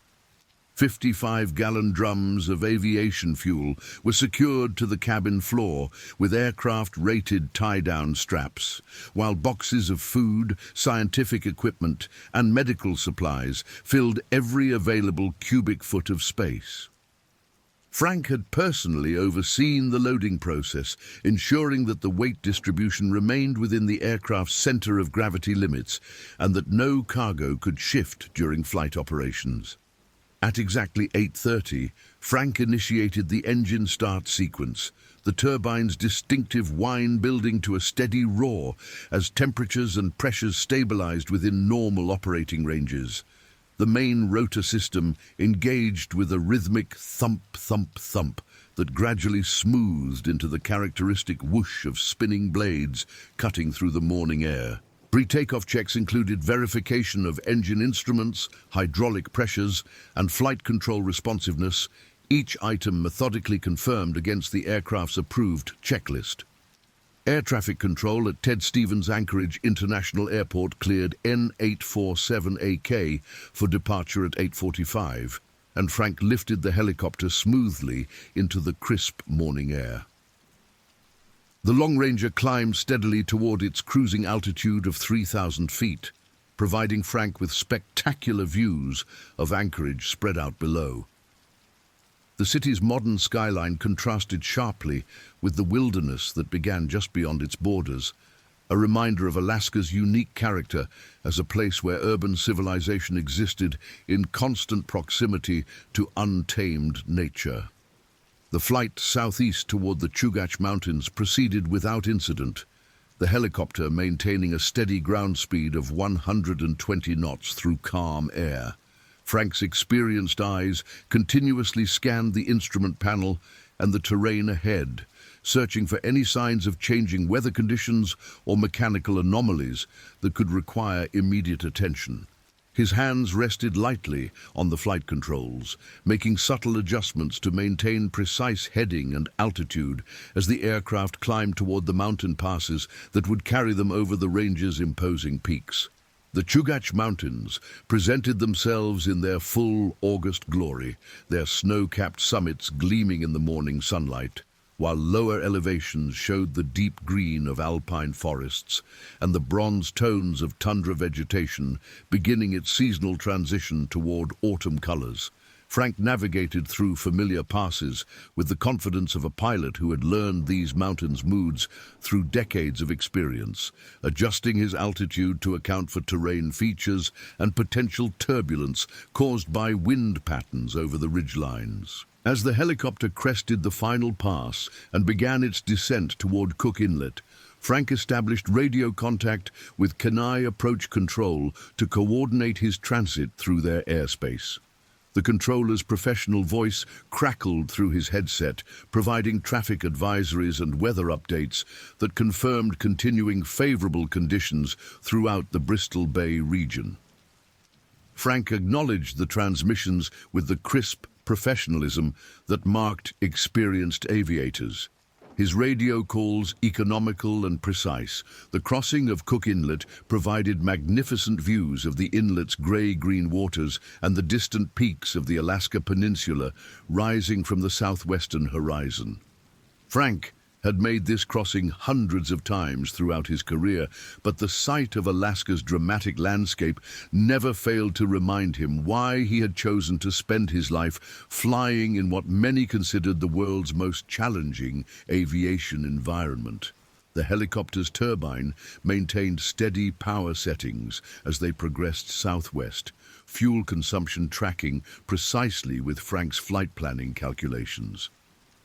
55-gallon drums of aviation fuel were secured to the cabin floor with aircraft-rated tie-down straps, while boxes of food, scientific equipment, and medical supplies filled every available cubic foot of space. Frank had personally overseen the loading process, ensuring that the weight distribution remained within the aircraft's center of gravity limits and that no cargo could shift during flight operations. At exactly 8:30, Frank initiated the engine start sequence, the turbine's distinctive whine building to a steady roar as temperatures and pressures stabilized within normal operating ranges. The main rotor system engaged with a rhythmic thump, thump, thump that gradually smoothed into the characteristic whoosh of spinning blades cutting through the morning air. Pre-takeoff checks included verification of engine instruments, hydraulic pressures, and flight control responsiveness, each item methodically confirmed against the aircraft's approved checklist. Air traffic control at Ted Stevens Anchorage International Airport cleared N847AK for departure at 8:45, and Frank lifted the helicopter smoothly into the crisp morning air. The Long Ranger climbed steadily toward its cruising altitude of 3,000 feet, providing Frank with spectacular views of Anchorage spread out below. The city's modern skyline contrasted sharply with the wilderness that began just beyond its borders, a reminder of Alaska's unique character as a place where urban civilization existed in constant proximity to untamed nature. The flight southeast toward the Chugach Mountains proceeded without incident, the helicopter maintaining a steady ground speed of 120 knots through calm air. Frank's experienced eyes continuously scanned the instrument panel and the terrain ahead, searching for any signs of changing weather conditions or mechanical anomalies that could require immediate attention. His hands rested lightly on the flight controls, making subtle adjustments to maintain precise heading and altitude as the aircraft climbed toward the mountain passes that would carry them over the range's imposing peaks. The Chugach Mountains presented themselves in their full August glory, their snow-capped summits gleaming in the morning sunlight, while lower elevations showed the deep green of alpine forests and the bronze tones of tundra vegetation beginning its seasonal transition toward autumn colors. Frank navigated through familiar passes with the confidence of a pilot who had learned these mountains' moods through decades of experience, adjusting his altitude to account for terrain features and potential turbulence caused by wind patterns over the ridgelines. As the helicopter crested the final pass and began its descent toward Cook Inlet, Frank established radio contact with Kenai Approach Control to coordinate his transit through their airspace. The controller's professional voice crackled through his headset, providing traffic advisories and weather updates that confirmed continuing favorable conditions throughout the Bristol Bay region. Frank acknowledged the transmissions with the crisp professionalism that marked experienced aviators. His radio calls economical and precise. The crossing of Cook Inlet provided magnificent views of the inlet's gray-green waters and the distant peaks of the Alaska Peninsula rising from the southwestern horizon. Frank had made this crossing hundreds of times throughout his career, but the sight of Alaska's dramatic landscape never failed to remind him why he had chosen to spend his life flying in what many considered the world's most challenging aviation environment. The helicopter's turbine maintained steady power settings as they progressed southwest, fuel consumption tracking precisely with Frank's flight planning calculations.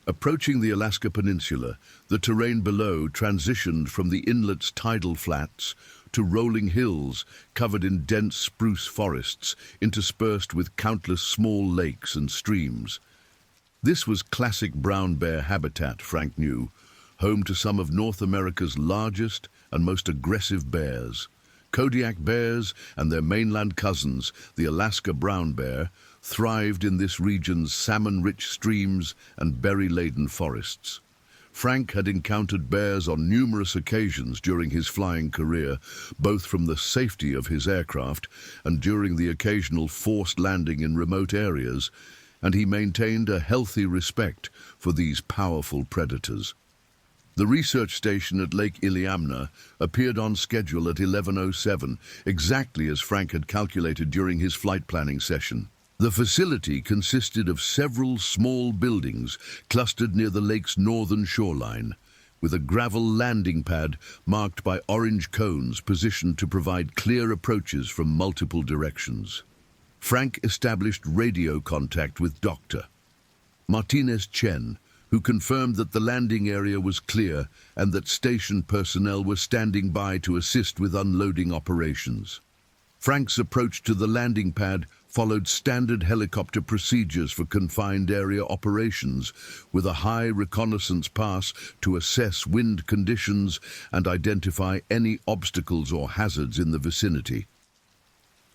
Approaching the Alaska Peninsula, the terrain below transitioned from the inlet's tidal flats to rolling hills covered in dense spruce forests interspersed with countless small lakes and streams. This was classic brown bear habitat, Frank knew, home to some of North America's largest and most aggressive bears. Kodiak bears and their mainland cousins, the Alaska brown bear, thrived in this region's salmon-rich streams and berry-laden forests. Frank had encountered bears on numerous occasions during his flying career, both from the safety of his aircraft and during the occasional forced landing in remote areas, and he maintained a healthy respect for these powerful predators. The research station at Lake Iliamna appeared on schedule at 11:07, exactly as Frank had calculated during his flight planning session. The facility consisted of several small buildings clustered near the lake's northern shoreline, with a gravel landing pad marked by orange cones positioned to provide clear approaches from multiple directions. Frank established radio contact with Dr. Martinez Chen, who confirmed that the landing area was clear and that station personnel were standing by to assist with unloading operations. Frank's approach to the landing pad followed standard helicopter procedures for confined area operations, with a high reconnaissance pass to assess wind conditions and identify any obstacles or hazards in the vicinity.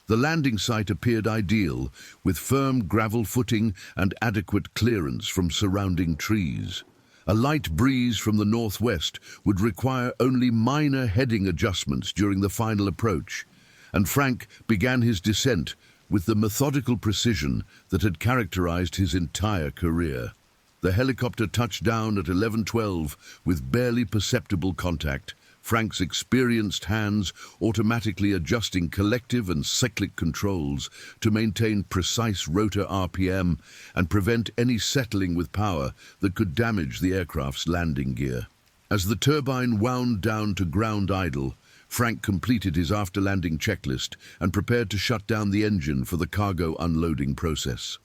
The landing site appeared ideal, with firm gravel footing and adequate clearance from surrounding trees. A light breeze from the northwest would require only minor heading adjustments during the final approach, and Frank began his descent with the methodical precision that had characterized his entire career. The helicopter touched down at 11:12 with barely perceptible contact, Frank's experienced hands automatically adjusting collective and cyclic controls to maintain precise rotor RPM and prevent any settling with power that could damage the aircraft's landing gear. As the turbine wound down to ground idle, Frank completed his after-landing checklist and prepared to shut down the engine for the cargo unloading process.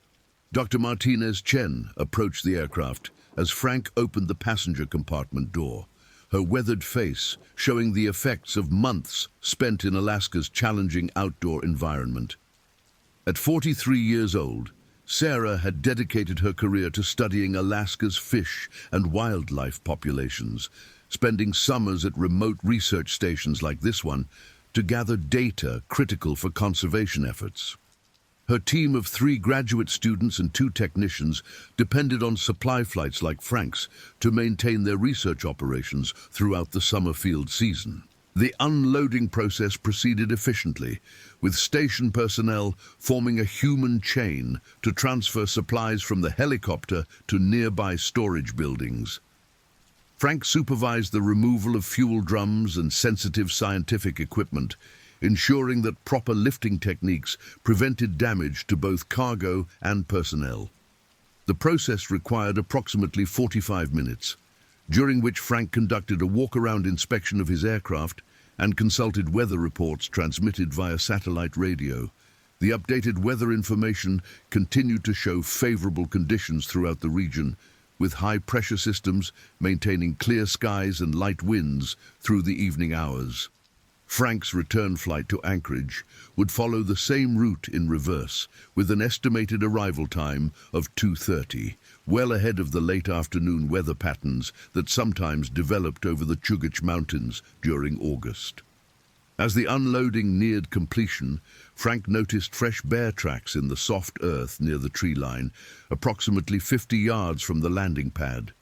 Dr. Martinez Chen approached the aircraft as Frank opened the passenger compartment door, her weathered face showing the effects of months spent in Alaska's challenging outdoor environment. At 43 years old, Sarah had dedicated her career to studying Alaska's fish and wildlife populations, spending summers at remote research stations like this one to gather data critical for conservation efforts. Her team of 3 graduate students and 2 technicians depended on supply flights like Frank's to maintain their research operations throughout the summer field season. The unloading process proceeded efficiently, with station personnel forming a human chain to transfer supplies from the helicopter to nearby storage buildings. Frank supervised the removal of fuel drums and sensitive scientific equipment, ensuring that proper lifting techniques prevented damage to both cargo and personnel. The process required approximately 45 minutes, during which Frank conducted a walk-around inspection of his aircraft and consulted weather reports transmitted via satellite radio. The updated weather information continued to show favorable conditions throughout the region, with high-pressure systems maintaining clear skies and light winds through the evening hours. Frank's return flight to Anchorage would follow the same route in reverse, with an estimated arrival time of 2:30, well ahead of the late afternoon weather patterns that sometimes developed over the Chugach Mountains during August. As the unloading neared completion, Frank noticed fresh bear tracks in the soft earth near the tree line, approximately 50 yards from the landing pad.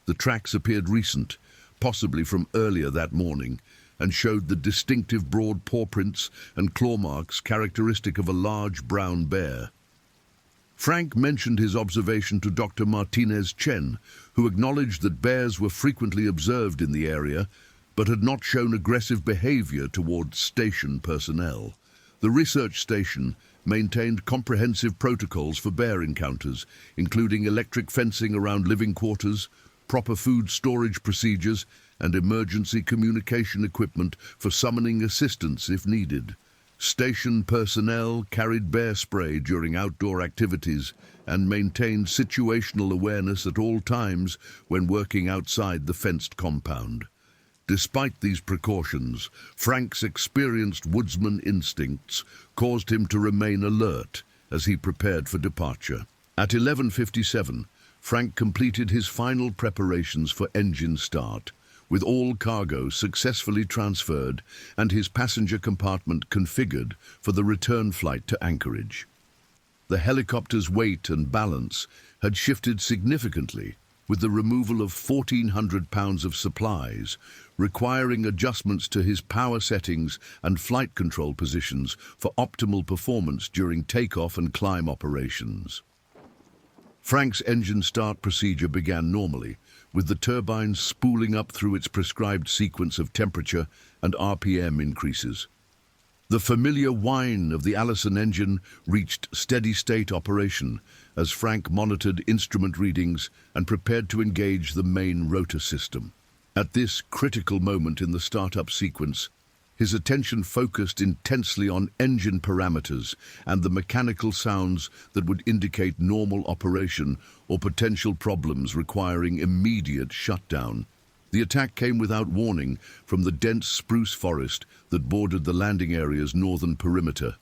The tracks appeared recent, possibly from earlier that morning, and showed the distinctive broad paw prints and claw marks characteristic of a large brown bear. Frank mentioned his observation to Dr. Martinez Chen, who acknowledged that bears were frequently observed in the area, but had not shown aggressive behavior towards station personnel. The research station maintained comprehensive protocols for bear encounters, including electric fencing around living quarters, proper food storage procedures, and emergency communication equipment for summoning assistance if needed. Station personnel carried bear spray during outdoor activities and maintained situational awareness at all times when working outside the fenced compound. Despite these precautions, Frank's experienced woodsman instincts caused him to remain alert as he prepared for departure. At 11:57, Frank completed his final preparations for engine start, with all cargo successfully transferred and his passenger compartment configured for the return flight to Anchorage. The helicopter's weight and balance had shifted significantly with the removal of 1,400 pounds of supplies, requiring adjustments to his power settings and flight control positions for optimal performance during takeoff and climb operations. Frank's engine start procedure began normally, with the turbine spooling up through its prescribed sequence of temperature and RPM increases. The familiar whine of the Allison engine reached steady-state operation as Frank monitored instrument readings and prepared to engage the main rotor system. At this critical moment in the startup sequence, his attention focused intensely on engine parameters and the mechanical sounds that would indicate normal operation or potential problems requiring immediate shutdown. The attack came without warning from the dense spruce forest that bordered the landing area's northern perimeter.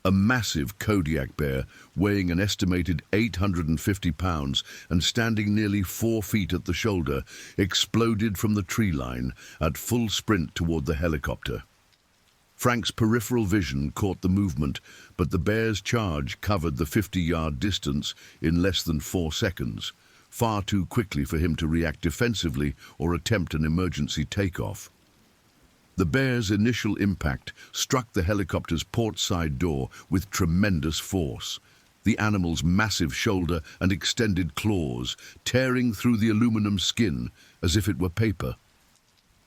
A massive Kodiak bear, weighing an estimated 850 pounds and standing nearly 4 feet at the shoulder, exploded from the tree line at full sprint toward the helicopter. Frank's peripheral vision caught the movement, but the bear's charge covered the 50-yard distance in less than 4 seconds, far too quickly for him to react defensively or attempt an emergency takeoff. The bear's initial impact struck the helicopter's port side door with tremendous force, the animal's massive shoulder and extended claws tearing through the aluminum skin as if it were paper.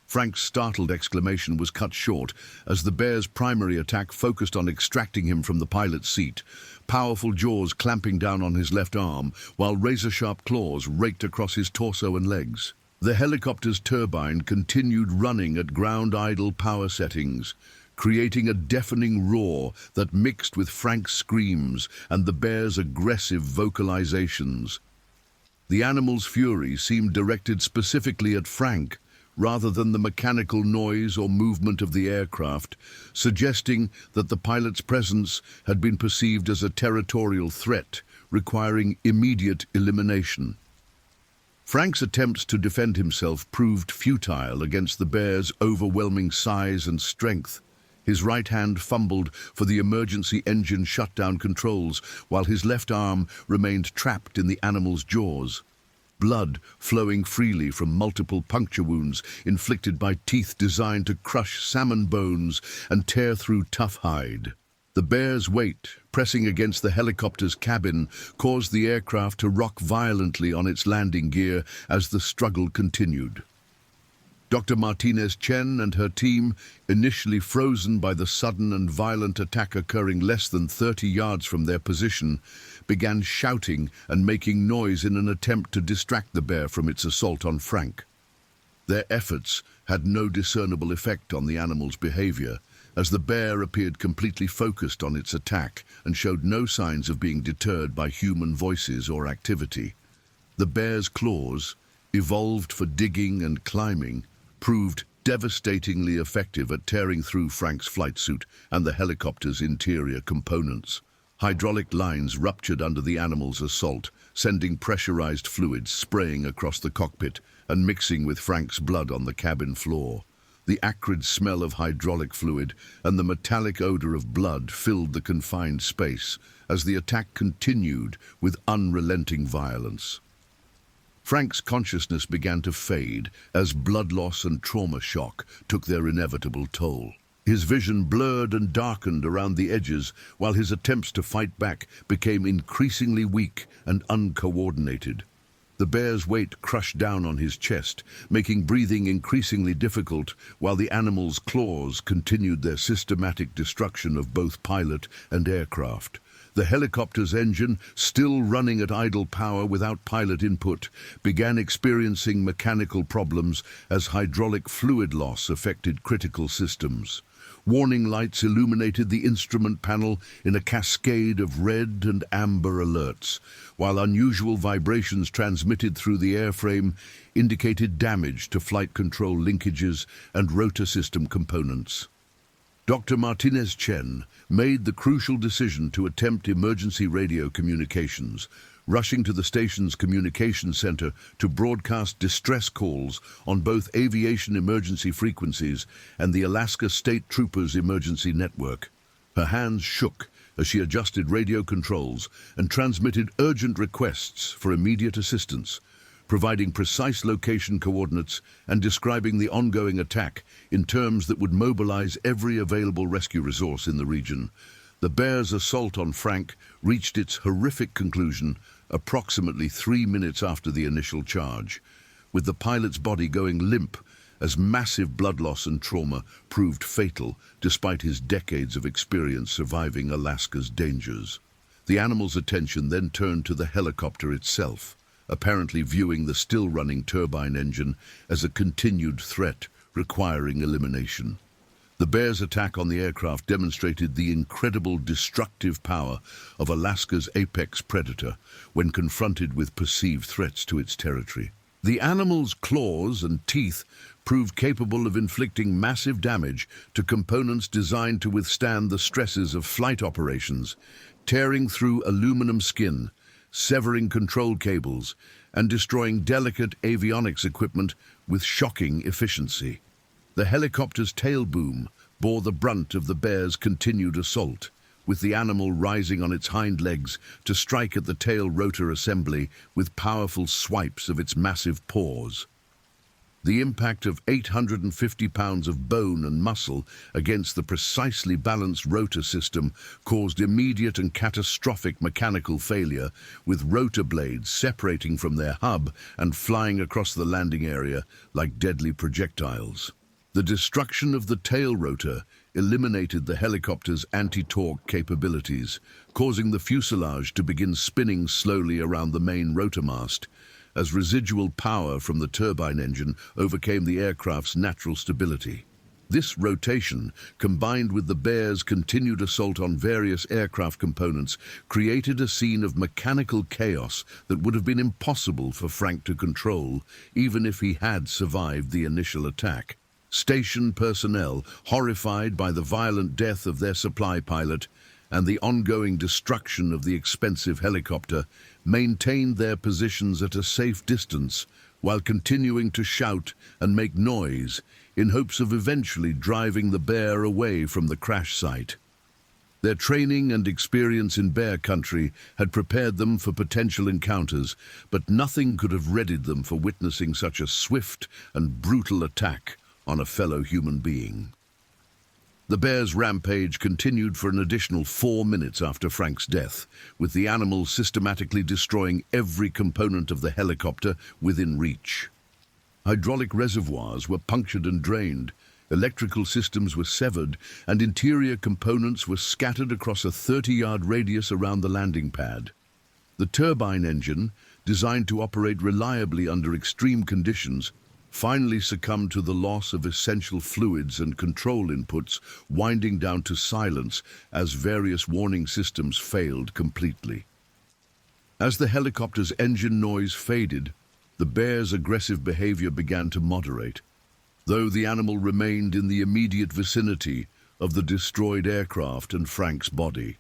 Frank's startled exclamation was cut short as the bear's primary attack focused on extracting him from the pilot's seat, powerful jaws clamping down on his left arm while razor-sharp claws raked across his torso and legs. The helicopter's turbine continued running at ground-idle power settings, creating a deafening roar that mixed with Frank's screams and the bear's aggressive vocalizations. The animal's fury seemed directed specifically at Frank, rather than the mechanical noise or movement of the aircraft, suggesting that the pilot's presence had been perceived as a territorial threat, requiring immediate elimination. Frank's attempts to defend himself proved futile against the bear's overwhelming size and strength. His right hand fumbled for the emergency engine shutdown controls, while his left arm remained trapped in the animal's jaws. Blood flowing freely from multiple puncture wounds inflicted by teeth designed to crush salmon bones and tear through tough hide. The bear's weight, pressing against the helicopter's cabin, caused the aircraft to rock violently on its landing gear as the struggle continued. Dr. Martinez Chen and her team, initially frozen by the sudden and violent attack occurring less than 30 yards from their position, began shouting and making noise in an attempt to distract the bear from its assault on Frank. Their efforts had no discernible effect on the animal's behavior, as the bear appeared completely focused on its attack and showed no signs of being deterred by human voices or activity. The bear's claws, evolved for digging and climbing, proved devastatingly effective at tearing through Frank's flight suit and the helicopter's interior components. Hydraulic lines ruptured under the animal's assault, sending pressurized fluids spraying across the cockpit and mixing with Frank's blood on the cabin floor. The acrid smell of hydraulic fluid and the metallic odor of blood filled the confined space as the attack continued with unrelenting violence. Frank's consciousness began to fade as blood loss and trauma shock took their inevitable toll. His vision blurred and darkened around the edges, while his attempts to fight back became increasingly weak and uncoordinated. The bear's weight crushed down on his chest, making breathing increasingly difficult, while the animal's claws continued their systematic destruction of both pilot and aircraft. The helicopter's engine, still running at idle power without pilot input, began experiencing mechanical problems as hydraulic fluid loss affected critical systems. Warning lights illuminated the instrument panel in a cascade of red and amber alerts, while unusual vibrations transmitted through the airframe indicated damage to flight control linkages and rotor system components. Dr. Martinez Chen made the crucial decision to attempt emergency radio communications, rushing to the station's communication center to broadcast distress calls on both aviation emergency frequencies and the Alaska State Troopers emergency network. Her hands shook as she adjusted radio controls and transmitted urgent requests for immediate assistance, providing precise location coordinates and describing the ongoing attack in terms that would mobilize every available rescue resource in the region. The bear's assault on Frank reached its horrific conclusion approximately 3 minutes after the initial charge, with the pilot's body going limp as massive blood loss and trauma proved fatal despite his decades of experience surviving Alaska's dangers. The animal's attention then turned to the helicopter itself, apparently viewing the still-running turbine engine as a continued threat requiring elimination. The Bears' attack on the aircraft demonstrated the incredible destructive power of Alaska's apex predator when confronted with perceived threats to its territory. The animal's claws and teeth proved capable of inflicting massive damage to components designed to withstand the stresses of flight operations, tearing through aluminum skin, severing control cables, and destroying delicate avionics equipment with shocking efficiency. The helicopter's tail boom bore the brunt of the Bear's continued assault, with the animal rising on its hind legs to strike at the tail rotor assembly with powerful swipes of its massive paws. The impact of 850 pounds of bone and muscle against the precisely balanced rotor system caused immediate and catastrophic mechanical failure, with rotor blades separating from their hub and flying across the landing area like deadly projectiles. The destruction of the tail rotor eliminated the helicopter's anti-torque capabilities, causing the fuselage to begin spinning slowly around the main rotor mast, as residual power from the turbine engine overcame the aircraft's natural stability. This rotation, combined with the Bear's continued assault on various aircraft components, created a scene of mechanical chaos that would have been impossible for Frank to control, even if he had survived the initial attack. Station personnel, horrified by the violent death of their supply pilot and the ongoing destruction of the expensive helicopter, maintained their positions at a safe distance while continuing to shout and make noise in hopes of eventually driving the Bear away from the crash site. Their training and experience in bear country had prepared them for potential encounters, but nothing could have readied them for witnessing such a swift and brutal attack on a fellow human being. The Bear's rampage continued for an additional 4 minutes after Frank's death, with the animal systematically destroying every component of the helicopter within reach. Hydraulic reservoirs were punctured and drained, electrical systems were severed, and interior components were scattered across a 30-yard radius around the landing pad. The turbine engine, designed to operate reliably under extreme conditions, finally succumbed to the loss of essential fluids and control inputs, winding down to silence as various warning systems failed completely. As the helicopter's engine noise faded, the Bear's aggressive behavior began to moderate, though the animal remained in the immediate vicinity of the destroyed aircraft and Frank's body.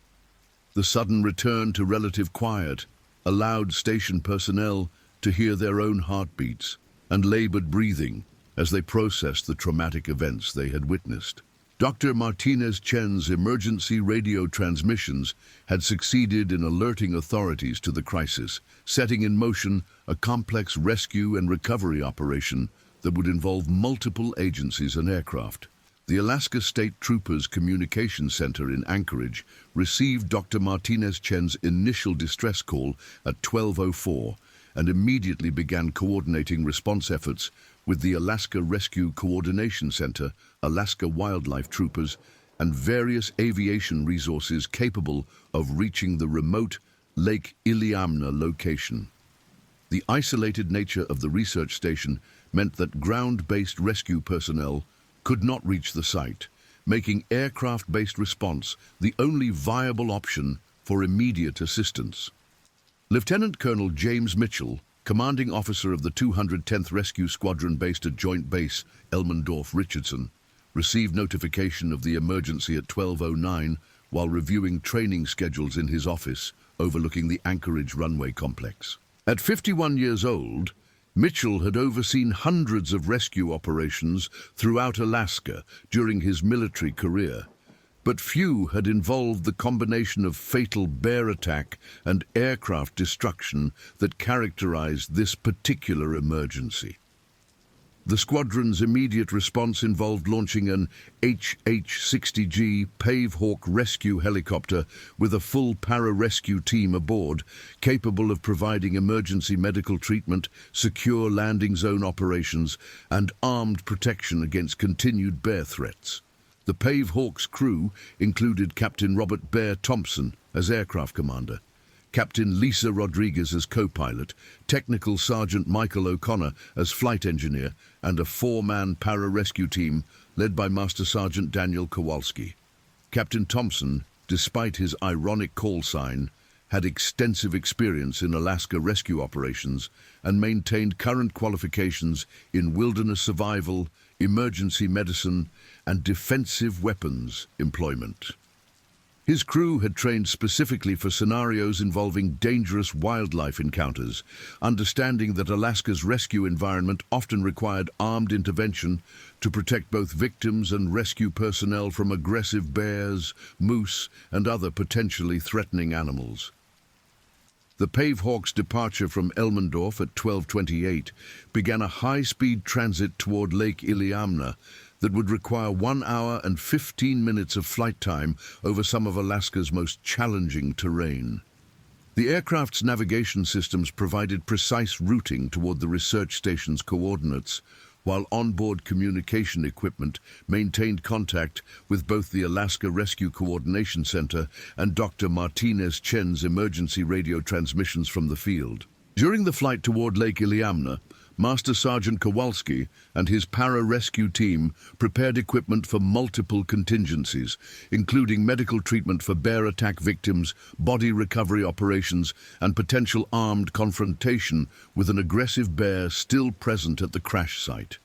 The sudden return to relative quiet allowed station personnel to hear their own heartbeats and labored breathing as they processed the traumatic events they had witnessed. Dr. Martinez Chen's emergency radio transmissions had succeeded in alerting authorities to the crisis, setting in motion a complex rescue and recovery operation that would involve multiple agencies and aircraft. The Alaska State Troopers Communication Center in Anchorage received Dr. Martinez Chen's initial distress call at 12:04 and immediately began coordinating response efforts with the Alaska Rescue Coordination Center, Alaska Wildlife Troopers, and various aviation resources capable of reaching the remote Lake Iliamna location. The isolated nature of the research station meant that ground-based rescue personnel could not reach the site, making aircraft-based response the only viable option for immediate assistance. Lieutenant Colonel James Mitchell, commanding officer of the 210th Rescue Squadron based at Joint Base Elmendorf-Richardson, received notification of the emergency at 12:09 while reviewing training schedules in his office overlooking the Anchorage runway complex. At 51 years old, Mitchell had overseen hundreds of rescue operations throughout Alaska during his military career, but few had involved the combination of fatal bear attack and aircraft destruction that characterized this particular emergency. The squadron's immediate response involved launching an HH-60G Pavehawk rescue helicopter with a full pararescue team aboard, capable of providing emergency medical treatment, secure landing zone operations, and armed protection against continued bear threats. The Pavehawk's crew included Captain Robert Bear Thompson as aircraft commander, Captain Lisa Rodriguez as co-pilot, Technical Sergeant Michael O'Connor as flight engineer, and a 4-man pararescue team led by Master Sergeant Daniel Kowalski. Captain Thompson, despite his ironic call sign, had extensive experience in Alaska rescue operations and maintained current qualifications in wilderness survival, emergency medicine, and defensive weapons employment. His crew had trained specifically for scenarios involving dangerous wildlife encounters, understanding that Alaska's rescue environment often required armed intervention to protect both victims and rescue personnel from aggressive bears, moose, and other potentially threatening animals. The Pavehawk's departure from Elmendorf at 12:28 began a high-speed transit toward Lake Iliamna that would require 1 hour and 15 minutes of flight time over some of Alaska's most challenging terrain. The aircraft's navigation systems provided precise routing toward the research station's coordinates, while onboard communication equipment maintained contact with both the Alaska Rescue Coordination Center and Dr. Martinez Chen's emergency radio transmissions from the field. During the flight toward Lake Iliamna, Master Sergeant Kowalski and his para-rescue team prepared equipment for multiple contingencies, including medical treatment for bear attack victims, body recovery operations, and potential armed confrontation with an aggressive bear still present at the crash site.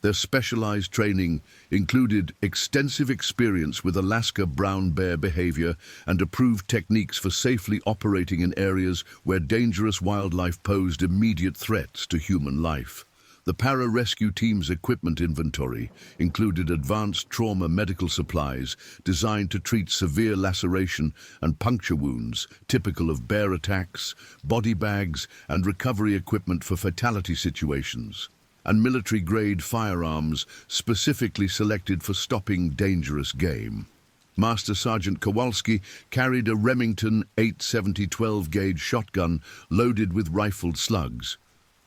Their specialized training included extensive experience with Alaska brown bear behavior and approved techniques for safely operating in areas where dangerous wildlife posed immediate threats to human life. The para-rescue team's equipment inventory included advanced trauma medical supplies designed to treat severe laceration and puncture wounds typical of bear attacks, body bags, and recovery equipment for fatality situations, and military-grade firearms specifically selected for stopping dangerous game. Master Sergeant Kowalski carried a Remington 870 12-gauge shotgun loaded with rifled slugs,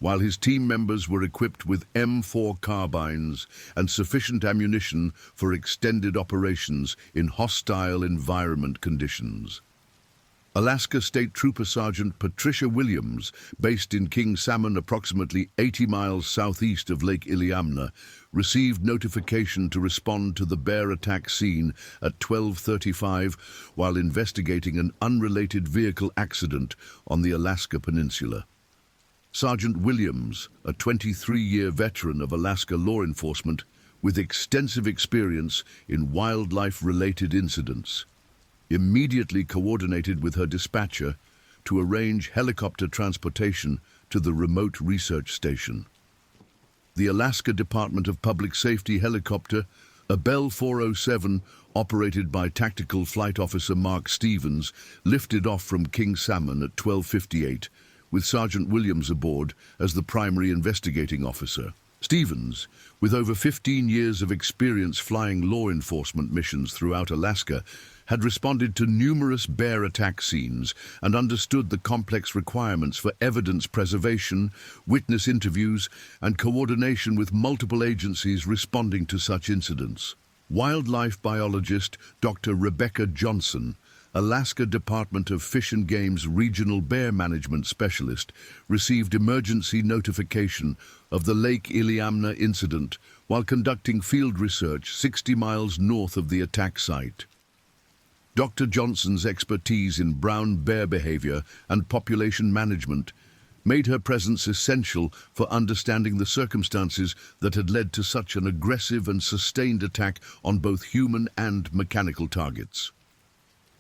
while his team members were equipped with M4 carbines and sufficient ammunition for extended operations in hostile environment conditions. Alaska State Trooper Sergeant Patricia Williams, based in King Salmon approximately 80 miles southeast of Lake Iliamna, received notification to respond to the bear attack scene at 12:35 while investigating an unrelated vehicle accident on the Alaska Peninsula. Sergeant Williams, a 23-year veteran of Alaska law enforcement with extensive experience in wildlife-related incidents, immediately coordinated with her dispatcher to arrange helicopter transportation to the remote research station. The Alaska Department of Public Safety helicopter, a Bell 407 operated by Tactical Flight Officer Mark Stevens, lifted off from King Salmon at 12:58, with Sergeant Williams aboard as the primary investigating officer. Stevens, with over 15 years of experience flying law enforcement missions throughout Alaska, had responded to numerous bear attack scenes and understood the complex requirements for evidence preservation, witness interviews, and coordination with multiple agencies responding to such incidents. Wildlife biologist Dr. Rebecca Johnson, Alaska Department of Fish and Game's Regional Bear Management Specialist, received emergency notification of the Lake Iliamna incident while conducting field research 60 miles north of the attack site. Dr. Johnson's expertise in brown bear behavior and population management made her presence essential for understanding the circumstances that had led to such an aggressive and sustained attack on both human and mechanical targets.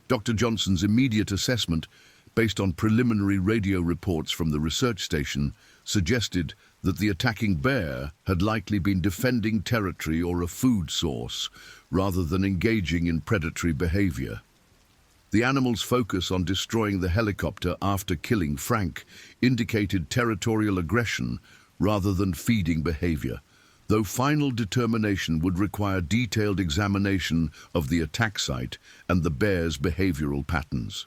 Dr. Johnson's immediate assessment, based on preliminary radio reports from the research station, suggested that the attacking bear had likely been defending territory or a food source, rather than engaging in predatory behavior. The animal's focus on destroying the helicopter after killing Frank indicated territorial aggression rather than feeding behavior, though final determination would require detailed examination of the attack site and the bear's behavioral patterns.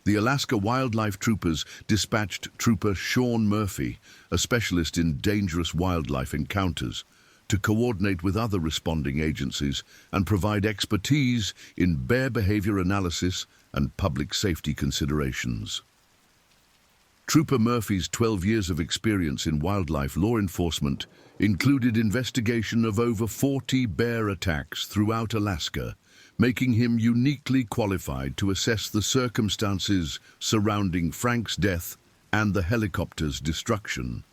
The Alaska Wildlife Troopers dispatched Trooper Sean Murphy, a specialist in dangerous wildlife encounters, to coordinate with other responding agencies and provide expertise in bear behavior analysis and public safety considerations. Trooper Murphy's 12 years of experience in wildlife law enforcement included investigation of over 40 bear attacks throughout Alaska, making him uniquely qualified to assess the circumstances surrounding Frank's death and the helicopter's destruction.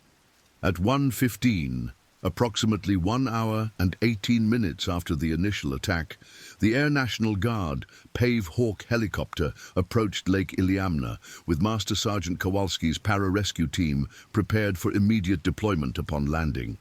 At 1:15, approximately 1 hour and 18 minutes after the initial attack, the Air National Guard Pave Hawk helicopter approached Lake Iliamna with Master Sergeant Kowalski's pararescue team prepared for immediate deployment upon landing.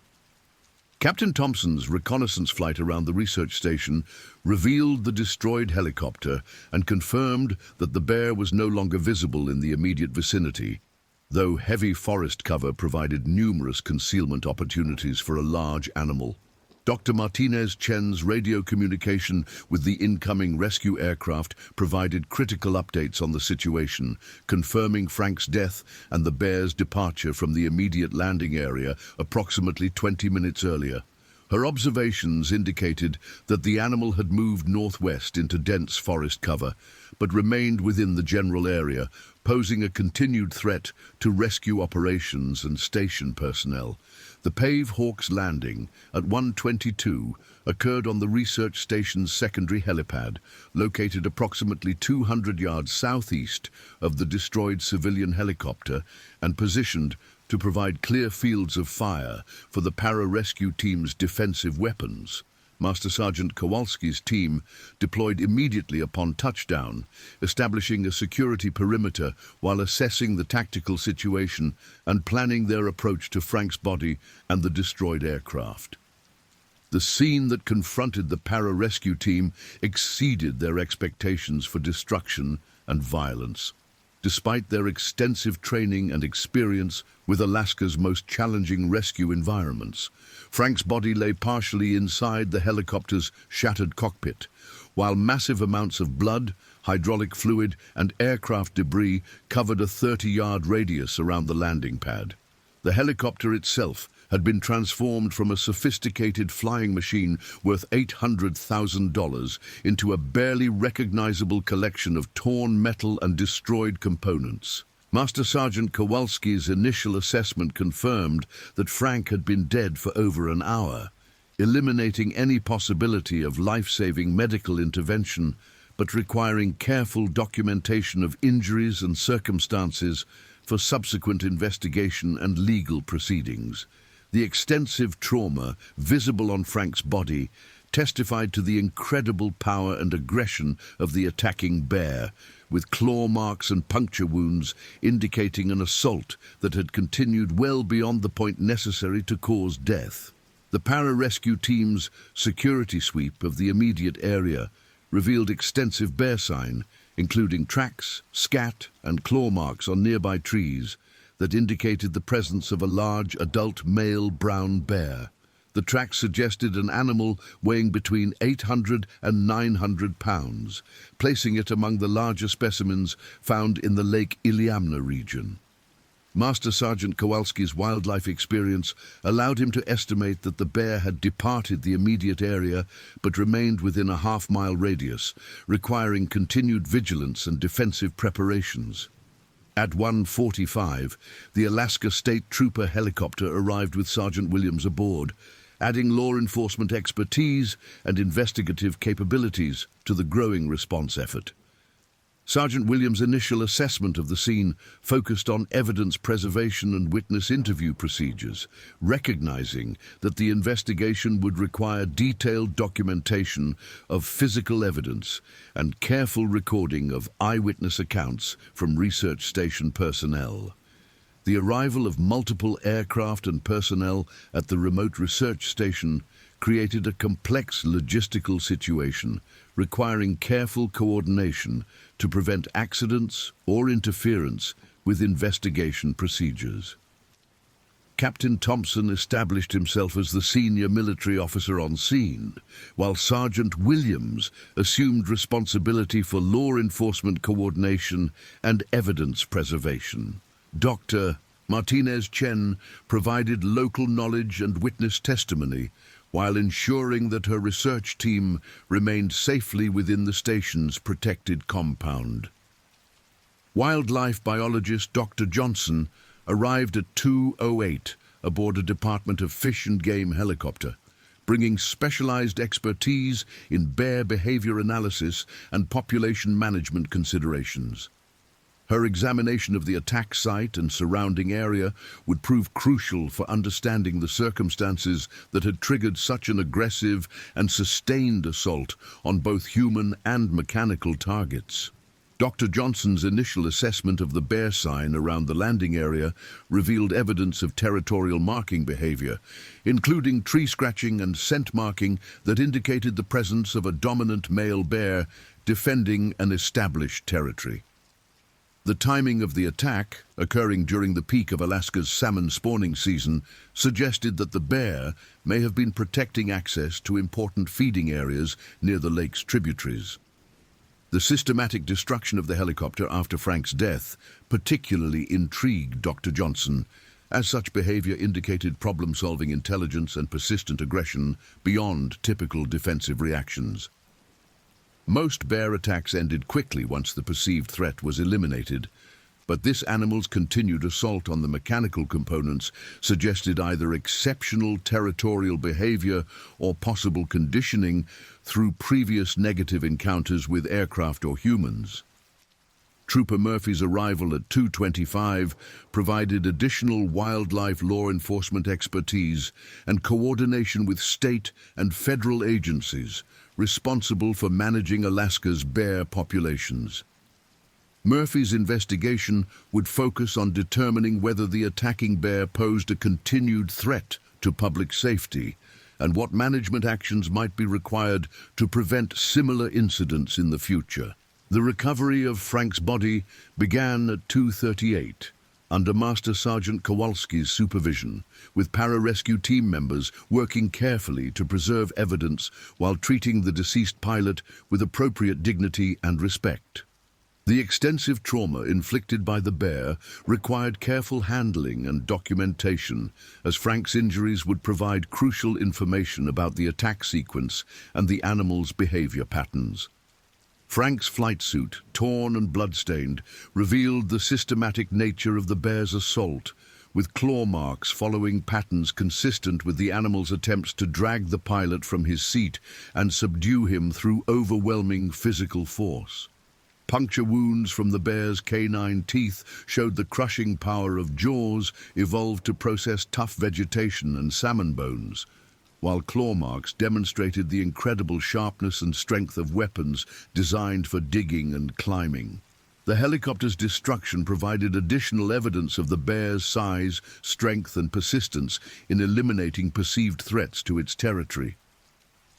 Captain Thompson's reconnaissance flight around the research station revealed the destroyed helicopter and confirmed that the bear was no longer visible in the immediate vicinity, though heavy forest cover provided numerous concealment opportunities for a large animal. Dr. Martinez Chen's radio communication with the incoming rescue aircraft provided critical updates on the situation, confirming Frank's death and the bear's departure from the immediate landing area approximately 20 minutes earlier. Her observations indicated that the animal had moved northwest into dense forest cover, but remained within the general area, posing a continued threat to rescue operations and station personnel. The Pave Hawk's landing at 1:22 occurred on the research station's secondary helipad, located approximately 200 yards southeast of the destroyed civilian helicopter and positioned to provide clear fields of fire for the pararescue team's defensive weapons. Master Sergeant Kowalski's team deployed immediately upon touchdown, establishing a security perimeter while assessing the tactical situation and planning their approach to Frank's body and the destroyed aircraft. The scene that confronted the pararescue team exceeded their expectations for destruction and violence. Despite their extensive training and experience with Alaska's most challenging rescue environments, Frank's body lay partially inside the helicopter's shattered cockpit, while massive amounts of blood, hydraulic fluid, and aircraft debris covered a 30-yard radius around the landing pad. The helicopter itself had been transformed from a sophisticated flying machine worth $800,000 into a barely recognizable collection of torn metal and destroyed components. Master Sergeant Kowalski's initial assessment confirmed that Frank had been dead for over an hour, eliminating any possibility of life-saving medical intervention, but requiring careful documentation of injuries and circumstances for subsequent investigation and legal proceedings. The extensive trauma visible on Frank's body testified to the incredible power and aggression of the attacking bear, with claw marks and puncture wounds indicating an assault that had continued well beyond the point necessary to cause death. The pararescue team's security sweep of the immediate area revealed extensive bear sign, including tracks, scat, and claw marks on nearby trees that indicated the presence of a large adult male brown bear. The tracks suggested an animal weighing between 800 and 900 pounds, placing it among the larger specimens found in the Lake Iliamna region. Master Sergeant Kowalski's wildlife experience allowed him to estimate that the bear had departed the immediate area but remained within a half-mile radius, requiring continued vigilance and defensive preparations. At 1:45, the Alaska State Trooper helicopter arrived with Sergeant Williams aboard, adding law enforcement expertise and investigative capabilities to the growing response effort. Sergeant Williams' initial assessment of the scene focused on evidence preservation and witness interview procedures, recognizing that the investigation would require detailed documentation of physical evidence and careful recording of eyewitness accounts from research station personnel. The arrival of multiple aircraft and personnel at the remote research station created a complex logistical situation requiring careful coordination to prevent accidents or interference with investigation procedures. Captain Thompson established himself as the senior military officer on scene, while Sergeant Williams assumed responsibility for law enforcement coordination and evidence preservation. Dr. Martinez Chen provided local knowledge and witness testimony while ensuring that her research team remained safely within the station's protected compound. Wildlife biologist Dr. Johnson arrived at 2:08 aboard a Department of Fish and Game helicopter, bringing specialized expertise in bear behavior analysis and population management considerations. Her examination of the attack site and surrounding area would prove crucial for understanding the circumstances that had triggered such an aggressive and sustained assault on both human and mechanical targets. Dr. Johnson's initial assessment of the bear sign around the landing area revealed evidence of territorial marking behavior, including tree scratching and scent marking that indicated the presence of a dominant male bear defending an established territory. The timing of the attack, occurring during the peak of Alaska's salmon spawning season, suggested that the bear may have been protecting access to important feeding areas near the lake's tributaries. The systematic destruction of the helicopter after Frank's death particularly intrigued Dr. Johnson, as such behavior indicated problem-solving intelligence and persistent aggression beyond typical defensive reactions. Most bear attacks ended quickly once the perceived threat was eliminated, but this animal's continued assault on the mechanical components suggested either exceptional territorial behavior or possible conditioning through previous negative encounters with aircraft or humans. Trooper Murphy's arrival at 2:25 provided additional wildlife law enforcement expertise and coordination with state and federal agencies responsible for managing Alaska's bear populations. Murphy's investigation would focus on determining whether the attacking bear posed a continued threat to public safety and what management actions might be required to prevent similar incidents in the future. The recovery of Frank's body began at 2:38 under Master Sergeant Kowalski's supervision, with pararescue team members working carefully to preserve evidence while treating the deceased pilot with appropriate dignity and respect. The extensive trauma inflicted by the bear required careful handling and documentation, as Frank's injuries would provide crucial information about the attack sequence and the animal's behavior patterns. Frank's flight suit, torn and bloodstained, revealed the systematic nature of the bear's assault, with claw marks following patterns consistent with the animal's attempts to drag the pilot from his seat and subdue him through overwhelming physical force. Puncture wounds from the bear's canine teeth showed the crushing power of jaws evolved to process tough vegetation and salmon bones, while claw marks demonstrated the incredible sharpness and strength of weapons designed for digging and climbing. The helicopter's destruction provided additional evidence of the bear's size, strength, and persistence in eliminating perceived threats to its territory.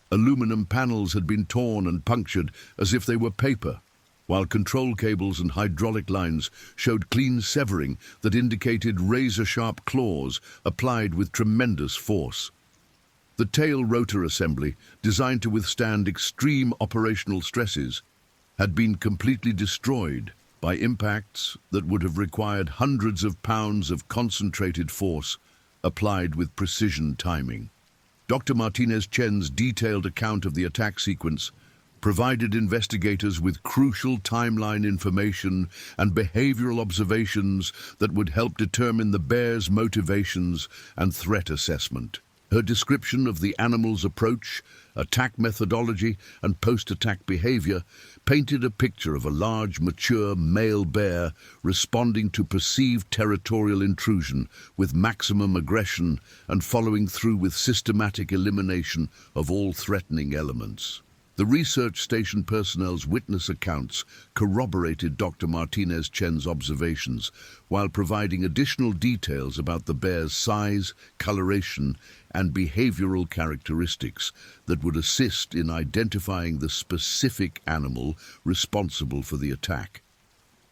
Aluminum panels had been torn and punctured as if they were paper, while control cables and hydraulic lines showed clean severing that indicated razor-sharp claws applied with tremendous force. The tail rotor assembly, designed to withstand extreme operational stresses, had been completely destroyed by impacts that would have required hundreds of pounds of concentrated force applied with precision timing. Dr. Martinez Chen's detailed account of the attack sequence provided investigators with crucial timeline information and behavioral observations that would help determine the bear's motivations and threat assessment. Her description of the animal's approach, attack methodology, and post-attack behavior painted a picture of a large, mature male bear responding to perceived territorial intrusion with maximum aggression and following through with systematic elimination of all threatening elements. The research station personnel's witness accounts corroborated Dr. Martinez Chen's observations while providing additional details about the bear's size, coloration, and behavioral characteristics that would assist in identifying the specific animal responsible for the attack.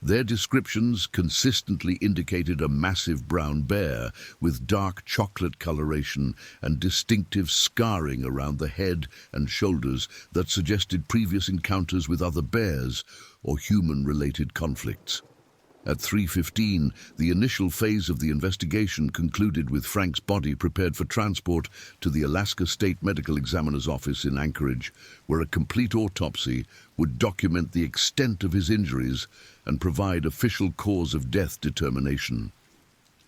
Their descriptions consistently indicated a massive brown bear with dark chocolate coloration and distinctive scarring around the head and shoulders that suggested previous encounters with other bears or human-related conflicts. At 3:15, the initial phase of the investigation concluded with Frank's body prepared for transport to the Alaska State Medical Examiner's office in Anchorage, where a complete autopsy would document the extent of his injuries and provide official cause of death determination.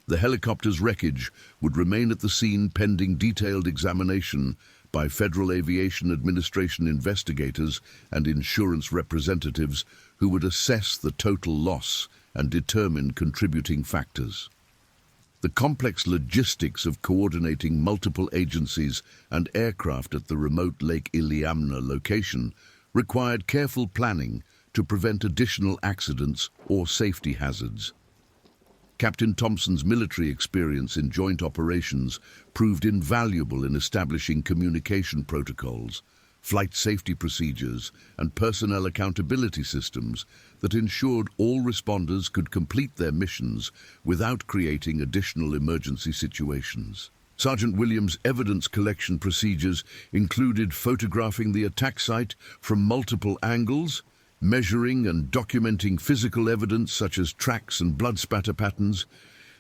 The helicopter's wreckage would remain at the scene pending detailed examination by Federal Aviation Administration investigators and insurance representatives who would assess the total loss and determine contributing factors. The complex logistics of coordinating multiple agencies and aircraft at the remote Lake Iliamna location required careful planning to prevent additional accidents or safety hazards. Captain Thompson's military experience in joint operations proved invaluable in establishing communication protocols, flight safety procedures, and personnel accountability systems that ensured all responders could complete their missions without creating additional emergency situations. Sergeant Williams' evidence collection procedures included photographing the attack site from multiple angles, measuring and documenting physical evidence such as tracks and blood spatter patterns,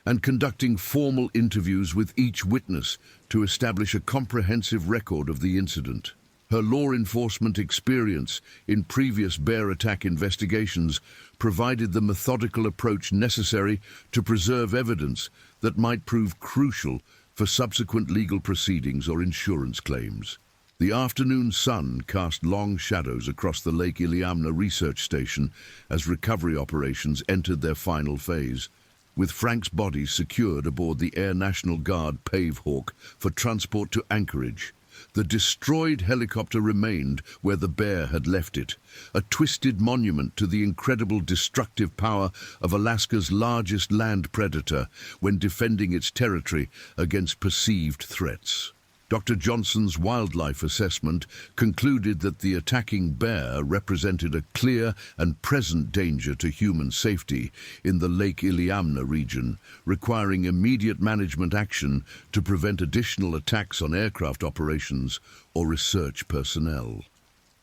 and conducting formal interviews with each witness to establish a comprehensive record of the incident. Her law enforcement experience in previous bear attack investigations provided the methodical approach necessary to preserve evidence that might prove crucial for subsequent legal proceedings or insurance claims. The afternoon sun cast long shadows across the Lake Iliamna research station as recovery operations entered their final phase, with Frank's body secured aboard the Air National Guard Pavehawk for transport to Anchorage. The destroyed helicopter remained where the bear had left it, a twisted monument to the incredible destructive power of Alaska's largest land predator when defending its territory against perceived threats. Dr. Johnson's wildlife assessment concluded that the attacking bear represented a clear and present danger to human safety in the Lake Iliamna region, requiring immediate management action to prevent additional attacks on aircraft operations or research personnel.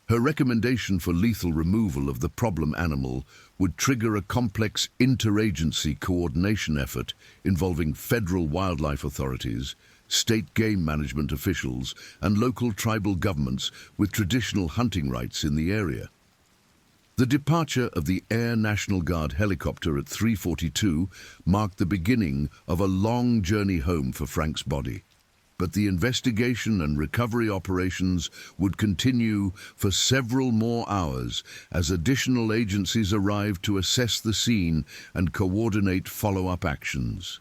Her recommendation for lethal removal of the problem animal would trigger a complex interagency coordination effort involving federal wildlife authorities, state game management officials, and local tribal governments with traditional hunting rights in the area. The departure of the Air National Guard helicopter at 3:42 marked the beginning of a long journey home for Frank's body. But the investigation and recovery operations would continue for several more hours as additional agencies arrived to assess the scene and coordinate follow-up actions.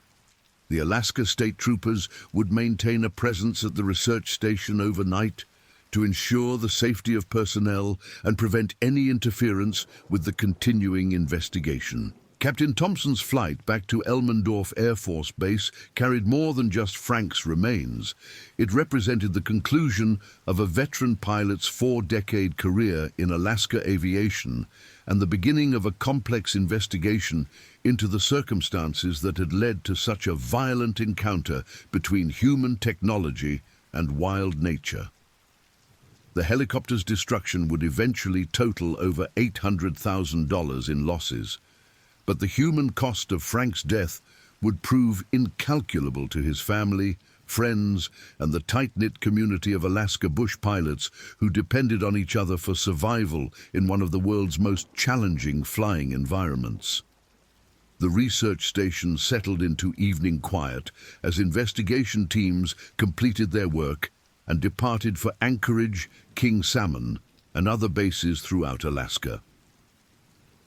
The Alaska State Troopers would maintain a presence at the research station overnight to ensure the safety of personnel and prevent any interference with the continuing investigation. Captain Thompson's flight back to Elmendorf Air Force Base carried more than just Frank's remains. It represented the conclusion of a veteran pilot's 4-decade career in Alaska aviation and the beginning of a complex investigation into the circumstances that had led to such a violent encounter between human technology and wild nature. The helicopter's destruction would eventually total over $800,000 in losses, but the human cost of Frank's death would prove incalculable to his family, friends, and the tight-knit community of Alaska bush pilots who depended on each other for survival in one of the world's most challenging flying environments. The research station settled into evening quiet as investigation teams completed their work and departed for Anchorage, King Salmon, and other bases throughout Alaska.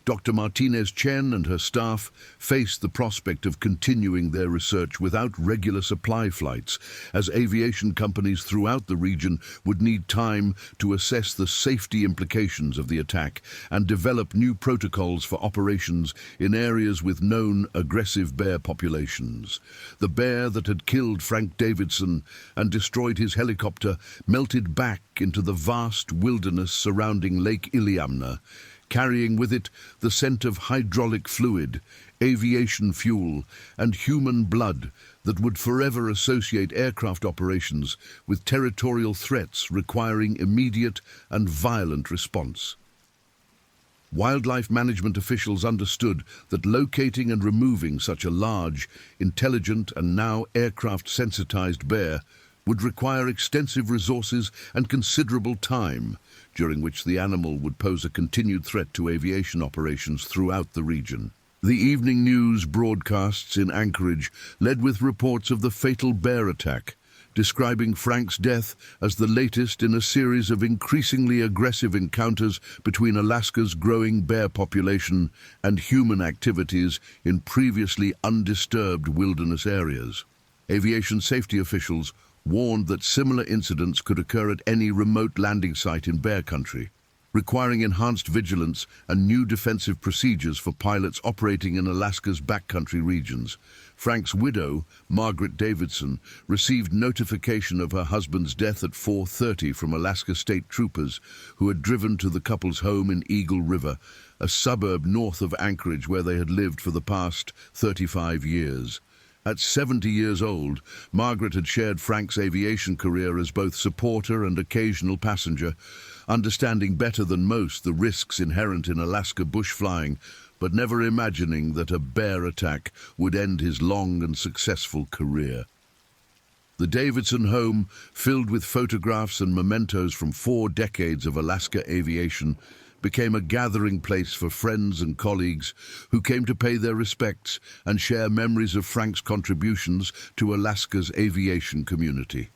Dr. Martinez Chen and her staff faced the prospect of continuing their research without regular supply flights, as aviation companies throughout the region would need time to assess the safety implications of the attack and develop new protocols for operations in areas with known aggressive bear populations. The bear that had killed Frank Davidson and destroyed his helicopter melted back into the vast wilderness surrounding Lake Iliamna, carrying with it the scent of hydraulic fluid, aviation fuel, and human blood that would forever associate aircraft operations with territorial threats requiring immediate and violent response. Wildlife management officials understood that locating and removing such a large, intelligent, and now aircraft-sensitized bear would require extensive resources and considerable time, during which the animal would pose a continued threat to aviation operations throughout the region. The evening news broadcasts in Anchorage led with reports of the fatal bear attack, describing Frank's death as the latest in a series of increasingly aggressive encounters between Alaska's growing bear population and human activities in previously undisturbed wilderness areas. Aviation safety officials warned that similar incidents could occur at any remote landing site in bear country, requiring enhanced vigilance and new defensive procedures for pilots operating in Alaska's backcountry regions. Frank's widow, Margaret Davidson, received notification of her husband's death at 4:30 from Alaska State Troopers who had driven to the couple's home in Eagle River, a suburb north of Anchorage where they had lived for the past 35 years. At 70 years old, Margaret had shared Frank's aviation career as both supporter and occasional passenger, understanding better than most the risks inherent in Alaska bush flying, but never imagining that a bear attack would end his long and successful career. The Davidson home, filled with photographs and mementos from 4 decades of Alaska aviation, became a gathering place for friends and colleagues who came to pay their respects and share memories of Frank's contributions to Alaska's aviation community.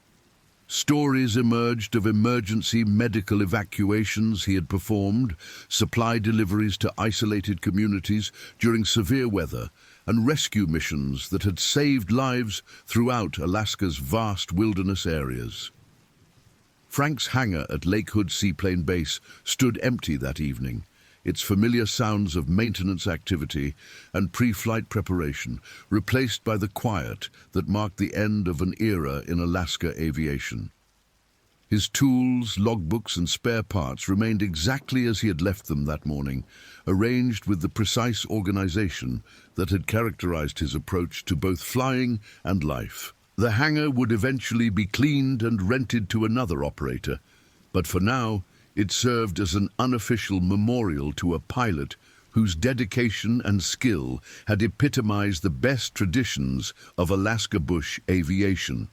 Stories emerged of emergency medical evacuations he had performed, supply deliveries to isolated communities during severe weather, and rescue missions that had saved lives throughout Alaska's vast wilderness areas. Frank's hangar at Lake Hood Seaplane Base stood empty that evening, its familiar sounds of maintenance activity and pre-flight preparation replaced by the quiet that marked the end of an era in Alaska aviation. His tools, logbooks and spare parts remained exactly as he had left them that morning, arranged with the precise organization that had characterized his approach to both flying and life. The hangar would eventually be cleaned and rented to another operator, but for now, it served as an unofficial memorial to a pilot whose dedication and skill had epitomized the best traditions of Alaska bush aviation.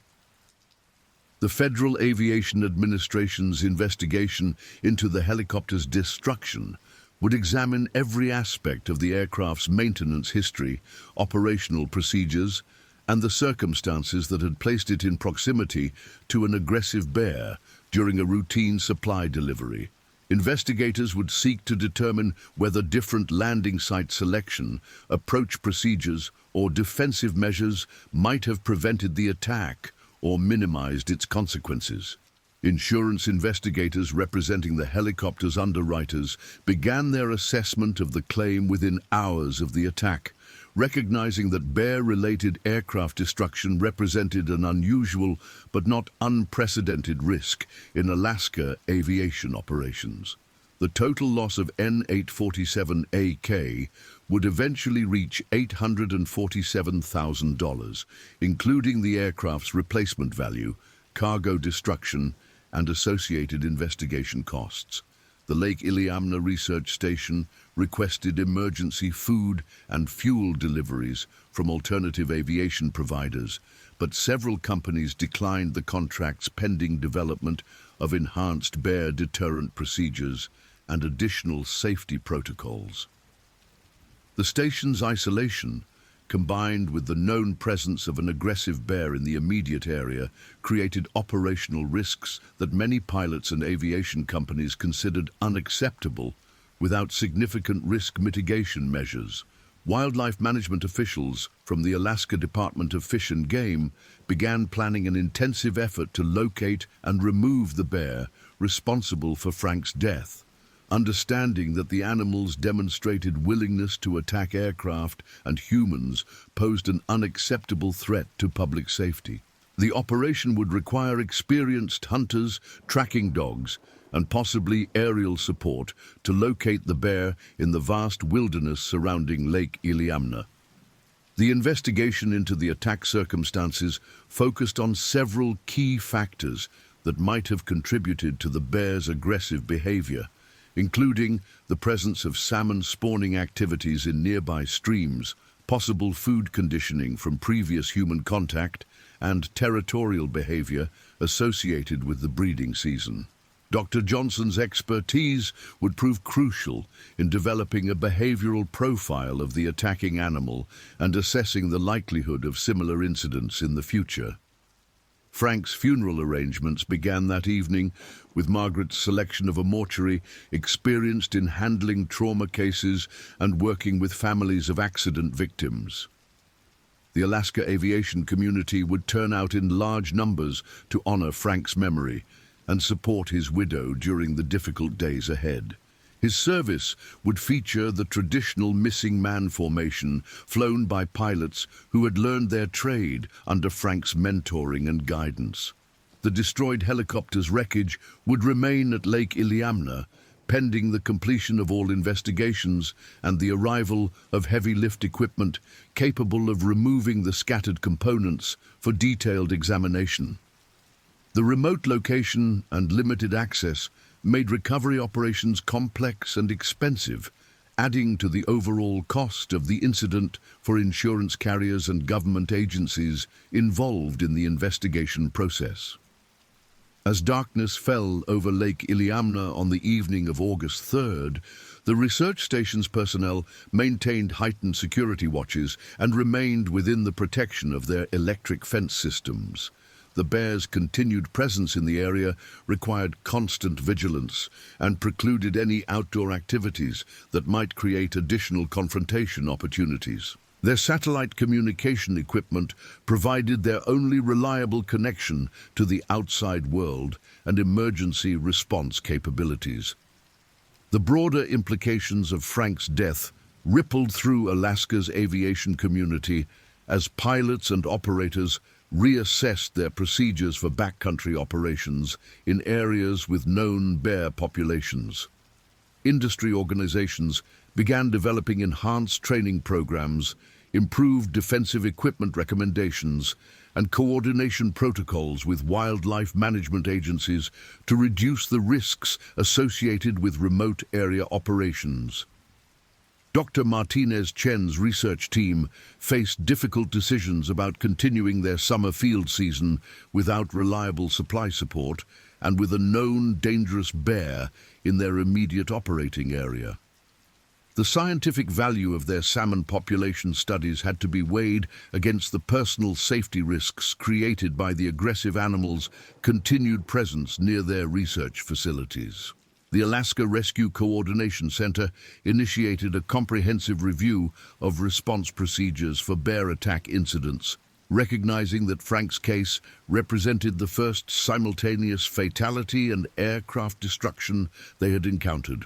The Federal Aviation Administration's investigation into the helicopter's destruction would examine every aspect of the aircraft's maintenance history, operational procedures, and the circumstances that had placed it in proximity to an aggressive bear during a routine supply delivery. Investigators would seek to determine whether different landing site selection, approach procedures, or defensive measures might have prevented the attack or minimized its consequences. Insurance investigators representing the helicopter's underwriters began their assessment of the claim within hours of the attack, recognizing that bear-related aircraft destruction represented an unusual but not unprecedented risk in Alaska aviation operations. The total loss of N-847AK would eventually reach $847,000, including the aircraft's replacement value, cargo destruction, and associated investigation costs. The Lake Iliamna Research Station requested emergency food and fuel deliveries from alternative aviation providers, but several companies declined the contracts pending development of enhanced bear deterrent procedures and additional safety protocols. The station's isolation, combined with the known presence of an aggressive bear in the immediate area, created operational risks that many pilots and aviation companies considered unacceptable without significant risk mitigation measures. Wildlife management officials from the Alaska Department of Fish and Game began planning an intensive effort to locate and remove the bear responsible for Frank's death. Understanding that the animals demonstrated willingness to attack aircraft and humans posed an unacceptable threat to public safety. The operation would require experienced hunters, tracking dogs, and possibly aerial support to locate the bear in the vast wilderness surrounding Lake Iliamna. The investigation into the attack circumstances focused on several key factors that might have contributed to the bear's aggressive behavior, including the presence of salmon spawning activities in nearby streams, possible food conditioning from previous human contact, and territorial behavior associated with the breeding season. Dr. Johnson's expertise would prove crucial in developing a behavioral profile of the attacking animal and assessing the likelihood of similar incidents in the future. Frank's funeral arrangements began that evening with Margaret's selection of a mortuary experienced in handling trauma cases and working with families of accident victims. The Alaska aviation community would turn out in large numbers to honor Frank's memory and support his widow during the difficult days ahead. His service would feature the traditional missing man formation flown by pilots who had learned their trade under Frank's mentoring and guidance. The destroyed helicopter's wreckage would remain at Lake Iliamna, pending the completion of all investigations and the arrival of heavy lift equipment capable of removing the scattered components for detailed examination. The remote location and limited access made recovery operations complex and expensive, adding to the overall cost of the incident for insurance carriers and government agencies involved in the investigation process. As darkness fell over Lake Iliamna on the evening of August 3rd, the research station's personnel maintained heightened security watches and remained within the protection of their electric fence systems. The bear's continued presence in the area required constant vigilance and precluded any outdoor activities that might create additional confrontation opportunities. Their satellite communication equipment provided their only reliable connection to the outside world and emergency response capabilities. The broader implications of Frank's death rippled through Alaska's aviation community as pilots and operators reassessed their procedures for backcountry operations in areas with known bear populations. Industry organizations began developing enhanced training programs, improved defensive equipment recommendations, and coordination protocols with wildlife management agencies to reduce the risks associated with remote area operations. Dr. Martinez Chen's research team faced difficult decisions about continuing their summer field season without reliable supply support and with a known dangerous bear in their immediate operating area. The scientific value of their salmon population studies had to be weighed against the personal safety risks created by the aggressive animals' continued presence near their research facilities. The Alaska Rescue Coordination Center initiated a comprehensive review of response procedures for bear attack incidents, recognizing that Frank's case represented the first simultaneous fatality and aircraft destruction they had encountered.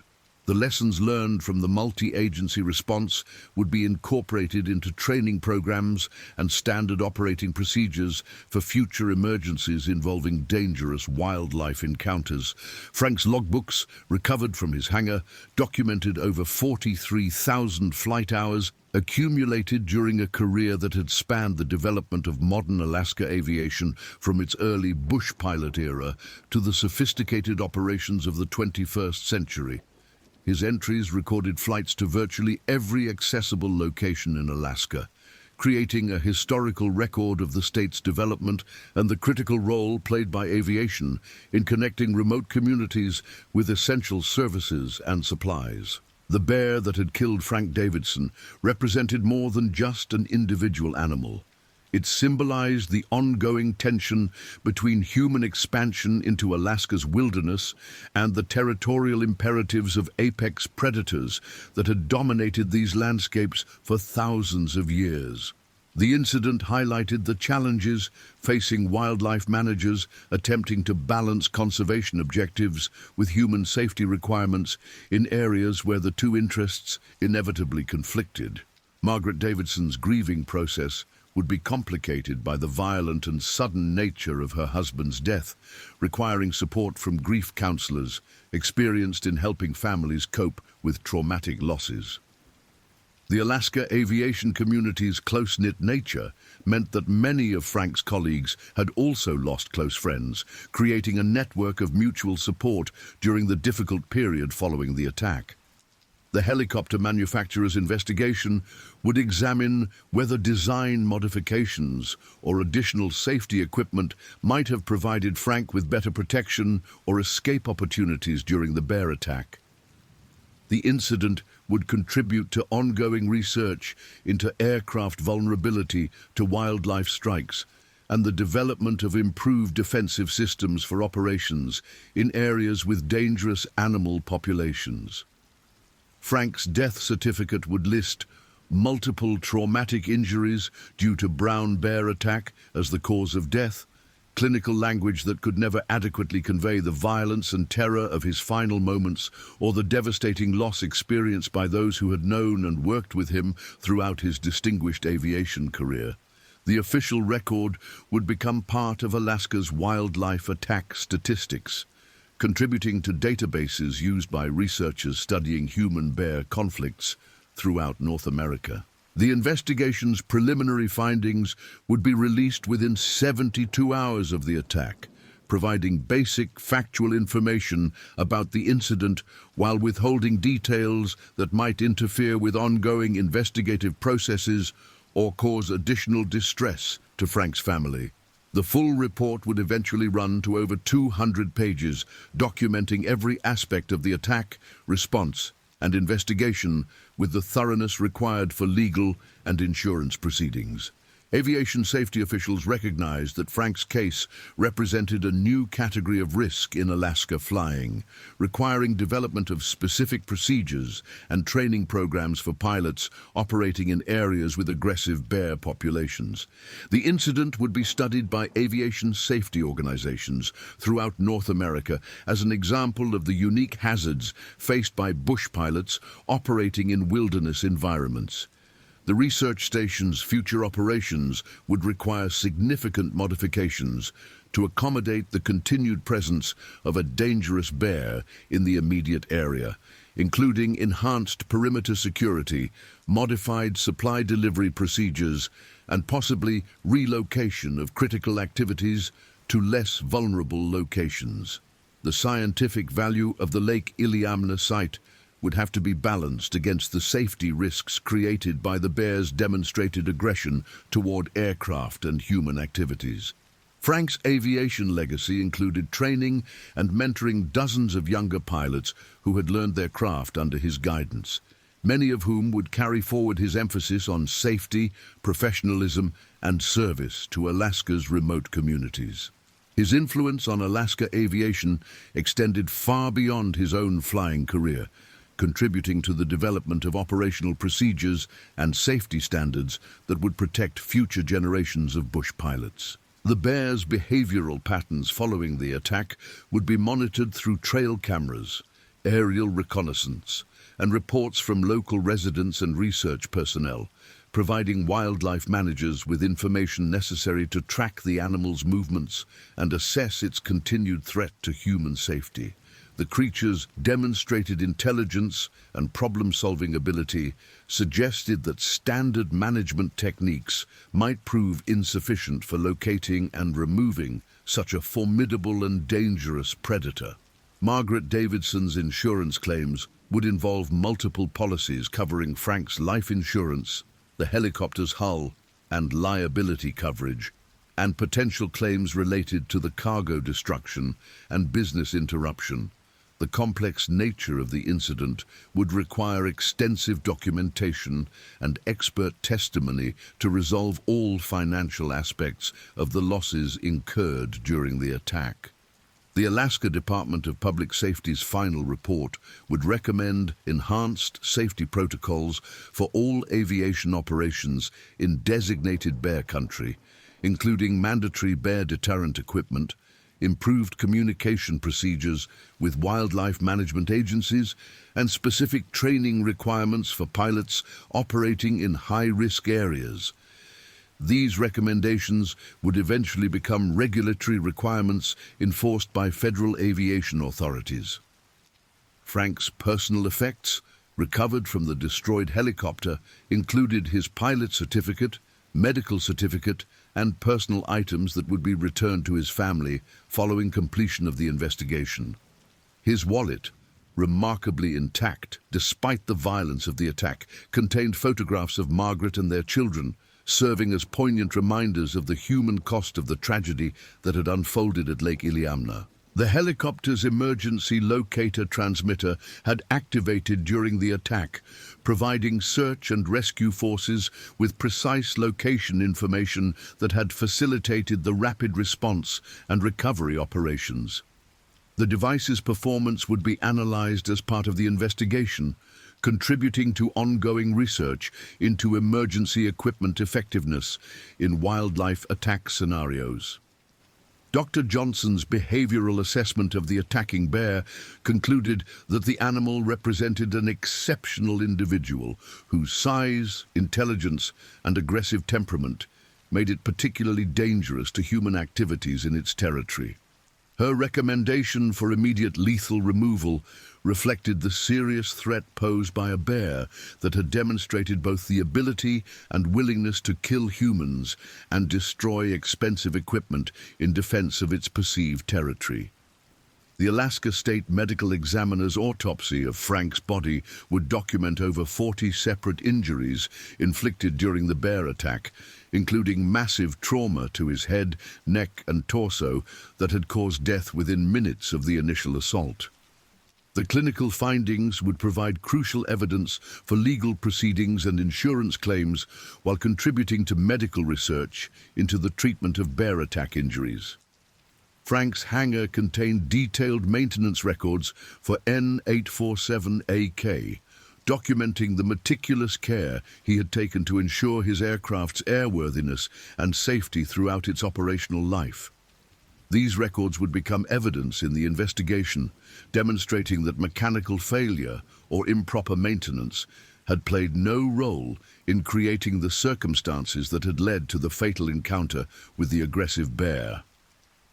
The lessons learned from the multi-agency response would be incorporated into training programs and standard operating procedures for future emergencies involving dangerous wildlife encounters. Frank's logbooks, recovered from his hangar, documented over 43,000 flight hours accumulated during a career that had spanned the development of modern Alaska aviation from its early bush pilot era to the sophisticated operations of the 21st century. His entries recorded flights to virtually every accessible location in Alaska, creating a historical record of the state's development and the critical role played by aviation in connecting remote communities with essential services and supplies. The bear that had killed Frank Davidson represented more than just an individual animal. It symbolized the ongoing tension between human expansion into Alaska's wilderness and the territorial imperatives of apex predators that had dominated these landscapes for thousands of years. The incident highlighted the challenges facing wildlife managers attempting to balance conservation objectives with human safety requirements in areas where the two interests inevitably conflicted. Margaret Davidson's grieving process would be complicated by the violent and sudden nature of her husband's death, requiring support from grief counselors experienced in helping families cope with traumatic losses. The Alaska aviation community's close-knit nature meant that many of Frank's colleagues had also lost close friends, creating a network of mutual support during the difficult period following the attack. The helicopter manufacturer's investigation would examine whether design modifications or additional safety equipment might have provided Frank with better protection or escape opportunities during the bear attack. The incident would contribute to ongoing research into aircraft vulnerability to wildlife strikes and the development of improved defensive systems for operations in areas with dangerous animal populations. Frank's death certificate would list multiple traumatic injuries due to brown bear attack as the cause of death, clinical language that could never adequately convey the violence and terror of his final moments or the devastating loss experienced by those who had known and worked with him throughout his distinguished aviation career. The official record would become part of Alaska's wildlife attack statistics, contributing to databases used by researchers studying human-bear conflicts throughout North America. The investigation's preliminary findings would be released within 72 hours of the attack, providing basic factual information about the incident while withholding details that might interfere with ongoing investigative processes or cause additional distress to Frank's family. The full report would eventually run to over 200 pages, documenting every aspect of the attack, response, and investigation with the thoroughness required for legal and insurance proceedings. Aviation safety officials recognized that Frank's case represented a new category of risk in Alaska flying, requiring development of specific procedures and training programs for pilots operating in areas with aggressive bear populations. The incident would be studied by aviation safety organizations throughout North America as an example of the unique hazards faced by bush pilots operating in wilderness environments. The research station's future operations would require significant modifications to accommodate the continued presence of a dangerous bear in the immediate area, including enhanced perimeter security, modified supply delivery procedures, and possibly relocation of critical activities to less vulnerable locations. The scientific value of the Lake Iliamna site would have to be balanced against the safety risks created by the bear's demonstrated aggression toward aircraft and human activities. Frank's aviation legacy included training and mentoring dozens of younger pilots who had learned their craft under his guidance, many of whom would carry forward his emphasis on safety, professionalism, and service to Alaska's remote communities. His influence on Alaska aviation extended far beyond his own flying career, contributing to the development of operational procedures and safety standards that would protect future generations of bush pilots. The bear's behavioral patterns following the attack would be monitored through trail cameras, aerial reconnaissance, and reports from local residents and research personnel, providing wildlife managers with information necessary to track the animal's movements and assess its continued threat to human safety. The creature's demonstrated intelligence and problem-solving ability suggested that standard management techniques might prove insufficient for locating and removing such a formidable and dangerous predator. Margaret Davidson's insurance claims would involve multiple policies covering Frank's life insurance, the helicopter's hull, and liability coverage, and potential claims related to the cargo destruction and business interruption. The complex nature of the incident would require extensive documentation and expert testimony to resolve all financial aspects of the losses incurred during the attack. The Alaska Department of Public Safety's final report would recommend enhanced safety protocols for all aviation operations in designated bear country, including mandatory bear deterrent equipment, improved communication procedures with wildlife management agencies, and specific training requirements for pilots operating in high-risk areas. These recommendations would eventually become regulatory requirements enforced by federal aviation authorities. Frank's personal effects, recovered from the destroyed helicopter, included his pilot certificate, medical certificate, and personal items that would be returned to his family following completion of the investigation. His wallet, remarkably intact despite the violence of the attack, contained photographs of Margaret and their children, serving as poignant reminders of the human cost of the tragedy that had unfolded at Lake Iliamna. The helicopter's emergency locator transmitter had activated during the attack, providing search and rescue forces with precise location information that had facilitated the rapid response and recovery operations. The device's performance would be analyzed as part of the investigation, contributing to ongoing research into emergency equipment effectiveness in wildlife attack scenarios. Dr. Johnson's behavioral assessment of the attacking bear concluded that the animal represented an exceptional individual whose size, intelligence, and aggressive temperament made it particularly dangerous to human activities in its territory. Her recommendation for immediate lethal removal reflected the serious threat posed by a bear that had demonstrated both the ability and willingness to kill humans and destroy expensive equipment in defense of its perceived territory. The Alaska State Medical Examiner's autopsy of Frank's body would document over 40 separate injuries inflicted during the bear attack, including massive trauma to his head, neck, and torso that had caused death within minutes of the initial assault. The clinical findings would provide crucial evidence for legal proceedings and insurance claims while contributing to medical research into the treatment of bear attack injuries. Frank's hangar contained detailed maintenance records for N847AK, documenting the meticulous care he had taken to ensure his aircraft's airworthiness and safety throughout its operational life. These records would become evidence in the investigation, demonstrating that mechanical failure or improper maintenance had played no role in creating the circumstances that had led to the fatal encounter with the aggressive bear.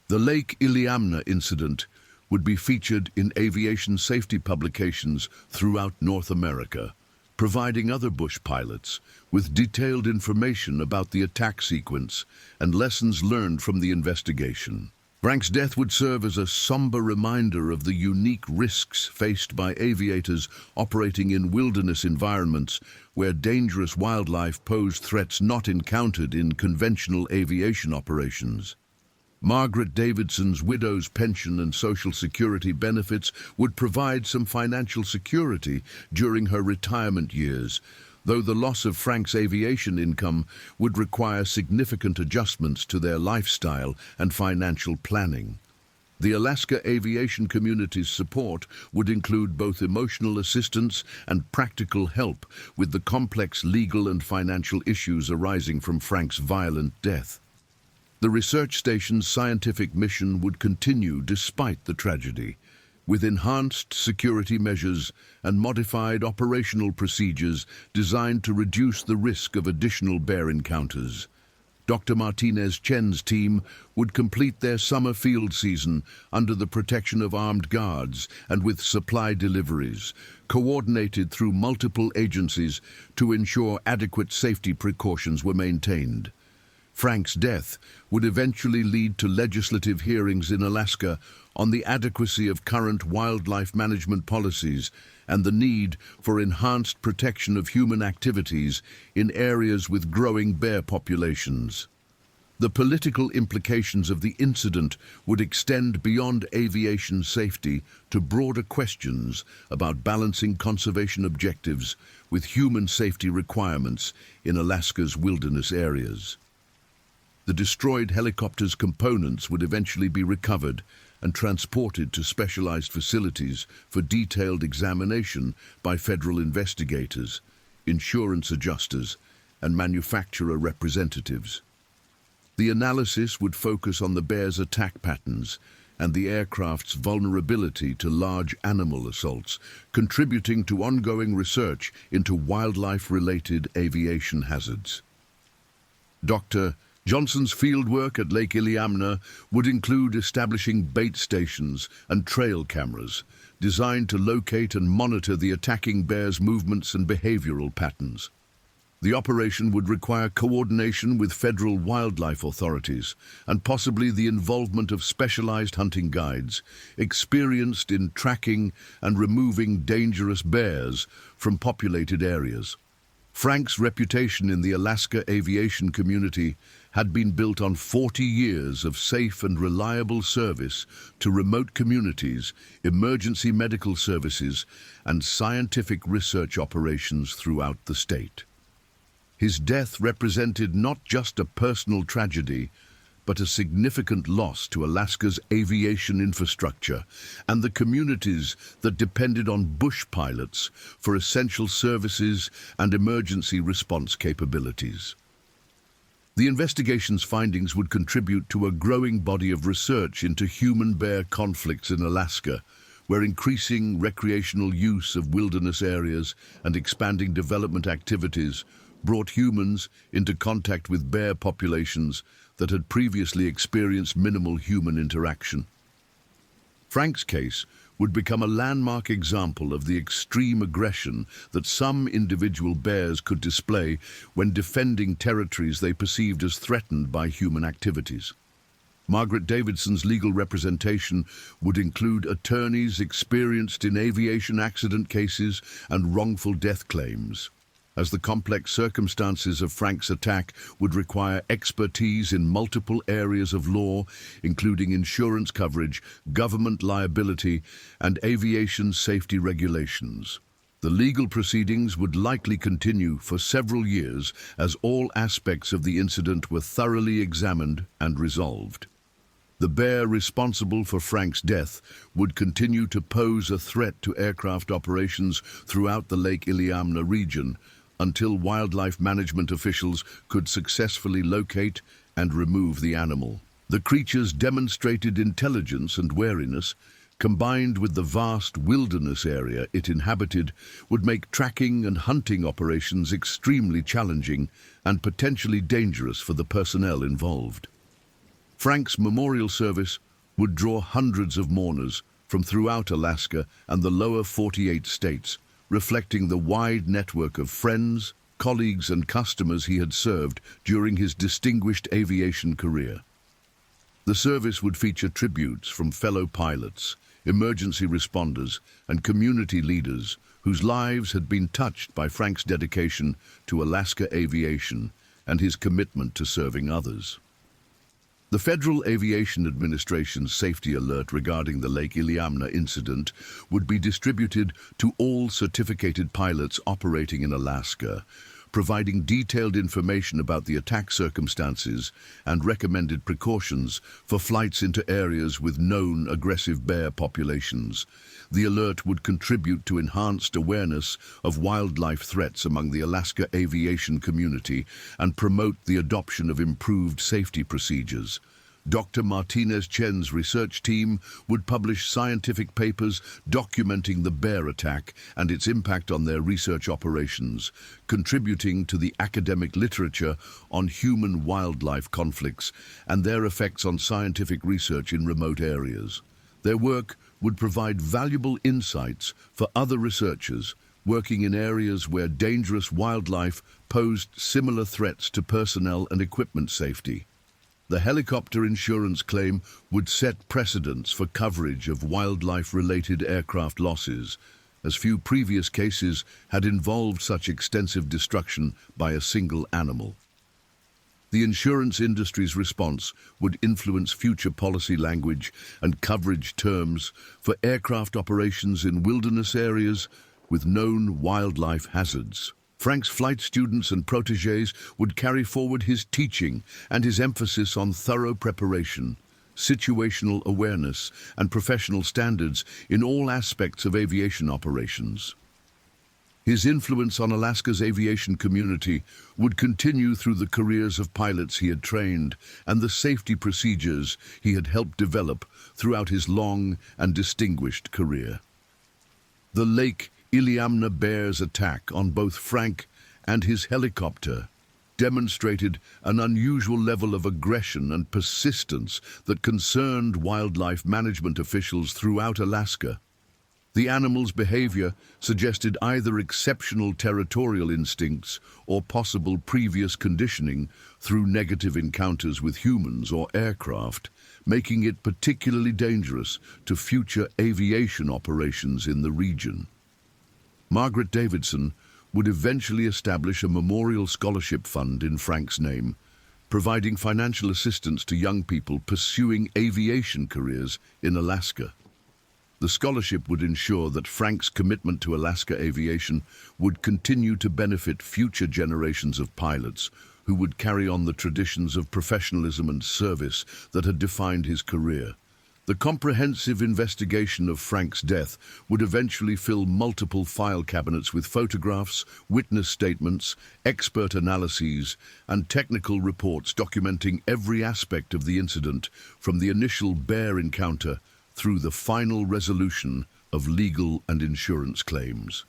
The Lake Iliamna incident would be featured in aviation safety publications throughout North America, providing other bush pilots with detailed information about the attack sequence and lessons learned from the investigation. Frank's death would serve as a somber reminder of the unique risks faced by aviators operating in wilderness environments where dangerous wildlife posed threats not encountered in conventional aviation operations. Margaret Davidson's widow's pension and Social Security benefits would provide some financial security during her retirement years, though the loss of Frank's aviation income would require significant adjustments to their lifestyle and financial planning. The Alaska aviation community's support would include both emotional assistance and practical help with the complex legal and financial issues arising from Frank's violent death. The research station's scientific mission would continue despite the tragedy, with enhanced security measures and modified operational procedures designed to reduce the risk of additional bear encounters. Dr. Martinez Chen's team would complete their summer field season under the protection of armed guards and with supply deliveries, coordinated through multiple agencies to ensure adequate safety precautions were maintained. Frank's death would eventually lead to legislative hearings in Alaska on the adequacy of current wildlife management policies and the need for enhanced protection of human activities in areas with growing bear populations. The political implications of the incident would extend beyond aviation safety to broader questions about balancing conservation objectives with human safety requirements in Alaska's wilderness areas. The destroyed helicopter's components would eventually be recovered and transported to specialized facilities for detailed examination by federal investigators, insurance adjusters, and manufacturer representatives. The analysis would focus on the bear's attack patterns and the aircraft's vulnerability to large animal assaults, contributing to ongoing research into wildlife-related aviation hazards. Dr. Johnson's fieldwork at Lake Iliamna would include establishing bait stations and trail cameras designed to locate and monitor the attacking bear's movements and behavioral patterns. The operation would require coordination with federal wildlife authorities and possibly the involvement of specialized hunting guides, experienced in tracking and removing dangerous bears from populated areas. Frank's reputation in the Alaska aviation community had been built on 40 years of safe and reliable service to remote communities, emergency medical services, and scientific research operations throughout the state. His death represented not just a personal tragedy, but a significant loss to Alaska's aviation infrastructure and the communities that depended on bush pilots for essential services and emergency response capabilities. The investigation's findings would contribute to a growing body of research into human-bear conflicts in Alaska, where increasing recreational use of wilderness areas and expanding development activities brought humans into contact with bear populations that had previously experienced minimal human interaction. Frank's case would become a landmark example of the extreme aggression that some individual bears could display when defending territories they perceived as threatened by human activities. Margaret Davidson's legal representation would include attorneys experienced in aviation accident cases and wrongful death claims, as the complex circumstances of Frank's attack would require expertise in multiple areas of law, including insurance coverage, government liability, and aviation safety regulations. The legal proceedings would likely continue for several years as all aspects of the incident were thoroughly examined and resolved. The bear responsible for Frank's death would continue to pose a threat to aircraft operations throughout the Lake Iliamna region, until wildlife management officials could successfully locate and remove the animal. The creature's demonstrated intelligence and wariness, combined with the vast wilderness area it inhabited, would make tracking and hunting operations extremely challenging and potentially dangerous for the personnel involved. Frank's memorial service would draw hundreds of mourners from throughout Alaska and the lower 48 states, reflecting the wide network of friends, colleagues, and customers he had served during his distinguished aviation career. The service would feature tributes from fellow pilots, emergency responders, and community leaders whose lives had been touched by Frank's dedication to Alaska aviation and his commitment to serving others. The Federal Aviation Administration's safety alert regarding the Lake Iliamna incident would be distributed to all certificated pilots operating in Alaska, providing detailed information about the attack circumstances and recommended precautions for flights into areas with known aggressive bear populations. The alert would contribute to enhanced awareness of wildlife threats among the Alaska aviation community and promote the adoption of improved safety procedures. Dr. Martinez Chen's research team would publish scientific papers documenting the bear attack and its impact on their research operations, contributing to the academic literature on human-wildlife conflicts and their effects on scientific research in remote areas. Their work would provide valuable insights for other researchers working in areas where dangerous wildlife posed similar threats to personnel and equipment safety. The helicopter insurance claim would set precedents for coverage of wildlife-related aircraft losses, as few previous cases had involved such extensive destruction by a single animal. The insurance industry's response would influence future policy language and coverage terms for aircraft operations in wilderness areas with known wildlife hazards. Frank's flight students and protégés would carry forward his teaching and his emphasis on thorough preparation, situational awareness, and professional standards in all aspects of aviation operations. His influence on Alaska's aviation community would continue through the careers of pilots he had trained and the safety procedures he had helped develop throughout his long and distinguished career. The Lake Iliamna bear's attack on both Frank and his helicopter demonstrated an unusual level of aggression and persistence that concerned wildlife management officials throughout Alaska. The animal's behavior suggested either exceptional territorial instincts or possible previous conditioning through negative encounters with humans or aircraft, making it particularly dangerous to future aviation operations in the region. Margaret Davidson would eventually establish a memorial scholarship fund in Frank's name, providing financial assistance to young people pursuing aviation careers in Alaska. The scholarship would ensure that Frank's commitment to Alaska aviation would continue to benefit future generations of pilots who would carry on the traditions of professionalism and service that had defined his career. The comprehensive investigation of Frank's death would eventually fill multiple file cabinets with photographs, witness statements, expert analyses, and technical reports documenting every aspect of the incident, from the initial bear encounter through the final resolution of legal and insurance claims.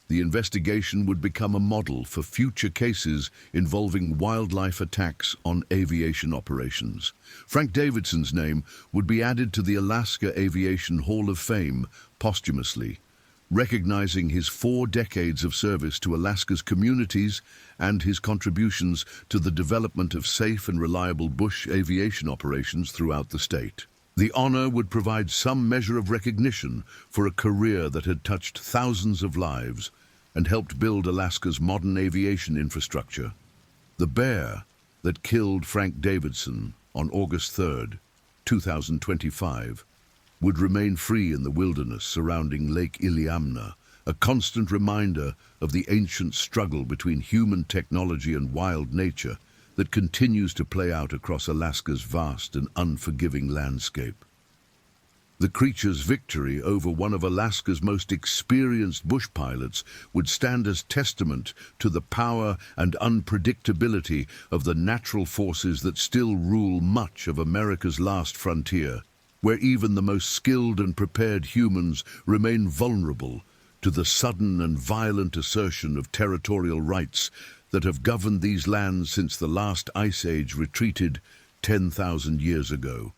The investigation would become a model for future cases involving wildlife attacks on aviation operations. Frank Davidson's name would be added to the Alaska Aviation Hall of Fame posthumously, recognizing his 4 decades of service to Alaska's communities and his contributions to the development of safe and reliable bush aviation operations throughout the state. The honor would provide some measure of recognition for a career that had touched thousands of lives and helped build Alaska's modern aviation infrastructure. The bear that killed Frank Davidson on August 3, 2025, would remain free in the wilderness surrounding Lake Iliamna, a constant reminder of the ancient struggle between human technology and wild nature that continues to play out across Alaska's vast and unforgiving landscape. The creature's victory over one of Alaska's most experienced bush pilots would stand as testament to the power and unpredictability of the natural forces that still rule much of America's last frontier, where even the most skilled and prepared humans remain vulnerable to the sudden and violent assertion of territorial rights that have governed these lands since the last ice age retreated 10,000 years ago.